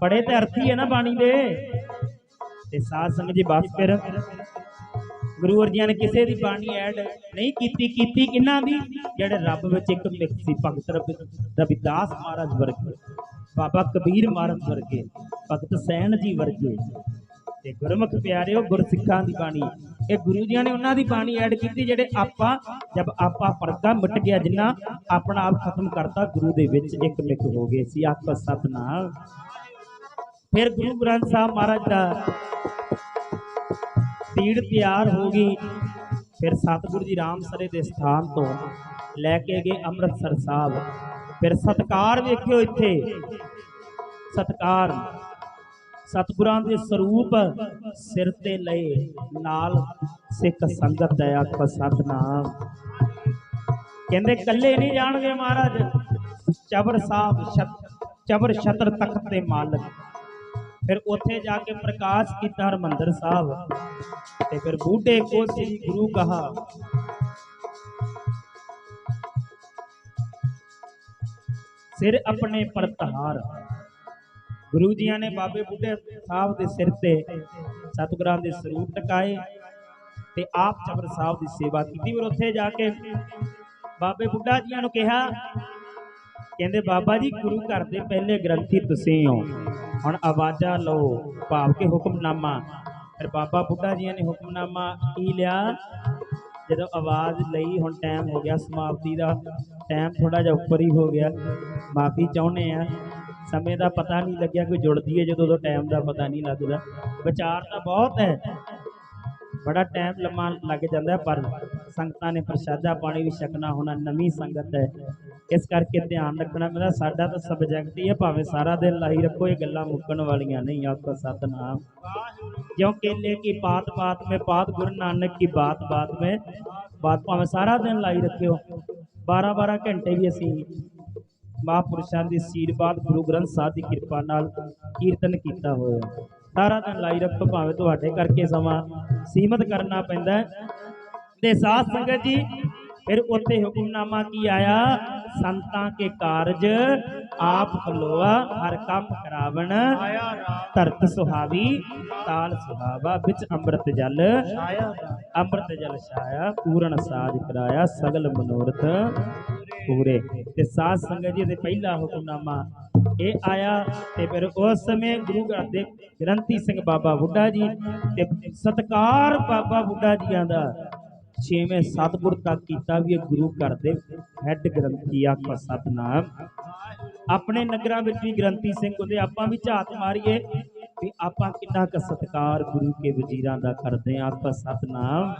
पढ़े ते अर्थी है ना बाणी दे। ते साध संगत जी बस फिर ਗੁਰੂ ਅਰਜਨ ਨੇ ਕਿਸੇ ਦੀ ਬਾਣੀ ਐਡ ਨਹੀਂ ਕੀਤੀ ਕਿਹਨਾਂ ਦੀ, ਜਿਹੜੇ ਰੱਬ ਵਿੱਚ ਇੱਕ ਮਿਕ ਸੀ। ਭਗਤ ਰਵਿਦਾਸ ਮਹਾਰਾਜ ਵਰਗੇ, ਬਾਬਾ ਕਬੀਰ ਮਹਾਰਾਜ ਵਰਗੇ, ਭਗਤ ਸੈਣ ਜੀ ਵਰਗੇ ਤੇ ਗੁਰਮੁਖ ਪਿਆਰਿਓ ਗੁਰਸਿੱਖਾਂ ਦੀ ਬਾਣੀ, ਇਹ ਗੁਰੂ ਜੀ ਨੇ ਉਹਨਾਂ ਦੀ ਬਾਣੀ ਐਡ ਕੀਤੀ ਜਿਹੜੇ ਆਪਾਂ ਜਦ ਆਪਾਂ ਪਰਦਾ ਮਿਟ ਗਿਆ, ਜਿੰਨਾ ਆਪਣਾ ਆਪ ਖਤਮ ਕਰਤਾ, ਗੁਰੂ ਦੇ ਵਿੱਚ ਇੱਕ ਮਿਕ ਹੋ ਗਏ ਸੀ। ਆਪ ਸਤਨਾਮ। ਫਿਰ ਗੁਰੂ ਗ੍ਰੰਥ ਸਾਹਿਬ ਮਹਾਰਾਜ ਦਾ ਤੀੜ ਤਿਆਰ ਹੋ ਗਈ। ਫਿਰ ਸਤਿਗੁਰੂ ਜੀ ਰਾਮਸਰੇ ਦੇ ਸਥਾਨ ਤੋਂ ਲੈ ਕੇ ਗਏ ਅੰਮ੍ਰਿਤਸਰ ਸਾਹਿਬ। ਫਿਰ ਸਤਕਾਰ ਵੇਖਿਓ, ਇੱਥੇ ਸਤਕਾਰ ਸਤਿਗੁਰਾਂ ਦੇ ਸਰੂਪ ਸਿਰ ਤੇ ਲਏ, ਨਾਲ ਸਿੱਖ ਸੰਗਤ ਹੈ। ਆਖੋ ਸਤਨਾਮ। ਕਹਿੰਦੇ ਕੱਲੇ ਨਹੀਂ ਜਾਣਗੇ ਮਹਾਰਾਜ, ਚਬਰ ਸਾਹਿਬ ਚਬਰ ਛਤਰ ਤਖਤ ਤੇ ਮਾਲਕ। ਫਿਰ ਉੱਥੇ ਜਾ ਕੇ ਪ੍ਰਕਾਸ਼ ਕੀਤਾ ਹਰਿਮੰਦਰ ਸਾਹਿਬ ਤੇ ਫਿਰ ਬੂਢੇ ਕੋ ਸ੍ਰੀ ਗੁਰੂ ਕਹਾ। ਸਿਰ ਆਪਣੇ ਪਰਤਹਾਰ, ਗੁਰੂ ਜੀਆਂ ਨੇ ਬਾਬੇ ਬੁੱਢੇ ਸਾਹਿਬ ਦੇ ਸਿਰ ਤੇ ਸਤਿਗੁਰਾਂ ਦੇ ਸਰੂਪ ਟਿਕਾਏ ਤੇ ਆਪ ਚਬਰ ਸਾਹਿਬ ਦੀ ਸੇਵਾ ਕੀਤੀ। ਫਿਰ ਉੱਥੇ ਜਾ ਕੇ ਬਾਬੇ ਬੁੱਢਾ ਜੀਆਂ ਨੂੰ ਕਿਹਾ, ਕਹਿੰਦੇ ਬਾਬਾ ਜੀ ਗੁਰੂ ਘਰ ਦੇ ਪਹਿਲੇ ਗ੍ਰੰਥੀ ਤੁਸੀਂ ਹੋ, ਹੁਣ ਆਵਾਜ਼ਾਂ ਲਓ, ਭਾਵ ਕੇ ਹੁਕਮਨਾਮਾ। ਫਿਰ ਬਾਬਾ ਬੁੱਢਾ ਜੀਆਂ ਨੇ ਹੁਕਮਨਾਮਾ ਕੀ ਲਿਆ, ਜਦੋਂ ਆਵਾਜ਼ ਲਈ ਹੁਣ ਟਾਈਮ ਹੋ ਗਿਆ ਸਮਾਪਤੀ ਦਾ, ਟਾਈਮ ਥੋੜਾ ਜਿਹਾ ਉੱਪਰ ਹੀ ਹੋ ਗਿਆ, ਮਾਫੀ ਚਾਹੁੰਦੇ ਆ, ਸਮੇਂ ਦਾ ਪਤਾ ਨਹੀਂ ਲੱਗਿਆ, ਕੋਈ ਜੁੜਦੀ ਹੈ ਜਦੋਂ ਟਾਈਮ ਦਾ ਪਤਾ ਨਹੀਂ ਲੱਗਦਾ। ਵਿਚਾਰ ਤਾਂ ਬਹੁਤ ਹੈ, ਬੜਾ ਟਾਈਮ ਲੰਮਾ ਲੱਗ ਜਾਂਦਾ, ਪਰ ਸੰਗਤਾਂ ਨੇ ਪ੍ਰਸ਼ਾਦਾ ਪਾਣੀ ਵੀ ਛਕਣਾ ਹੋਣਾ, ਨਵੀਂ ਸੰਗਤ ਹੈ, ਇਸ ਕਰਕੇ ਧਿਆਨ ਰੱਖਣਾ ਮੇਰਾ। ਸਾਡਾ ਤਾਂ ਸਬਜੈਕਟ ਹੀ ਹੈ, ਭਾਵੇਂ ਸਾਰਾ ਦਿਨ ਲਾਈ ਰੱਖੋ, ਇਹ ਗੱਲਾਂ ਮੁੱਕਣ ਵਾਲੀਆਂ ਨਹੀਂ। ਆਖੋ ਸਤਨਾਮ। ਕਿਉਂ ਕੇਲੇ की बात बात में बात, गुरु नानक की बात बात में बात, भावें सारा दिन लाई रखियो, 12-12 घंटे भी असी महापुरुषों की आशीर्वाद गुरु ग्रंथ साहिब की कृपा नाल कीर्तन किया होया, सारा दिन लाई रखो, भावें तुहाडे करके समा सीमित करना पैंदा ते साध संगत जी। फिर उत्थे हुक्मनामा की आया, संतां के कारज आप खलोआ, हर काम करावन, धरत सुहावी ताल सुहावा, बिच अमृत जल छाया, पूर्ण साज कराया, सगल मनोरथ पूरे। ते साध संगत जी दे पहला हुक्मनामा ये आया। ते फिर उस समय गुरु घर दे ग्रंथी सिंह बाबा बुढ़ा जी ते सत्कार बाबा बुढ़ा जी दा 6वें सतगुर तक किया भी गुरु घर दे हैड ग्रंथी। आखो सतनाम। अपने नगरां विच भी ग्रंथी सिंह होंदे, आपां भी झात मारीए भी आपां किन्ना क सत्कार गुरु के वजीरां दा करदे आं। आखो सतनाम।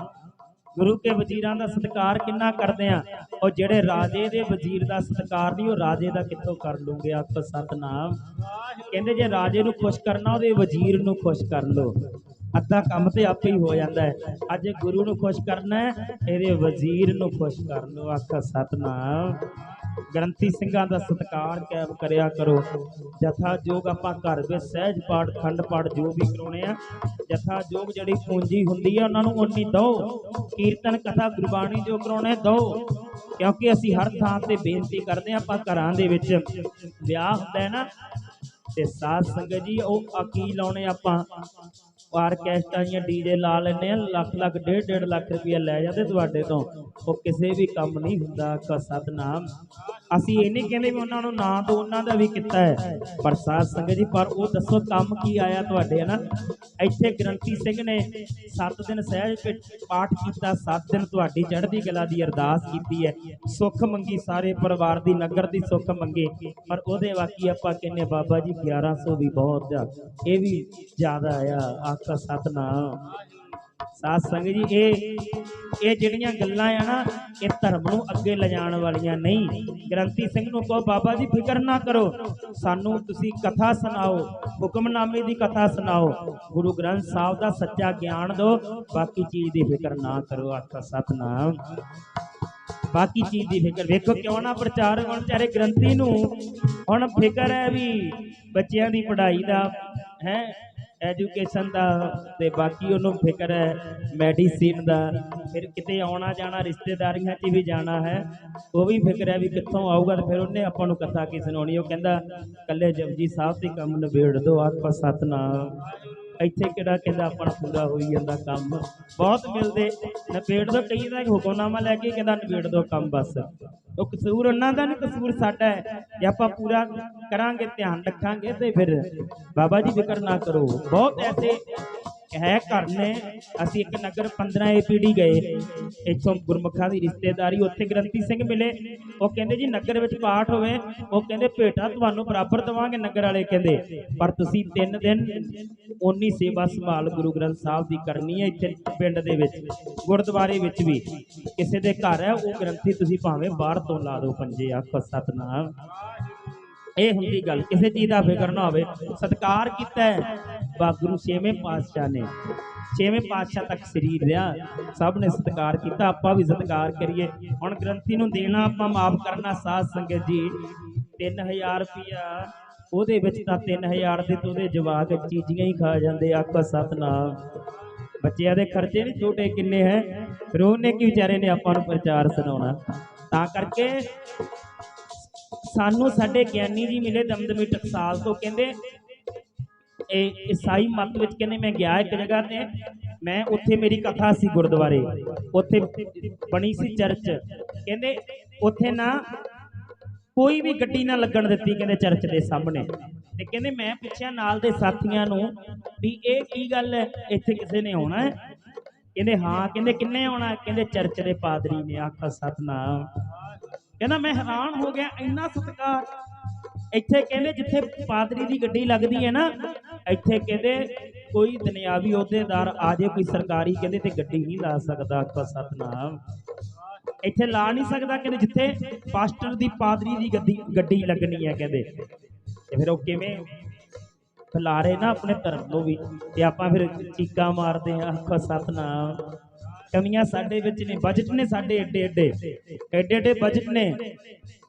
गुरु के वजीरां दा सत्कार किन्ना करदे आं, और जिहड़े राजे दे वजीर दा सत्कार नहीं, वो राजे दा कित्थों कर लूंगे। आखो सतनाम। कहंदे जे राजे नूं खुश करना, उहदे वजीर नूं खुश कर लो, अद्धा काम तो आपे ही हो जाता है। अज गुरु नूं खुश करना है, इहदे वजीर नूं खुश कर लो। आखो सतनाम। ग्रंथी सिंघां दा सत्कार कैब करिया करो। जथा जोग आपां घर विच सहज पाठ खंड पाठ जो भी कराउणे आ, जथा जोग जिहड़ी पूंजी हुंदी है उन्हां नूं उन्नी दो। कीर्तन कथा गुरबाणी जो कराउणे दो, क्योंकि असीं हर थां ते बेनती करदे आं, आपां घरां दे विच विआह हुंदा है ना, ते साध संगत जी ਉਹ ਕੀ ਲਾਉਣੇ ਆਪਾਂ ਆਰਕੈਸਟਰਾ ਦੀਆਂ ਡੀਜੇ ਲਾ ਲੈਂਦੇ ਆ, ਲੱਖ ਲੱਖ 1.5 ਲੱਖ ਰੁਪਇਆ ਲੈ ਜਾਂਦੇ ਤੁਹਾਡੇ ਤੋਂ, ਉਹ ਕਿਸੇ ਵੀ ਕੰਮ ਨਹੀਂ ਹੁੰਦਾ। ਆਖੋ ਸਤਨਾਮ। ਅਸੀਂ ਇਹ ਨਹੀਂ ਕਹਿੰਦੇ ਵੀ ਉਹਨਾਂ ਨੂੰ ਨਾ ਦੋ, ਉਹਨਾਂ ਦਾ ਵੀ ਕੀਤਾ ਹੈ, ਪਰ ਸਾਧ ਸੰਗਤ ਜੀ ਪਰ ਉਹ ਦੱਸੋ ਕੰਮ ਕੀ ਆਇਆ ਤੁਹਾਡੇ, ਹੈ ਨਾ। ਇੱਥੇ ਗ੍ਰੰਥੀ ਸਿੰਘ ਨੇ 7 ਦਿਨ ਸਹਿਜ ਪਾਠ ਕੀਤਾ, 7 ਦਿਨ ਤੁਹਾਡੀ ਚੜ੍ਹਦੀ ਕਲਾ ਦੀ ਅਰਦਾਸ ਕੀਤੀ ਹੈ, ਸੁੱਖ ਮੰਗੀ, ਸਾਰੇ ਪਰਿਵਾਰ ਦੀ ਨਗਰ ਦੀ ਸੁੱਖ ਮੰਗੇ, ਪਰ ਉਹਦੇ ਬਾਕੀ ਆਪਾਂ ਕਹਿੰਦੇ ਬਾਬਾ ਜੀ 1100 ਵੀ ਬਹੁਤ ਆ, ਇਹ ਵੀ ਜ਼ਿਆਦਾ ਆ। ਆਖੋ सतनाम। साध संगत जी ये जिहड़ियां गल्लां आ ना, ये धर्म नूं अगे लिजाण वालियां नहीं। ग्रंथी सिंह नूं कहो बाबा जी फिकर ना करो, सानूं तुसीं कथा सुनाओ, हुक्मनामे दी कथा सुनाओ, गुरु ग्रंथ साहिब दा सच्चा ज्ञान दो, बाकी चीज़ दी फिकर ना करो। आखो सतनाम। बाकी चीज़ की फिक्र वेखो क्यों ना प्रचार होण, बेचारे ग्रंथी नूं हुण फिक्र है भी बच्चों की पढ़ाई का है, एजुकेशन का, ते बाकी उन्होंने फिक्र है मैडिसिन का, फिर किते आना जाना रिश्तेदारियां च भी जाना है, वो भी फिक्र है भी कित्थों आऊगा, तो फिर उन्हें आपां नूं कथा की सुनाउणी, वो कहंदा कल्ले जपजी साहब ते काम नबेड़ दो। आखो सतनाम। ਇੱਥੇ ਕਿਹੜਾ ਕਹਿੰਦਾ ਆਪਣਾ ਪੂਰਾ ਹੋਈ ਜਾਂਦਾ ਕੰਮ। ਬਹੁਤ ਮਿਲਦੇ ਨਿਬੇੜ ਦੋ, ਕਈ ਦਾ ਹੁਕਮਨਾਮਾ ਲੈ ਕੇ ਕਹਿੰਦਾ ਨਿਬੇੜ ਦੋ ਕੰਮ ਬਸ। ਉਹ ਕਸੂਰ ਉਹਨਾਂ ਦਾ ਨਹੀਂ, ਕਸੂਰ ਸਾਡਾ ਹੈ। ਜੇ ਆਪਾਂ ਪੂਰਾ ਕਰਾਂਗੇ, ਧਿਆਨ ਰੱਖਾਂਗੇ ਤੇ ਫਿਰ ਬਾਬਾ ਜੀ ਫਿਕਰ ਨਾ ਕਰੋ। ਬਹੁਤ ਐਸੇ ਹੈ ਘਰ ਨੇ। ਅਸੀਂ ਇੱਕ ਨਗਰ 15 APD ਗਏ, ਇੱਥੋਂ ਗੁਰਮੁਖਾਂ ਦੀ ਰਿਸ਼ਤੇਦਾਰੀ, ਉੱਥੇ ਗ੍ਰੰਥੀ ਸਿੰਘ ਮਿਲੇ। ਉਹ ਕਹਿੰਦੇ ਜੀ ਨਗਰ ਵਿੱਚ ਪਾਠ ਹੋਵੇ, ਉਹ ਕਹਿੰਦੇ ਭੇਟਾ ਤੁਹਾਨੂੰ ਬਰਾਬਰ ਦੇਵਾਂਗੇ ਨਗਰ ਵਾਲੇ, ਕਹਿੰਦੇ ਪਰ ਤੁਸੀਂ 3 ਦਿਨ ਓਨੀ ਸੇਵਾ ਸੰਭਾਲ ਗੁਰੂ ਗ੍ਰੰਥ ਸਾਹਿਬ ਦੀ ਕਰਨੀ ਹੈ। ਇੱਥੇ ਪਿੰਡ ਦੇ ਵਿੱਚ ਗੁਰਦੁਆਰੇ ਵਿੱਚ ਵੀ ਕਿਸੇ ਦੇ ਘਰ ਹੈ, ਉਹ ਗ੍ਰੰਥੀ ਤੁਸੀਂ ਭਾਵੇਂ ਬਾਹਰ ਤੋਂ ਲਾ ਦਿਓ ਪੰਜੇ। ਆਖੋ ਸਤਨਾਮ। ਇਹ ਹੁੰਦੀ ਗੱਲ, ਕਿਸੇ ਚੀਜ਼ ਦਾ ਫਿਕਰ ਨਾ ਹੋਵੇ। ਸਤਿਕਾਰ ਕੀਤਾ ਹੈ ਗੁਰੂ 6ਵੇਂ ਪਾਤਸ਼ਾਹ ਨੇ, 6ਵੇਂ ਪਾਤਸ਼ਾਹ ਤੱਕ ਸਰੀਰ ਰਿਹਾ, ਸਭ ਨੇ ਸਤਿਕਾਰ ਕੀਤਾ, ਆਪਾਂ ਵੀ ਸਤਿਕਾਰ ਕਰੀਏ। ਹੁਣ ਗ੍ਰੰਥੀ ਨੂੰ ਦੇਣਾ ਆਪਾਂ ਮਾਫ ਕਰਨਾ। ਸਾਧ ਸੰਗਤ ਜੀ 3000 ਰੁਪਇਆ, ਉਹਦੇ ਵਿੱਚ ਤਾਂ 3000 ਦੇ ਤੋਂ ਉਹਦੇ ਜਵਾਕ ਚੀਜ਼ੀਆਂ ਹੀ ਖਾ ਜਾਂਦੇ। ਆਖੋ ਸਤਨਾਮ। ਬੱਚਿਆਂ ਦੇ ਖਰਚੇ ਨਹੀਂ ਛੋਟੇ ਕਿੰਨੇ ਹੈ, ਫਿਰ ਉਹਨੇ ਕੀ ਵਿਚਾਰੇ ਨੇ ਆਪਾਂ ਨੂੰ ਪ੍ਰਚਾਰ ਸੁਣਾਉਣਾ। ਤਾਂ ਕਰਕੇ ਸਾਨੂੰ ਸਾਡੇ ਗਿਆਨੀ ਜੀ ਮਿਲੇ ਦਮਦਮੀ ਟਕਸਾਲ ਤੋਂ, ਕਹਿੰਦੇ ਇਹ ਈਸਾਈ ਮਤ ਵਿੱਚ, ਕਹਿੰਦੇ ਮੈਂ ਗਿਆ ਇੱਕ ਜਗ੍ਹਾ ਤੇ, ਮੈਂ ਉੱਥੇ ਮੇਰੀ ਕਥਾ ਸੀ ਗੁਰਦੁਆਰੇ, ਉੱਥੇ ਬਣੀ ਸੀ ਚਰਚ। ਕਹਿੰਦੇ ਉੱਥੇ ਨਾ ਕੋਈ ਵੀ ਗੱਡੀ ਨਾ ਲੱਗਣ ਦਿੱਤੀ, ਕਹਿੰਦੇ ਚਰਚ ਦੇ ਸਾਹਮਣੇ। ਤੇ ਕਹਿੰਦੇ ਮੈਂ ਪੁੱਛਿਆ ਨਾਲ ਦੇ ਸਾਥੀਆਂ ਨੂੰ ਵੀ ਇਹ ਕੀ ਗੱਲ ਹੈ, ਇੱਥੇ ਕਿਸੇ ਨੇ ਆਉਣਾ ਹੈ? ਕਹਿੰਦੇ ਹਾਂ। ਕਹਿੰਦੇ ਕਿੰਨੇ ਆਉਣਾ? ਕਹਿੰਦੇ ਚਰਚ ਦੇ ਪਾਦਰੀ ਨੇ। ਆਖਾ ਸਤਨਾਮ। ਕਹਿੰਦਾ ਮੈਂ ਹੈਰਾਨ ਹੋ ਗਿਆ, ਇੰਨਾ ਸਤਿਕਾਰ ਇੱਥੇ। ਕਹਿੰਦੇ ਜਿੱਥੇ ਪਾਦਰੀ ਦੀ ਗੱਡੀ ਲੱਗਦੀ ਹੈ ਨਾ, ਇੱਥੇ ਕਹਿੰਦੇ ਕੋਈ ਦੁਨਿਆਵੀ ਅਹੁਦੇਦਾਰ ਆ ਜੇ, ਕੋਈ ਸਰਕਾਰੀ, ਕਹਿੰਦੇ ਤੇ ਗੱਡੀ ਨਹੀਂ ਲਾ ਸਕਦਾ। ਆਖੋ ਸਤਨਾਮ। ਇੱਥੇ ਲਾ ਨਹੀਂ ਸਕਦਾ, ਕਹਿੰਦੇ ਜਿੱਥੇ ਪਾਸਟਰ ਦੀ ਪਾਦਰੀ ਦੀ ਗੱਡੀ ਲੱਗਣੀ ਹੈ, ਕਹਿੰਦੇ। ਤੇ ਫਿਰ ਉਹ ਕਿਵੇਂ ਫੈਲਾਰੇ ਨਾ ਆਪਣੇ ਧਰਮ ਨੂੰ ਵੀ, ਤੇ ਆਪਾਂ ਫਿਰ ਚੀਕਾਂ ਮਾਰਦੇ ਹਾਂ। ਆਖੋ ਸਤਨਾਮ। ਕਮੀਆਂ ਸਾਡੇ ਵਿੱਚ ਨੇ, ਬਜਟ ਨੇ ਸਾਡੇ ਏਡੇ ਬਜਟ ਨੇ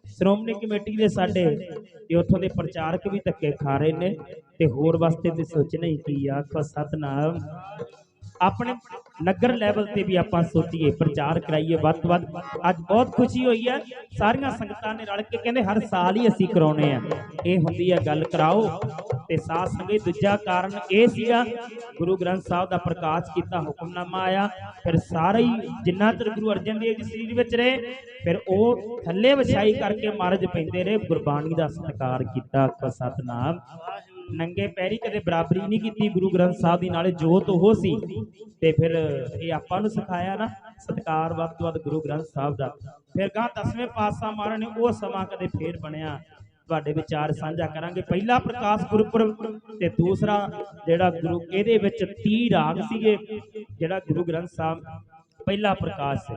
ਸ਼੍ਰੋਮਣੀ ਕਮੇਟੀ ਦੇ ਸਾਡੇ, ਤੇ ਉੱਥੋਂ ਦੇ ਪ੍ਰਚਾਰਕ ਵੀ ਧੱਕੇ ਖਾ ਰਹੇ ਨੇ, ਤੇ ਹੋਰ ਵਾਸਤੇ ਤੇ ਸੋਚਣਾ ਹੀ ਕੀ। ਆਖੋ ਸਤਨਾਮ। ਆਪਣੇ ਨਗਰ ਲੈਵਲ ਤੇ ਵੀ ਆਪਾਂ ਸੋਚੀਏ, ਪ੍ਰਚਾਰ ਕਰਾਈਏ ਵੱਧ ਤੋਂ ਵੱਧ। ਅੱਜ ਬਹੁਤ ਖੁਸ਼ੀ ਹੋਈ ਹੈ, ਸਾਰੀਆਂ ਸੰਗਤਾਂ ਨੇ ਰਲ ਕੇ, ਕਹਿੰਦੇ ਹਰ ਸਾਲ ਹੀ ਅਸੀਂ ਕਰਾਉਣੇ ਆ। ਇਹ ਹੁੰਦੀ ਹੈ ਗੱਲ, ਕਰਾਓ। ਤੇ ਸਾਧ ਸੰਗਤ ਦੂਜਾ ਕਾਰਨ ਇਹ ਸੀਗਾ, ਗੁਰੂ ਗ੍ਰੰਥ ਸਾਹਿਬ ਦਾ ਪ੍ਰਕਾਸ਼ ਕੀਤਾ, ਹੁਕਮਨਾਮਾ ਆਇਆ, ਫਿਰ ਸਾਰੇ ਹੀ ਜਿੰਨਾ ਚਿਰ ਗੁਰੂ ਅਰਜਨ ਦੇਵ ਜੀ ਸਰੀਰ ਵਿੱਚ ਰਹੇ, ਫਿਰ ਉਹ ਥੱਲੇ ਵਿਛਾਈ ਕਰਕੇ ਮਹਾਰਾਜ ਪੈਂਦੇ ਰਹੇ, ਗੁਰਬਾਣੀ ਦਾ ਸਤਿਕਾਰ ਕੀਤਾ। ਆਖੋ ਸਤਨਾਮ। ਨੰਗੇ ਪੈਰੀ ਕਦੇ ਬਰਾਬਰੀ ਨਹੀਂ ਕੀਤੀ ਗੁਰੂ ਗ੍ਰੰਥ ਸਾਹਿਬ ਦੀ, ਨਾਲੇ ਜੋਤ ਉਹ ਸੀ। ਤੇ ਫਿਰ ਇਹ ਆਪਾਂ ਨੂੰ ਸਿਖਾਇਆ ਨਾ ਸਤਿਕਾਰ ਵੱਧ ਤੋਂ ਵੱਧ ਗੁਰੂ ਗ੍ਰੰਥ ਸਾਹਿਬ ਦਾ। ਫਿਰ ਗਾਂ 10ਵੇਂ ਪਾਤਸ਼ਾਹ ਮਹਾਰਾਜ ਨੇ ਉਹ ਸਮਾਂ ਕਦੇ ਫੇਰ ਬਣਿਆ, ਤੁਹਾਡੇ ਵਿਚਾਰ ਸਾਂਝਾ ਕਰਾਂਗੇ। ਪਹਿਲਾ ਪ੍ਰਕਾਸ਼ ਗੁਰਪੁਰਬ, ਤੇ ਦੂਸਰਾ ਜਿਹੜਾ ਗੁਰੂ, ਇਹਦੇ ਵਿੱਚ 30 ਰਾਗ ਸੀਗੇ। ਜਿਹੜਾ ਗੁਰੂ ਗ੍ਰੰਥ ਸਾਹਿਬ ਪਹਿਲਾ ਪ੍ਰਕਾਸ਼,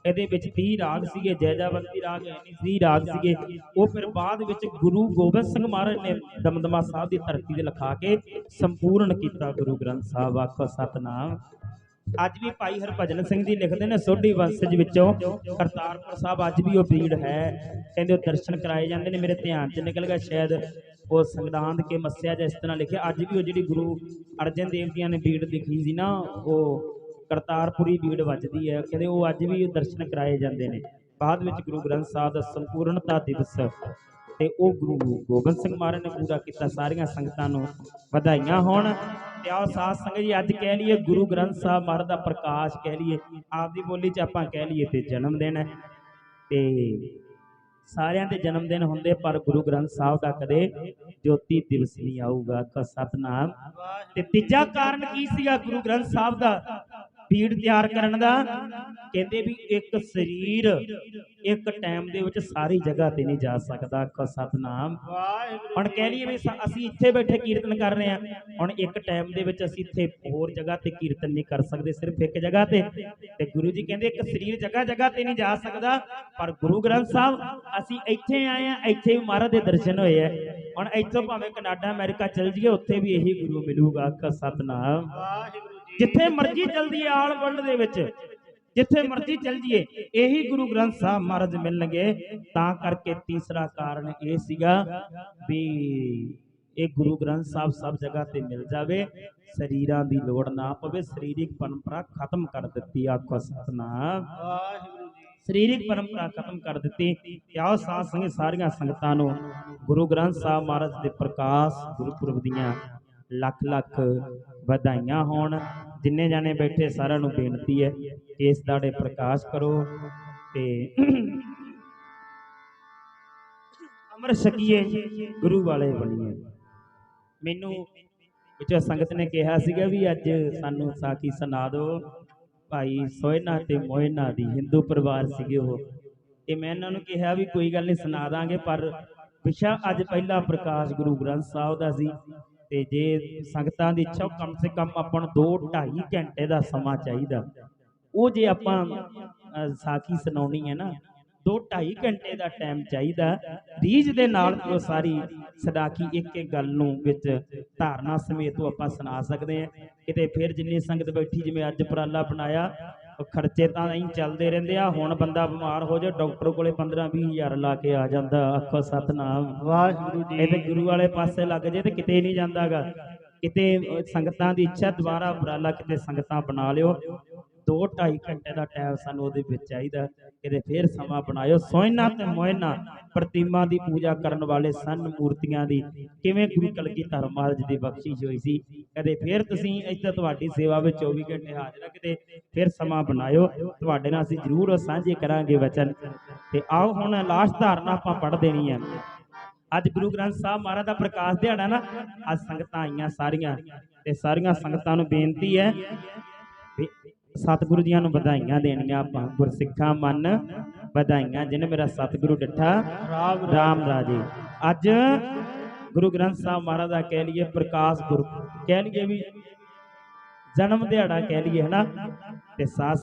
ਇਹਦੇ ਵਿੱਚ 30 ਰਾਗ ਸੀਗੇ, ਜੈਜਾਵੰਤੀ ਰਾਗ, 30 ਰਾਗ ਸੀਗੇ। ਉਹ ਫਿਰ ਬਾਅਦ ਵਿੱਚ ਗੁਰੂ ਗੋਬਿੰਦ ਸਿੰਘ ਮਹਾਰਾਜ ਨੇ ਦਮਦਮਾ ਸਾਹਿਬ ਦੀ ਧਰਤੀ ਤੇ ਲਿਖਾ ਕੇ ਸੰਪੂਰਨ ਕੀਤਾ ਗੁਰੂ ਗ੍ਰੰਥ ਸਾਹਿਬ। ਆਖੋ ਸਤਨਾਮ। ਅੱਜ ਵੀ ਭਾਈ ਹਰਭਜਨ ਸਿੰਘ ਜੀ ਲਿਖਦੇ ਨੇ, ਸੋਢੀ ਵੰਸ਼ਜ ਵਿੱਚੋਂ ਕਰਤਾਰਪੁਰ ਸਾਹਿਬ ਅੱਜ ਵੀ ਉਹ ਭੀੜ ਹੈ, ਕਹਿੰਦੇ ਉਹ ਦਰਸ਼ਨ ਕਰਾਏ ਜਾਂਦੇ ਨੇ। ਮੇਰੇ ਧਿਆਨ 'ਚ ਨਿਕਲ ਗਿਆ, ਸ਼ਾਇਦ ਉਹ ਸੰਗਰਾਂਦ ਕੇ ਮੱਸਿਆ ਜਾਂ ਇਸ ਤਰ੍ਹਾਂ ਲਿਖਿਆ। ਅੱਜ ਵੀ ਉਹ ਜਿਹੜੀ ਗੁਰੂ ਅਰਜਨ ਦੇਵ ਜੀ ਨੇ ਭੀੜ ਲਿਖੀ ਸੀ ਨਾ, ਉਹ ਕਰਤਾਰਪੁਰੀ ਭੀੜ ਵੱਜਦੀ ਹੈ, ਕਹਿੰਦੇ ਉਹ ਅੱਜ ਵੀ ਦਰਸ਼ਨ ਕਰਾਏ ਜਾਂਦੇ ਨੇ। ਬਾਅਦ ਵਿੱਚ ਗੁਰੂ ਗ੍ਰੰਥ ਸਾਹਿਬ ਦਾ ਸੰਪੂਰਨਤਾ ਦਿਵਸ, ਤੇ ਉਹ ਗੁਰੂ ਗੋਬਿੰਦ ਸਿੰਘ ਮਹਾਰਾਜ ਨੇ ਪੂਰਾ ਕੀਤਾ। ਸਾਰੀਆਂ ਸੰਗਤਾਂ ਨੂੰ ਵਧਾਈਆਂ ਹੋਣ। ਤੇ ਆਓ ਸਾਧ ਸੰਗਤ ਜੀ, ਅੱਜ ਕਹਿ ਲਈਏ ਗੁਰੂ ਗ੍ਰੰਥ ਸਾਹਿਬ ਮਹਾਰਾਜ ਦਾ ਪ੍ਰਕਾਸ਼, ਕਹਿ ਲਈਏ ਆਪਦੀ ਬੋਲੀ 'ਚ ਆਪਾਂ ਕਹਿ ਲਈਏ ਤੇ ਜਨਮ ਦਿਨ ਹੈ। ਤੇ ਸਾਰਿਆਂ ਦੇ ਜਨਮ ਦਿਨ ਹੁੰਦੇ, ਪਰ ਗੁਰੂ ਗ੍ਰੰਥ ਸਾਹਿਬ ਦਾ ਕਦੇ ਜੋਤੀ ਦਿਵਸ ਨਹੀਂ ਆਊਗਾ। ਸਤਨਾਮ। ਤੇ ਤੀਜਾ ਕਾਰਨ ਕੀ ਸੀਗਾ ਗੁਰੂ ਗ੍ਰੰਥ ਸਾਹਿਬ ਦਾ ਭੀੜ ਤਿਆਰ ਕਰਨ ਦਾ? ਕਹਿੰਦੇ ਵੀ ਇੱਕ ਸਰੀਰ ਇੱਕ ਟਾਈਮ ਦੇ ਵਿੱਚ ਸਾਰੀ ਜਗ੍ਹਾ ਤੇ ਨਹੀਂ ਜਾ ਸਕਦਾ। ਸਤਨਾਮ। ਹੁਣ ਕਹਿ ਲਈਏ ਵੀ ਅਸੀਂ ਇੱਥੇ ਬੈਠੇ ਕੀਰਤਨ ਕਰ ਰਹੇ ਹਾਂ, ਹੁਣ ਇੱਕ ਟਾਈਮ ਦੇ ਵਿੱਚ ਅਸੀਂ ਇੱਥੇ ਹੋਰ ਜਗ੍ਹਾ ਤੇ ਕੀਰਤਨ ਨਹੀਂ ਕਰ ਸਕਦੇ, ਸਿਰਫ ਇੱਕ ਜਗ੍ਹਾ ਤੇ। ਤੇ ਗੁਰੂ ਜੀ ਕਹਿੰਦੇ ਇੱਕ ਸਰੀਰ ਜਗ੍ਹਾ ਜਗ੍ਹਾ ਤੇ ਨਹੀਂ ਜਾ ਸਕਦਾ, ਪਰ ਗੁਰੂ ਗ੍ਰੰਥ ਸਾਹਿਬ ਅਸੀਂ ਇੱਥੇ ਆਏ ਹਾਂ, ਇੱਥੇ ਵੀ ਮਹਾਰਾਜ ਦੇ ਦਰਸ਼ਨ ਹੋਏ ਆ। ਹੁਣ ਇੱਥੋਂ ਭਾਵੇਂ ਕੈਨੇਡਾ ਅਮਰੀਕਾ ਚਲ ਜਾਈਏ, ਉੱਥੇ ਵੀ ਇਹੀ ਗੁਰੂ ਮਿਲੂਗਾ। ਸਤਨਾਮ। ਜਿੱਥੇ ਮਰਜ਼ੀ ਚਲ ਜਾਈਏ ਆਲ ਵਰਲਡ ਦੇ ਵਿੱਚ, ਜਿੱਥੇ ਮਰਜ਼ੀ ਚਲ ਜਾਈਏ, ਇਹੀ ਗੁਰੂ ਗ੍ਰੰਥ ਸਾਹਿਬ ਮਹਾਰਾਜ ਮਿਲਣਗੇ। ਤਾਂ ਕਰਕੇ ਤੀਸਰਾ ਕਾਰਨ ਇਹ ਸੀਗਾ ਵੀ ਇਹ ਗੁਰੂ ਗ੍ਰੰਥ ਸਾਹਿਬ ਸਭ ਜਗ੍ਹਾ ਤੇ ਮਿਲ ਜਾਵੇ, ਸਰੀਰਾਂ ਦੀ ਲੋੜ ਨਾ ਪਵੇ। ਸਰੀਰਿਕ ਪਰੰਪਰਾ ਖਤਮ ਕਰ ਦਿੱਤੀ। ਆਖੋ ਸਤਨਾਮ। ਸਰੀਰਿਕ ਪਰੰਪਰਾ ਖਤਮ ਕਰ ਦਿੱਤੀ। ਆਓ ਸਾਧ ਸੰਗਤ ਸਾਰੀਆਂ ਸੰਗਤਾਂ ਨੂੰ ਗੁਰੂ ਗ੍ਰੰਥ ਸਾਹਿਬ ਮਹਾਰਾਜ ਦੇ ਪ੍ਰਕਾਸ਼ ਗੁਰਪੁਰਬ ਦੀਆਂ ਲੱਖ ਲੱਖ ਵਧਾਈਆਂ ਹੋਣ। ਜਿੰਨੇ ਜਾਣੇ ਬੈਠੇ ਸਾਰਿਆਂ ਨੂੰ ਬੇਨਤੀ ਹੈ ਕਿ ਇਸ ਦਾੜੇ ਪ੍ਰਕਾਸ਼ ਕਰੋ ਤੇ ਅਮਰ ਛਕੀਏ, ਗੁਰੂ ਵਾਲੇ ਬਣੀਏ। ਮੈਨੂੰ ਵਿੱਚੋਂ ਸੰਗਤ ਨੇ ਕਿਹਾ ਸੀਗਾ ਵੀ ਅੱਜ ਸਾਨੂੰ ਸਾਖੀ ਸੁਣਾ ਦਿਓ ਭਾਈ ਸੋਇਨਾ ਤੇ ਮੋਇਨਾ ਦੀ, ਹਿੰਦੂ ਪਰਿਵਾਰ ਸੀਗੇ ਉਹ, ਤੇ ਮੈਂ ਇਹਨਾਂ ਨੂੰ ਕਿਹਾ ਵੀ ਕੋਈ ਗੱਲ ਨਹੀਂ ਸੁਣਾ ਦਾਂਗੇ, ਪਰ ਵਿਸ਼ਾ ਅੱਜ ਪਹਿਲਾ ਪ੍ਰਕਾਸ਼ ਗੁਰੂ ਗ੍ਰੰਥ ਸਾਹਿਬ ਦਾ ਸੀ ਤੇ ਜੇ ਸੰਗਤਾਂ ਦੀ ਇੱਛਾ ਕਮ ਸੇ ਕਮ ਆਪਾਂ ਨੂੰ 2-2.5 ਘੰਟੇ ਦਾ ਸਮਾਂ ਚਾਹੀਦਾ। ਉਹ ਜੇ ਆਪਾਂ ਸਾਖੀ ਸੁਣਾਉਣੀ ਹੈ ਨਾ 2-2.5 ਘੰਟੇ ਦਾ ਟਾਈਮ ਚਾਹੀਦਾ। ਰੀਝ ਦੇ ਨਾਲ ਉਹ ਸਾਰੀ ਸਦਾਖੀ ਇੱਕ ਇੱਕ ਗੱਲ ਨੂੰ ਵਿੱਚ ਧਾਰਨਾ ਸਮੇਤ ਉਹ ਆਪਾਂ ਸੁਣਾ ਸਕਦੇ ਹਾਂ। ਕਿਤੇ ਫਿਰ ਜਿੰਨੀ ਸੰਗਤ ਬੈਠੀ, ਜਿਵੇਂ ਅੱਜ ਉਪਰਾਲਾ ਬਣਾਇਆ, ਖਰਚੇ ਤਾਂ ਨਹੀਂ ਚੱਲਦੇ ਰਹਿੰਦੇ ਆ। ਹੁਣ ਬੰਦਾ ਬਿਮਾਰ ਹੋ ਜਾਏ ਡਾਕਟਰ ਕੋਲੇ 15-20 ਹਜ਼ਾਰ ਲਾ ਕੇ ਆ ਜਾਂਦਾ। ਆਖੋ ਸਤਨਾਮ ਵਾਹਿਗੁਰੂ ਜੀ। ਇਹਦੇ ਗੁਰੂ ਵਾਲੇ ਪਾਸੇ ਲੱਗ ਜੇ ਤੇ ਕਿਤੇ ਨਹੀਂ ਜਾਂਦਾਗਾ। ਕਿਤੇ ਸੰਗਤਾਂ ਦੀ ਇੱਛਾ ਦੁਬਾਰਾ ਉਪਰਾਲਾ ਕਿਤੇ ਸੰਗਤਾਂ ਬਣਾ ਲਿਓ। 2-2.5 ਘੰਟੇ ਦਾ ਟਾਈਮ ਸਾਨੂੰ ਉਹਦੇ ਵਿੱਚ ਚਾਹੀਦਾ। ਕਿਤੇ ਫਿਰ ਸਮਾਂ ਬਣਾਇਓ। ਸੋਇਨਾ ਤੇ ਮੋਇਨਾ ਪ੍ਰਤਿਮਾ ਦੀ ਪੂਜਾ ਕਰਨ ਵਾਲੇ ਸਨ, ਮੂਰਤੀਆਂ ਦੀ, ਕਿਵੇਂ ਗੁਰੂ ਕਲਗੀਧਰ ਮਹਾਰਾਜ ਦੀ ਬਖਸ਼ਿਸ਼ ਹੋਈ ਸੀ। ਕਦੇ ਫਿਰ ਤੁਸੀਂ ਇੱਥੇ ਤੁਹਾਡੀ ਸੇਵਾ ਵਿੱਚ 24 ਘੰਟੇ ਹਾਜ਼ਰ, ਕਿਤੇ ਫਿਰ ਸਮਾਂ ਬਣਾਇਓ। ਤੁਹਾਡੇ ਨਾਲ ਅਸੀਂ ਜ਼ਰੂਰ ਸਾਂਝੇ ਕਰਾਂਗੇ ਵਚਨ। ਤੇ ਆਓ ਹੁਣ ਲਾਸਟ ਧਾਰਨਾ ਆਪਾਂ ਪੜ੍ਹ ਦੇਣੀ ਹੈ। ਅੱਜ ਗੁਰੂ ਗ੍ਰੰਥ ਸਾਹਿਬ ਮਹਾਰਾਜ ਦਾ ਪ੍ਰਕਾਸ਼ ਦਿਹਾੜਾ ਨਾ, ਅੱਜ ਸੰਗਤਾਂ ਆਈਆਂ ਸਾਰੀਆਂ, ਤੇ ਸਾਰੀਆਂ ਸੰਗਤਾਂ ਨੂੰ ਬੇਨਤੀ ਹੈ ਸਤਿਗੁਰੂ ਜੀਆਂ ਨੂੰ ਵਧਾਈਆਂ ਦੇਣੀਆਂ ਆਪਾਂ। ਗੁਰਸਿੱਖਾਂ ਮਨ ਵਧਾਈਆਂ, ਜਿਹਨੇ ਮੇਰਾ ਸਤਿਗੁਰੂ ਡਿੱਠਾ ਰਾਮ ਰਾਜੇ। ਅੱਜ ਗੁਰੂ ਗ੍ਰੰਥ ਸਾਹਿਬ ਮਹਾਰਾਜ ਦਾ ਕਹਿ ਲਈਏ ਪ੍ਰਕਾਸ਼ ਗੁਰ, ਕਹਿ ਲਈਏ ਵੀ ਜਨਮ ਦਿਹਾੜਾ ਕਹਿ ਲਈਏ, ਹੈ ਨਾ। ਤੇ ਸਾਥ